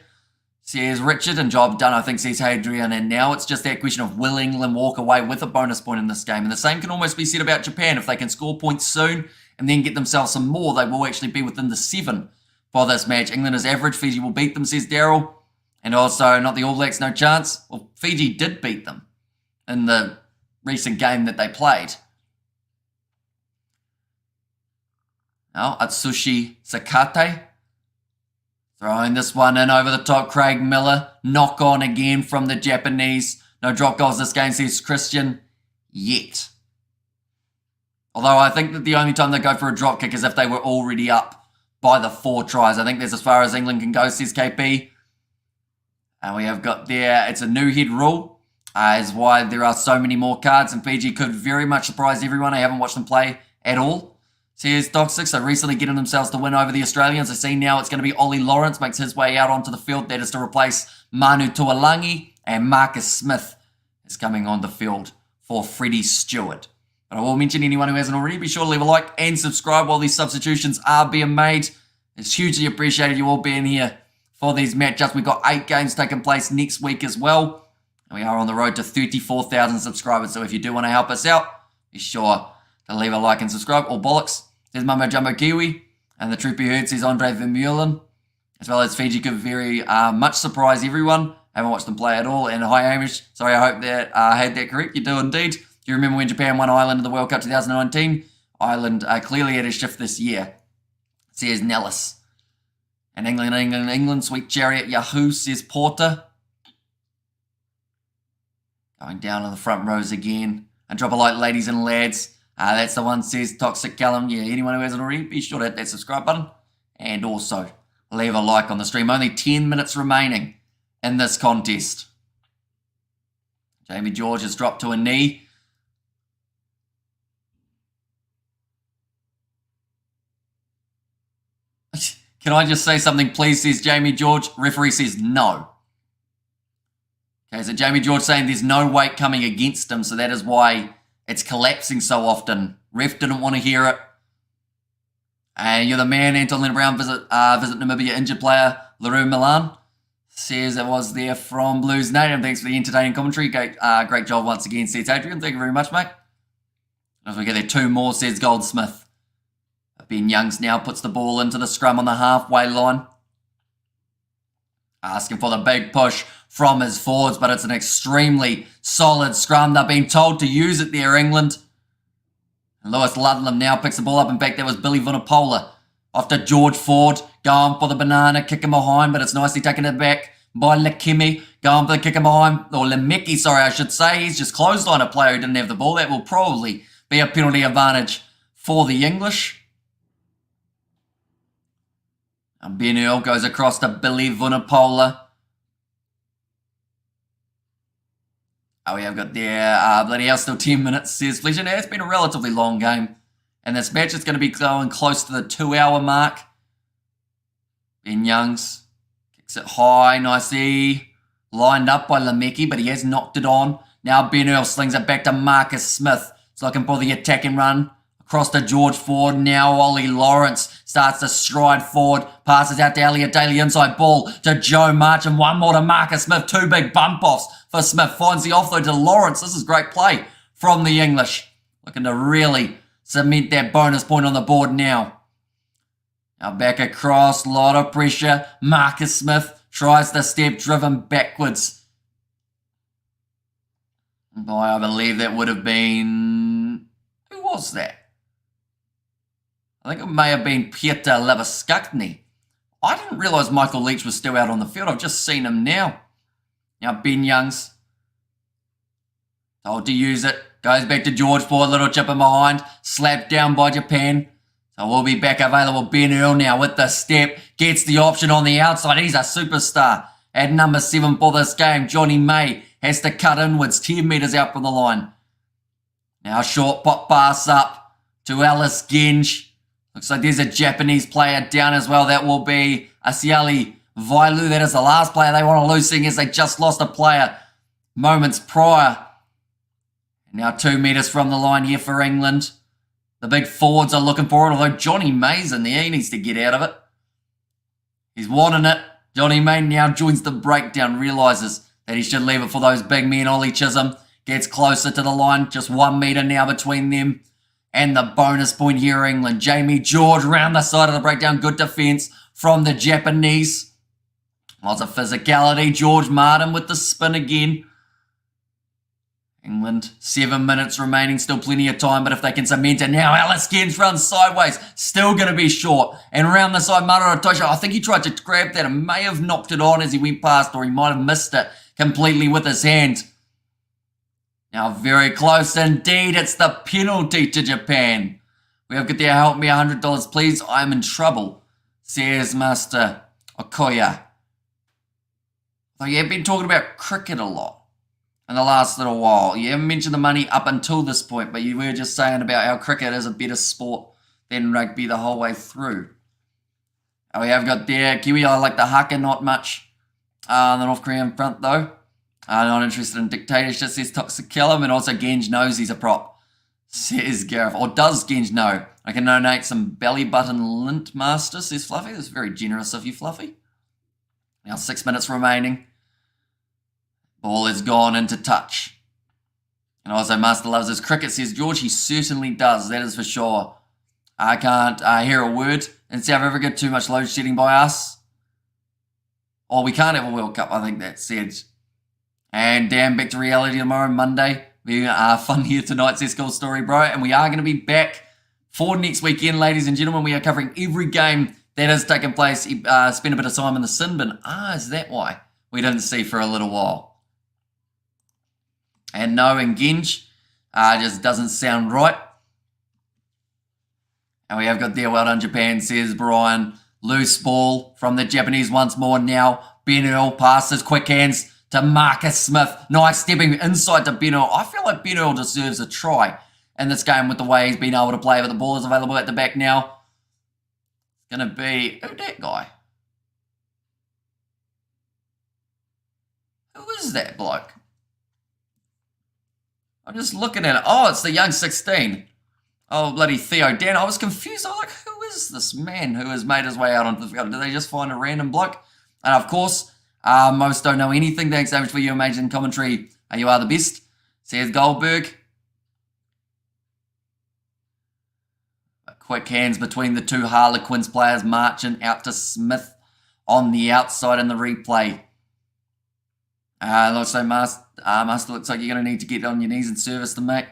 Says Richard, and job done, I think, says Hadrian. And now it's just that question of will England walk away with a bonus point in this game? And the same can almost be said about Japan. If they can score points soon and then get themselves some more, they will actually be within the 7 for this match. England is average. Fiji will beat them, says Daryl. And also, not the All Blacks, no chance. Well, Fiji did beat them in the recent game that they played. Now, Atsushi Sakate throwing this one in over the top. Craig Miller, knock on again from the Japanese. No drop goals this game, says Christian, yet. Although I think that the only time they go for a drop kick is if they were already up by the 4 tries. I think that's as far as England can go, says KP. And we have got there, it's a new head rule, is why there are so many more cards, and Fiji could very much surprise everyone. I haven't watched them play at all. Says Toxic, so recently getting themselves to win over the Australians. I see now it's going to be Ollie Lawrence makes his way out onto the field. That is to replace Manu Tuolangi, and Marcus Smith is coming on the field for Freddie Stewart. But I will mention anyone who hasn't already, be sure to leave a like and subscribe while these substitutions are being made. It's hugely appreciated you all being here for these matchups. We've got 8 games taking place next week as well. And we are on the road to 34,000 subscribers. So if you do want to help us out, be sure to leave a like and subscribe. All bollocks. There's Mamo Jumbo Kiwi. And the troop you heard says Andre Vermeulen. As well as Fiji could very much surprise everyone. I haven't watched them play at all. And hi Hamish. Sorry, I hope that I had that correct. You do indeed. Do you remember when Japan won Ireland in the World Cup 2019? Ireland clearly had a shift this year, says Nellis. And England, Sweet Chariot Yahoo, says Porter. Going down to the front rows again. And drop a like, ladies and lads. That's the one, says Toxic Callum. Yeah, anyone who hasn't already, be sure to hit that subscribe button. And also, leave a like on the stream. Only 10 minutes remaining in this contest. Jamie George has dropped to a knee. Can I just say something, please, says Jamie George. Referee says no. Okay, so Jamie George saying there's no weight coming against him, so that is why it's collapsing so often. Ref didn't want to hear it. And you're the man, Anton Leonard Brown, visit Namibia injured player, Leroux Milan. Says it was there from Blues Native. Thanks for the entertaining commentary. Great job once again, says Adrian. Thank you very much, mate. As we get there, 2 more, says Goldsmith. Ben Youngs now puts the ball into the scrum on the halfway line. Asking for the big push from his forwards, but it's an extremely solid scrum. They're being told to use it there, England. And Lewis Ludlam now picks the ball up. In fact, that was Billy Vunipola. Off to George Ford. Going for the banana, kicking behind, but it's nicely taken it back by Lekimi. Going for the kicking behind, or Lemeki, sorry, I should say. He's just closed on a player who didn't have the ball. That will probably be a penalty advantage for the English. And Ben Earl goes across to Billy Vunipola. Oh, we have got there, bloody hell, still 10 minutes, says Fletcher. Now, it's been a relatively long game. And this match is going to be going close to the 2-hour mark. Ben Youngs kicks it high, nicely lined up by Lemeki, but he has knocked it on. Now Ben Earl slings it back to Marcus Smith. He's looking for the attack and run. Across to George Ford. Now Ollie Lawrence starts to stride forward, passes out to Elliot Daly, inside ball to Joe March, and one more to Marcus Smith. Two big bump offs for Smith. Finds the offload to Lawrence. This is great play from the English. Looking to really cement that bonus point on the board now. Now back across, lot of pressure. Marcus Smith tries to step, driven backwards. Boy, I believe that would have been... Who was that? I think it may have been Peter Leviskakny. I didn't realise Michael Leach was still out on the field. I've just seen him now. Now Ben Youngs told to use it. Goes back to George for a little chip in behind. Slapped down by Japan. So we'll be back available. Ben Earl now with the step. Gets the option on the outside. He's a superstar. At number 7 for this game, Johnny May has to cut inwards. 10 metres out from the line. Now short pop pass up to Alice Genge. Looks like there's a Japanese player down as well. That will be Asiali Vailu. That is the last player they want to lose, seeing as they just lost a player moments prior. And now 2 metres from the line here for England. The big forwards are looking for it, although Johnny May's in there. He needs to get out of it. He's wanting it. Johnny May now joins the breakdown, realises that he should leave it for those big men. Ollie Chisholm gets closer to the line. Just 1 metre now between them and the bonus point here, England. Jamie George round the side of the breakdown. Good defence from the Japanese. Lots of physicality. George Martin with the spin again. England, 7 minutes remaining, still plenty of time, but if they can cement it now, Alice Genge runs sideways, still going to be short. And around the side, Maro Tosha, I think he tried to grab that and may have knocked it on as he went past, or he might have missed it completely with his hand. Now very close indeed, it's the penalty to Japan. We have got there, help me $100 please, I'm in trouble, says Master Okoya. So you've been talking about cricket a lot in the last little while. You haven't mentioned the money up until this point, but you were just saying about how cricket is a better sport than rugby the whole way through. We have got there, Kiwi, I like the haka, not much. The North Korean front though. Not interested in dictatorship, says Toxic Callum, and also Genge knows he's a prop, says Gareth. Or does Genge know? I can donate some belly button lint master, says Fluffy. That's very generous of you, Fluffy. Now 6 minutes remaining. Ball has gone into touch. And also Master loves his cricket, says George. He certainly does, that is for sure. I can't hear a word in South Africa. Too much load shedding by us. Or we can't have a World Cup, I think that's said. And damn, back to reality tomorrow, Monday. We are fun here tonight, says Cool Story Bro. And we are going to be back for next weekend, ladies and gentlemen. We are covering every game that has taken place. Spend a bit of time in the sin bin. Is that why we didn't see for a little while? And no, and Genge just doesn't sound right. And we have got there, well done Japan, says Brian. Loose ball from the Japanese once more now. Ben Earl passes, quick hands to Marcus Smith. Nice stepping inside to Ben Earl. I feel like Ben Earl deserves a try in this game with the way he's been able to play, but the ball is available at the back now. It's going to be, who's that guy? Who is that bloke? I'm just looking at it. Oh, it's the young 16. Oh, bloody Theo Dan. I was confused. I was like, who is this man who has made his way out onto the field? Did they just find a random bloke? And of course, most don't know anything. Thanks so much for your amazing commentary. You are the best, says Goldberg. Quick hands between the two Harlequins players. Marching out to Smith on the outside in the replay. Also, Master looks like you're going to need to get on your knees and service the mate,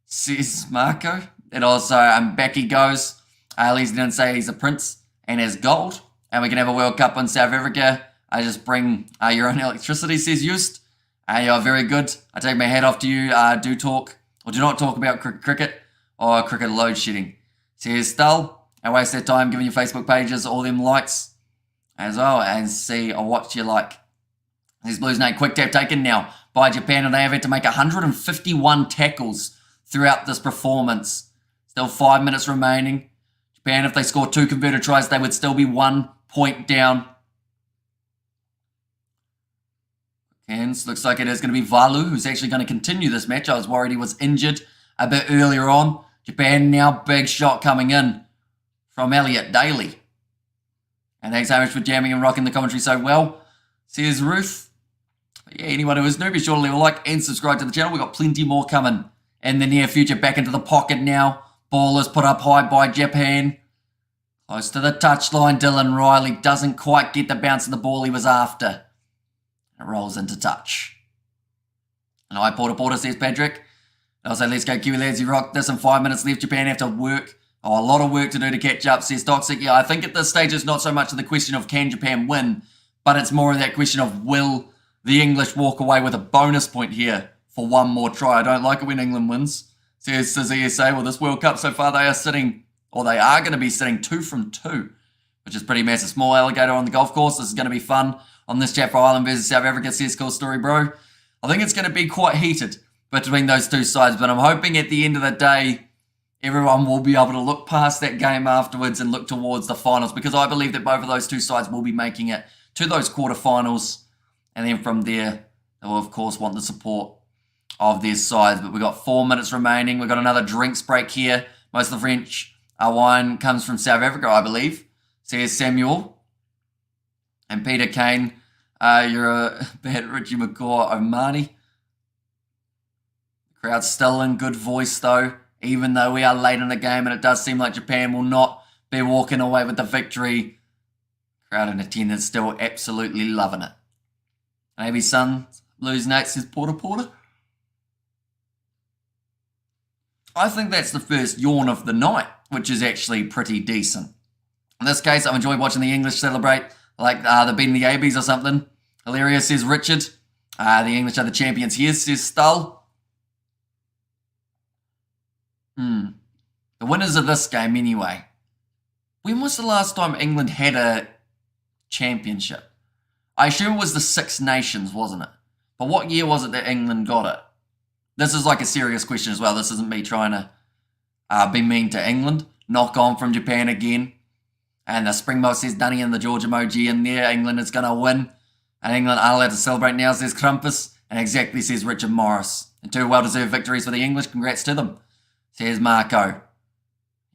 says Marco. And also, back he goes. Lee's didn't say he's a prince and has gold. And we can have a World Cup in South Africa. Just bring your own electricity, says Just. You're very good. I take my hat off to you. Do not talk about cricket or cricket load shedding, says Stull. And waste their time giving your Facebook pages all them likes as well and see what you like. These Blues Nate quick tap taken now by Japan, and they have had to make 151 tackles throughout this performance. Still 5 minutes remaining. Japan, if they score 2 converted tries, they would still be 1 point down. And looks like it is going to be Valu who's actually going to continue this match. I was worried he was injured a bit earlier on. Japan now, big shot coming in from Elliot Daly. And thanks so much for jamming and rocking the commentary so well, says Ruth. But yeah, anyone who is new, be sure to leave a like and subscribe to the channel. We've got plenty more coming in the near future. Back into the pocket now. Ball is put up high by Japan. Close to the touchline. Dylan Riley doesn't quite get the bounce of the ball he was after. It rolls into touch. And I Porter, says Patrick. I'll say, let's go Kiwi lads, you rock this in 5 minutes left. Japan have to work. Oh, a lot of work to do to catch up, says Toxic. Yeah, I think at this stage it's not so much of the question of can Japan win, but it's more of that question of will the English walk away with a bonus point here for one more try. I don't like it when England wins, says Sizzy ESA. Well, this World Cup so far they are sitting, or they are going to be sitting 2 from 2, which is pretty massive. Small alligator on the golf course. This is going to be fun on this chat for Ireland versus South Africa, says Cool Story Bro. I think it's going to be quite heated between those two sides, but I'm hoping at the end of the day, everyone will be able to look past that game afterwards and look towards the finals, because I believe that both of those two sides will be making it to those quarterfinals, and then from there, they will of course want the support of their sides. But we've got 4 minutes remaining. We've got another drinks break here. Most of the French wine comes from South Africa, I believe, says Samuel. And Peter Kane, you're a bad Richie McCaw Omani. The crowd's still in good voice though, even though we are late in the game, and it does seem like Japan will not be walking away with the victory. Crowd in attendance still absolutely loving it. Maybe son, Blues Nate, says Porter. I think that's the first yawn of the night, which is actually pretty decent. In this case, I've enjoyed watching the English celebrate like they're beating the ABs or something. Hilarious, says Richard. The English are the champions here, says Stull. The winners of this game anyway. When was the last time England had a championship? I assume it was the Six Nations, wasn't it? But what year was it that England got it? This is like a serious question as well. This isn't me trying to be mean to England. Knock on from Japan again. And the Springbok says Dunny and the George emoji in there. England is going to win. And England are allowed to celebrate now, says Crumpus. And exactly, says Richard Morris. And 2 well-deserved victories for the English. Congrats to them, says Marco.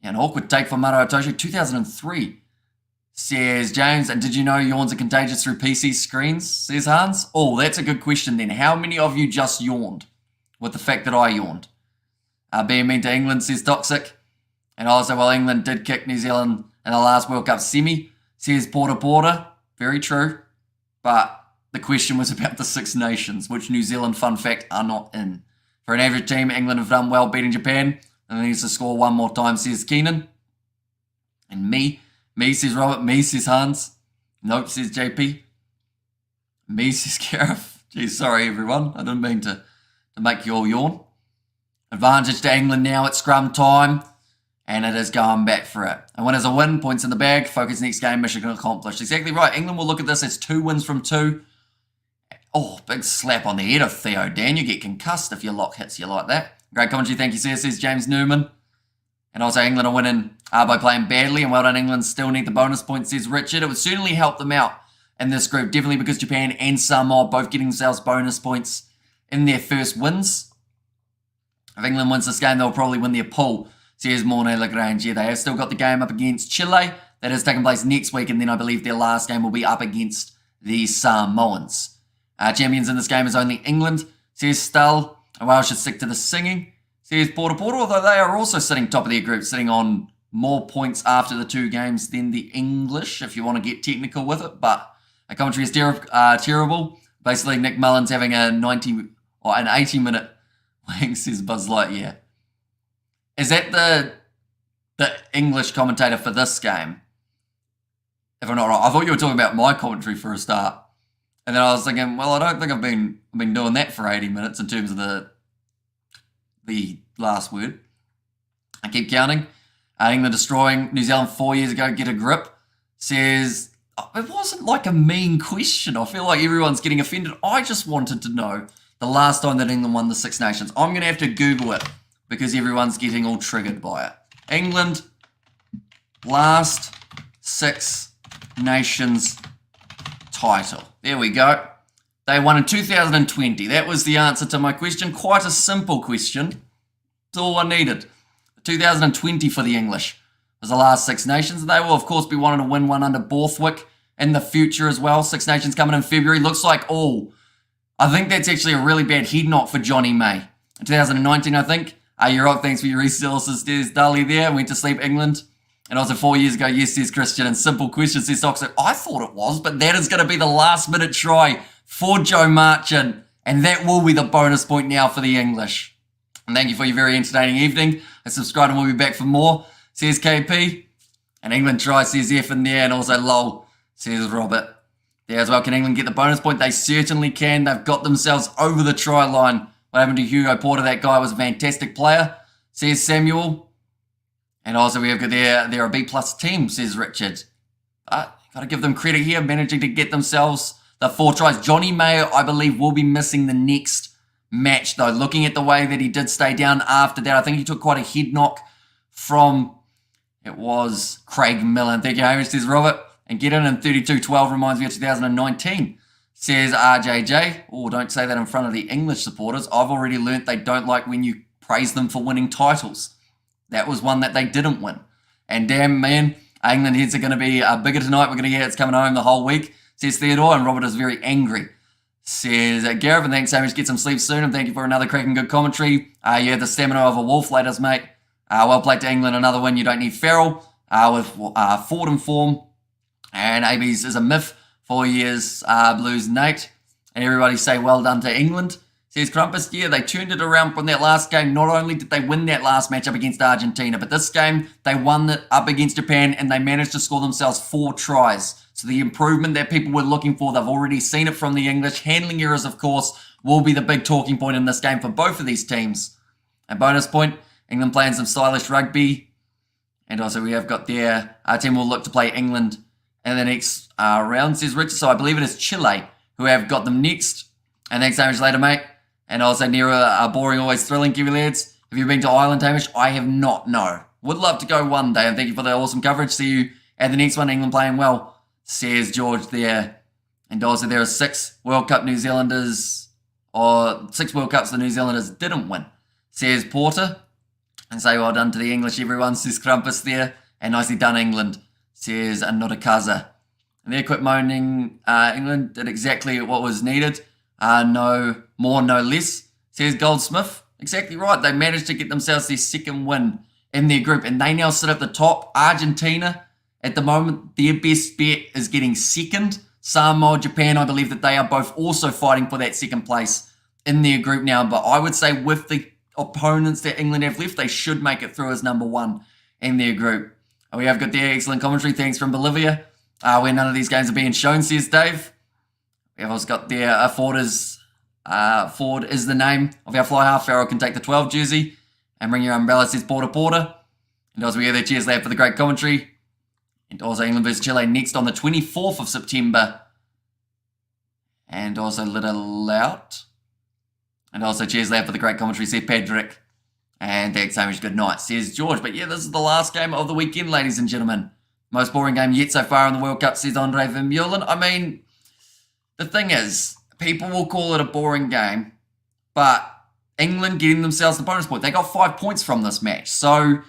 Yeah, an awkward take for Maro Atoshi. 2003, says James. And did you know yawns are contagious through PC screens, says Hans? Oh, that's a good question then. How many of you just yawned with the fact that I yawned? Being mean to England, says Toxic. And also, well, England did kick New Zealand in the last World Cup semi, says Porter. Very true. But the question was about the Six Nations, which New Zealand, fun fact, are not in. For an average team, England have done well beating Japan, and they need to score one more time, says Keenan. And me, says Robert. Me, says Hans. Nope, says JP. Me, says Gareth. Geez, sorry everyone. I didn't mean to make you all yawn. Advantage to England now at scrum time. And it is going back for it. And when there's a win, points in the bag, focus next game, mission accomplished. Exactly right. England will look at this as 2 wins from 2. Oh, big slap on the head of Theo Dan. You get concussed if your lock hits you like that. Great commentary, thank you, sir, says James Newman. And also England are winning by playing badly, and well done England, still need the bonus points, says Richard. It would certainly help them out in this group, definitely because Japan and Samoa both getting themselves bonus points in their first wins. If England wins this game, they'll probably win their pool, says Morne Lagrange. Yeah, they have still got the game up against Chile. That is taking place next week, and then I believe their last game will be up against the Samoans. Champions in this game is only England, says Stull. And Wales should stick to the singing, says Porter, although they are also sitting top of their group, sitting on more points after the 2 games than the English, if you want to get technical with it. But a commentary is terrible. Basically, Nick Mullins having a 80-minute wing, says Buzz Lightyear. Is that the English commentator for this game? If I'm not right, I thought you were talking about my commentary for a start, and then I was thinking, well, I don't think I've been doing that for 80 minutes in terms of the last word. I keep counting. England destroying New Zealand 4 years ago. Get a grip. Says it wasn't like a mean question. I feel like everyone's getting offended. I just wanted to know the last time that England won the Six Nations. I'm going to have to Google it because everyone's getting all triggered by it. England, last Six Nations title. There we go. They won in 2020. That was the answer to my question. Quite a simple question. That's all I needed. 2020 for the English was the last Six Nations. They will, of course, be wanting to win one under Borthwick in the future as well. Six Nations coming in February. Looks like I think that's actually a really bad head knock for Johnny May. In 2019, I think. You're right, thanks for your resources. There's Dali there. Went to sleep, England. And also 4 years ago, yes, says Christian. And simple question, says Toxic. I thought it was, but that is going to be the last minute try for Joe Marchant. And that will be the bonus point now for the English. And thank you for your very entertaining evening. And subscribe and we'll be back for more, says KP. And England try, says F in there. And also lol, says Robert. There as well. Can England get the bonus point? They certainly can. They've got themselves over the try line. What happened to Hugo Porter? That guy was a fantastic player, says Samuel. And also we have got they're a B-plus team, says Richard. Got to give them credit here, managing to get themselves the 4 tries. Johnny Mayo, I believe, will be missing the next match, though. Looking at the way that he did stay down after that, I think he took quite a head knock from, it was Craig Millen. Thank you, Hamish, says Robert. And get in 32-12 reminds me of 2019. Says RJJ, don't say that in front of the English supporters. I've already learnt they don't like when you praise them for winning titles. That was one that they didn't win. And damn, man, England heads are going to be bigger tonight. We're going to hear it's coming home the whole week, says Theodore. And Robert is very angry, says Gareth. And thanks, Hamish. Get some sleep soon. And thank you for another cracking good commentary. You have the stamina of a wolf, ladies, mate. Well played to England. Another win. You don't need Farrell with Ford in form. And AB's is a myth. 4 years, Blues Nate. And everybody say well done to England, says Crumpus. Yeah, they turned it around from that last game. Not only did they win that last match up against Argentina, but this game they won it up against Japan and they managed to score themselves 4 tries. So the improvement that people were looking for, they've already seen it from the English. Handling errors, of course, will be the big talking point in this game for both of these teams. And bonus point, England playing some stylish rugby. And also we have got our team will look to play England in the next round, says Richard. So I believe it is Chile who have got them next. And thanks so much later, mate. And also near boring, always thrilling, Kiwi lads. Have you been to Ireland, Hamish? I have not, no. Would love to go one day. And thank you for the awesome coverage. See you at the next one. England playing well, says George there. And also there are 6 World Cup New Zealanders, or 6 World Cups the New Zealanders didn't win, says Porter. And say well done to the English, everyone, says Crumpus there. And nicely done, England, says Notakaza. And they're quit moaning. England did exactly what was needed. No more, no less, says Goldsmith. Exactly right. They managed to get themselves their second win in their group. And they now sit at the top. Argentina, at the moment, their best bet is getting second. Samoa, Japan, I believe that they are both also fighting for that second place in their group now. But I would say with the opponents that England have left, they should make it through as number 1 in their group. We have got their excellent commentary. Thanks from Bolivia. Where none of these games are being shown, says Dave. We have also got their Ford is the name of our fly half. Farrell can take the 12 jersey and bring your umbrella, says Porter. And also we have their cheers lab for the great commentary. And also England vs Chile next on the 24th of September. And also Little Out. And also cheers lab for the great commentary, says Patrick. And thanks so much, good night, says George. But yeah, this is the last game of the weekend, ladies and gentlemen. Most boring game yet so far in the World Cup, says Andre Vermeulen. I mean, the thing is, people will call it a boring game, but England getting themselves the bonus point. They got 5 points from this match. So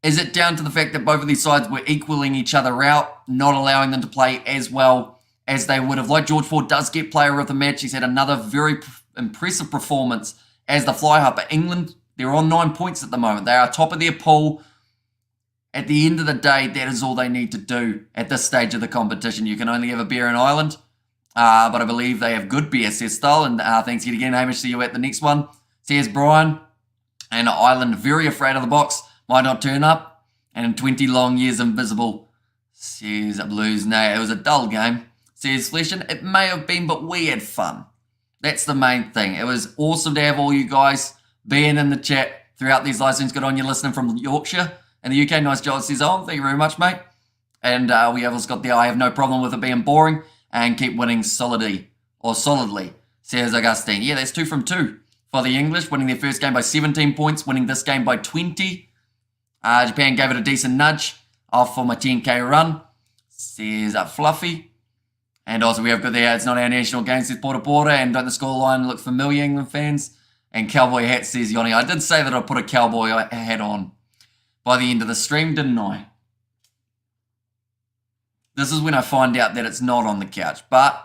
is it down to the fact that both of these sides were equaling each other out, not allowing them to play as well as they would have liked? George Ford does get player of the match. He's had another very impressive performance as the fly half. But England, they're on 9 points at the moment. They are top of their pool. At the end of the day, that is all they need to do at this stage of the competition. You can only have a beer in Ireland, but I believe they have good beer, says Stahl. And thanks yet again, Hamish. See you at the next one, says Brian. And Ireland, very afraid of the box, might not turn up. And in 20 long years, invisible, says Blues. No, it was a dull game, says Fleshin. It may have been, but we had fun. That's the main thing. It was awesome to have all you guys being in the chat throughout these live streams. Good on you listening from Yorkshire. And the UK, nice job, says on. Thank you very much, mate. And we have also got the I have no problem with it being boring and keep winning solidly, says Augustine. Yeah, that's 2 from 2 for the English, winning their first game by 17 points, winning this game by 20. Japan gave it a decent nudge off for my 10k run, says Fluffy. And also we have got there, it's not our national game, says Porter. And don't the scoreline look familiar, England fans? And cowboy hat, says Yoni. I did say that I'd put a cowboy hat on by the end of the stream, didn't I? This is when I find out that it's not on the couch. But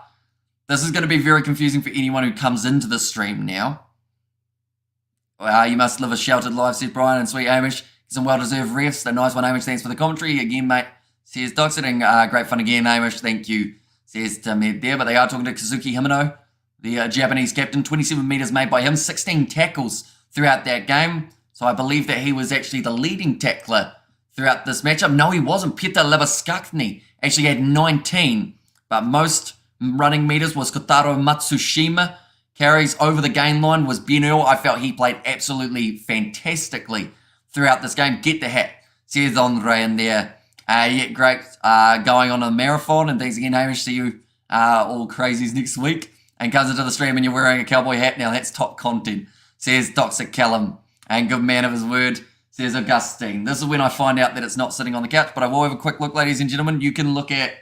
this is going to be very confusing for anyone who comes into the stream now. You must live a sheltered life, says Brian, and sweet Hamish. Some well-deserved refs. The nice one, Hamish. Thanks for the commentary. Again, mate, says Doxit, and great fun again, Hamish. Thank you, says Tim there. But they are talking to Kazuki Himino, the Japanese captain. 27 metres made by him, 16 tackles throughout that game. So I believe that he was actually the leading tackler throughout this matchup. No, he wasn't. Peter Lebaskakni actually had 19, but most running metres was Kotaro Matsushima. Carries over the gain line was Ben Earl. I felt he played absolutely fantastically throughout this game. Get the hat, says Andre in there. Yeah, great. Going on a marathon, and thanks again, Hamish. See you all crazies next week. And comes into the stream and you're wearing a cowboy hat. Now that's top content, says Toxic Callum. And good man of his word, says Augustine. This is when I find out that it's not sitting on the couch, but I will have a quick look, ladies and gentlemen. You can look at,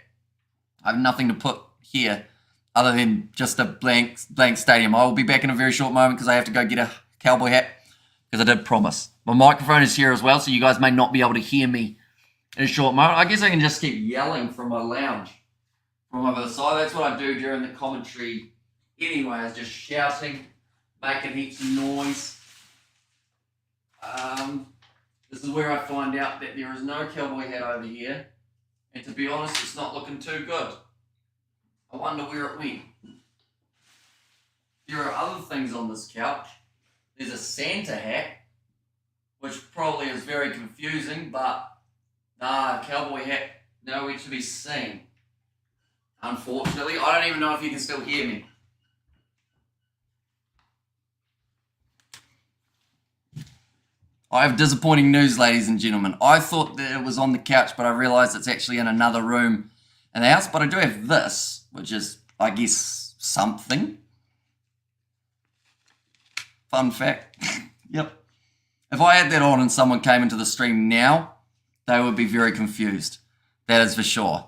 I have nothing to put here other than just a blank stadium. I will be back in a very short moment because I have to go get a cowboy hat because I did promise. My microphone is here as well, so you guys may not be able to hear me in a short moment. I guess I can just keep yelling from my lounge from over the side. That's what I do during the commentary anyway, is just shouting, making heaps of noise. This is where I find out that there is no cowboy hat over here, and to be honest, it's not looking too good. I wonder where it went. There are other things on this couch. There's a Santa hat, which probably is very confusing, but nah, cowboy hat, nowhere to be seen. Unfortunately, I don't even know if you can still hear me. I have disappointing news, ladies and gentlemen. I thought that it was on the couch, but I realised it's actually in another room in the house. But I do have this, which is, I guess, something. Fun fact. Yep. If I had that on and someone came into the stream now, they would be very confused. That is for sure.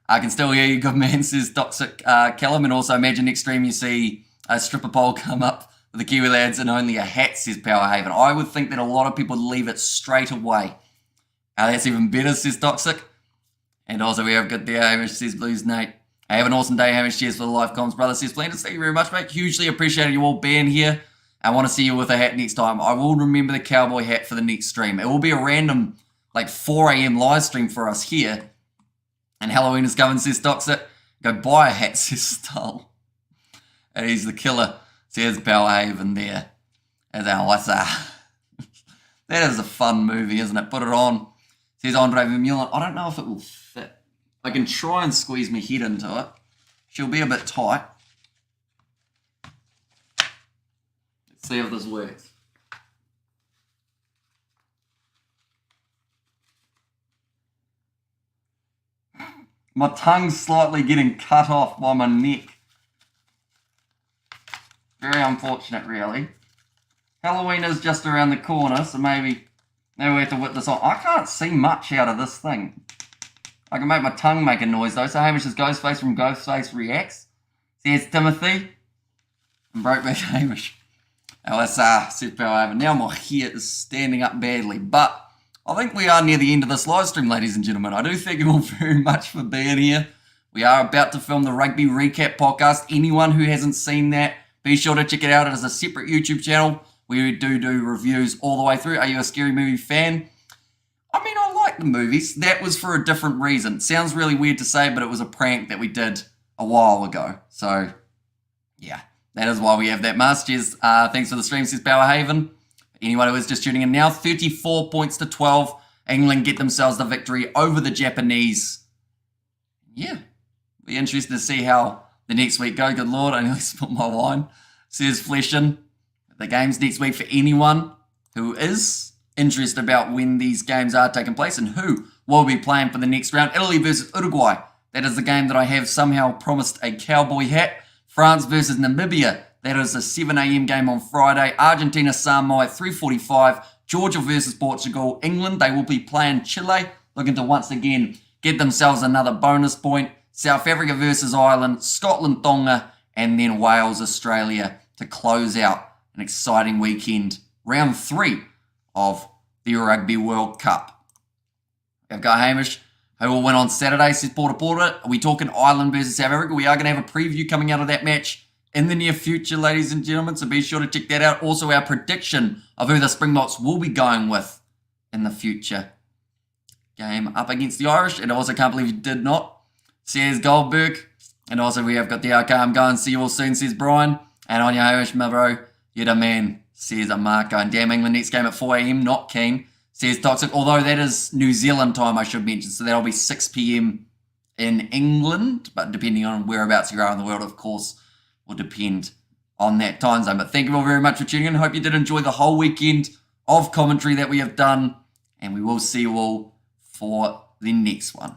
I can still hear you, good man, says Toxic Callum. And also imagine next stream you see a stripper pole come up with the Kiwi lads and only a hat, says Powerhaven. I would think that a lot of people would leave it straight away. That's even better, says Toxic. And also we have good there, Hamish, says Blues Nate. I have an awesome day, Hamish. Cheers for the live comms, brother, says Splendid. Thank you very much, mate. Hugely appreciate you all being here. I want to see you with a hat next time. I will remember the cowboy hat for the next stream. It will be a random, like 4 a.m. live stream for us here. And Halloween is coming, says Toxic. Go buy a hat, says Stull. And he's the killer, says Powerhaven there. As our that is a fun movie, isn't it? Put it on. Says Andre Vermeulen. I don't know if it will fit. I can try and squeeze my head into it. She'll be a bit tight. Let's see if this works. My tongue's slightly getting cut off by my neck. Very unfortunate, really. Halloween is just around the corner, so maybe we have to whip this on. I can't see much out of this thing. I can make my tongue make a noise, though. So Hamish's Ghostface from Ghostface Reacts. Says Timothy. And Brokeback Hamish. LSR, says Powerhaven. Now my hair is standing up badly, but I think we are near the end of this live stream, ladies and gentlemen. I do thank you all very much for being here. We are about to film the Rugby Recap podcast. Anyone who hasn't seen that, be sure to check it out. It is a separate YouTube channel. We do reviews all the way through. Are you a scary movie fan? I mean, I like the movies. That was for a different reason. It sounds really weird to say, but it was a prank that we did a while ago. So, yeah, that is why we have that mask. Cheers. Thanks for the stream, says Powerhaven. Anyone who is just tuning in now, 34 points to 12. England get themselves the victory over the Japanese. Yeah, be interested to see how the next week go. Good Lord, I nearly spilled my wine. Says Fleshin. The games next week for anyone who is interested about when these games are taking place and who will be playing for the next round. Italy versus Uruguay. That is the game that I have somehow promised a cowboy hat. France versus Namibia. That is a 7 a.m. game on Friday. Argentina, Samoa at 3:45. Georgia versus Portugal. England, they will be playing Chile. Looking to once again get themselves another bonus point. South Africa versus Ireland. Scotland, Tonga. And then Wales, Australia to close out an exciting weekend. Round 3 of the Rugby World Cup. We've got Hamish. Who will win on Saturday, says Porter Porter. Are we talking Ireland versus South Africa? We are going to have a preview coming out of that match in the near future, ladies and gentlemen, so be sure to check that out. Also, our prediction of who the Springboks will be going with in the future game up against the Irish. And I also can't believe you did not, says Goldberg. And also, we have got the outcome going. See you all soon, says Brian. And on your Hamish, my bro, you're the man, says Marco. And damn, England next game at 4 a.m, not keen, says Toxic. Although that is New Zealand time, I should mention. So that'll be 6 p.m. in England. But depending on whereabouts you are in the world, of course, will depend on that time zone. But thank you all very much for tuning in. Hope you did enjoy the whole weekend of commentary that we have done. And we will see you all for the next one.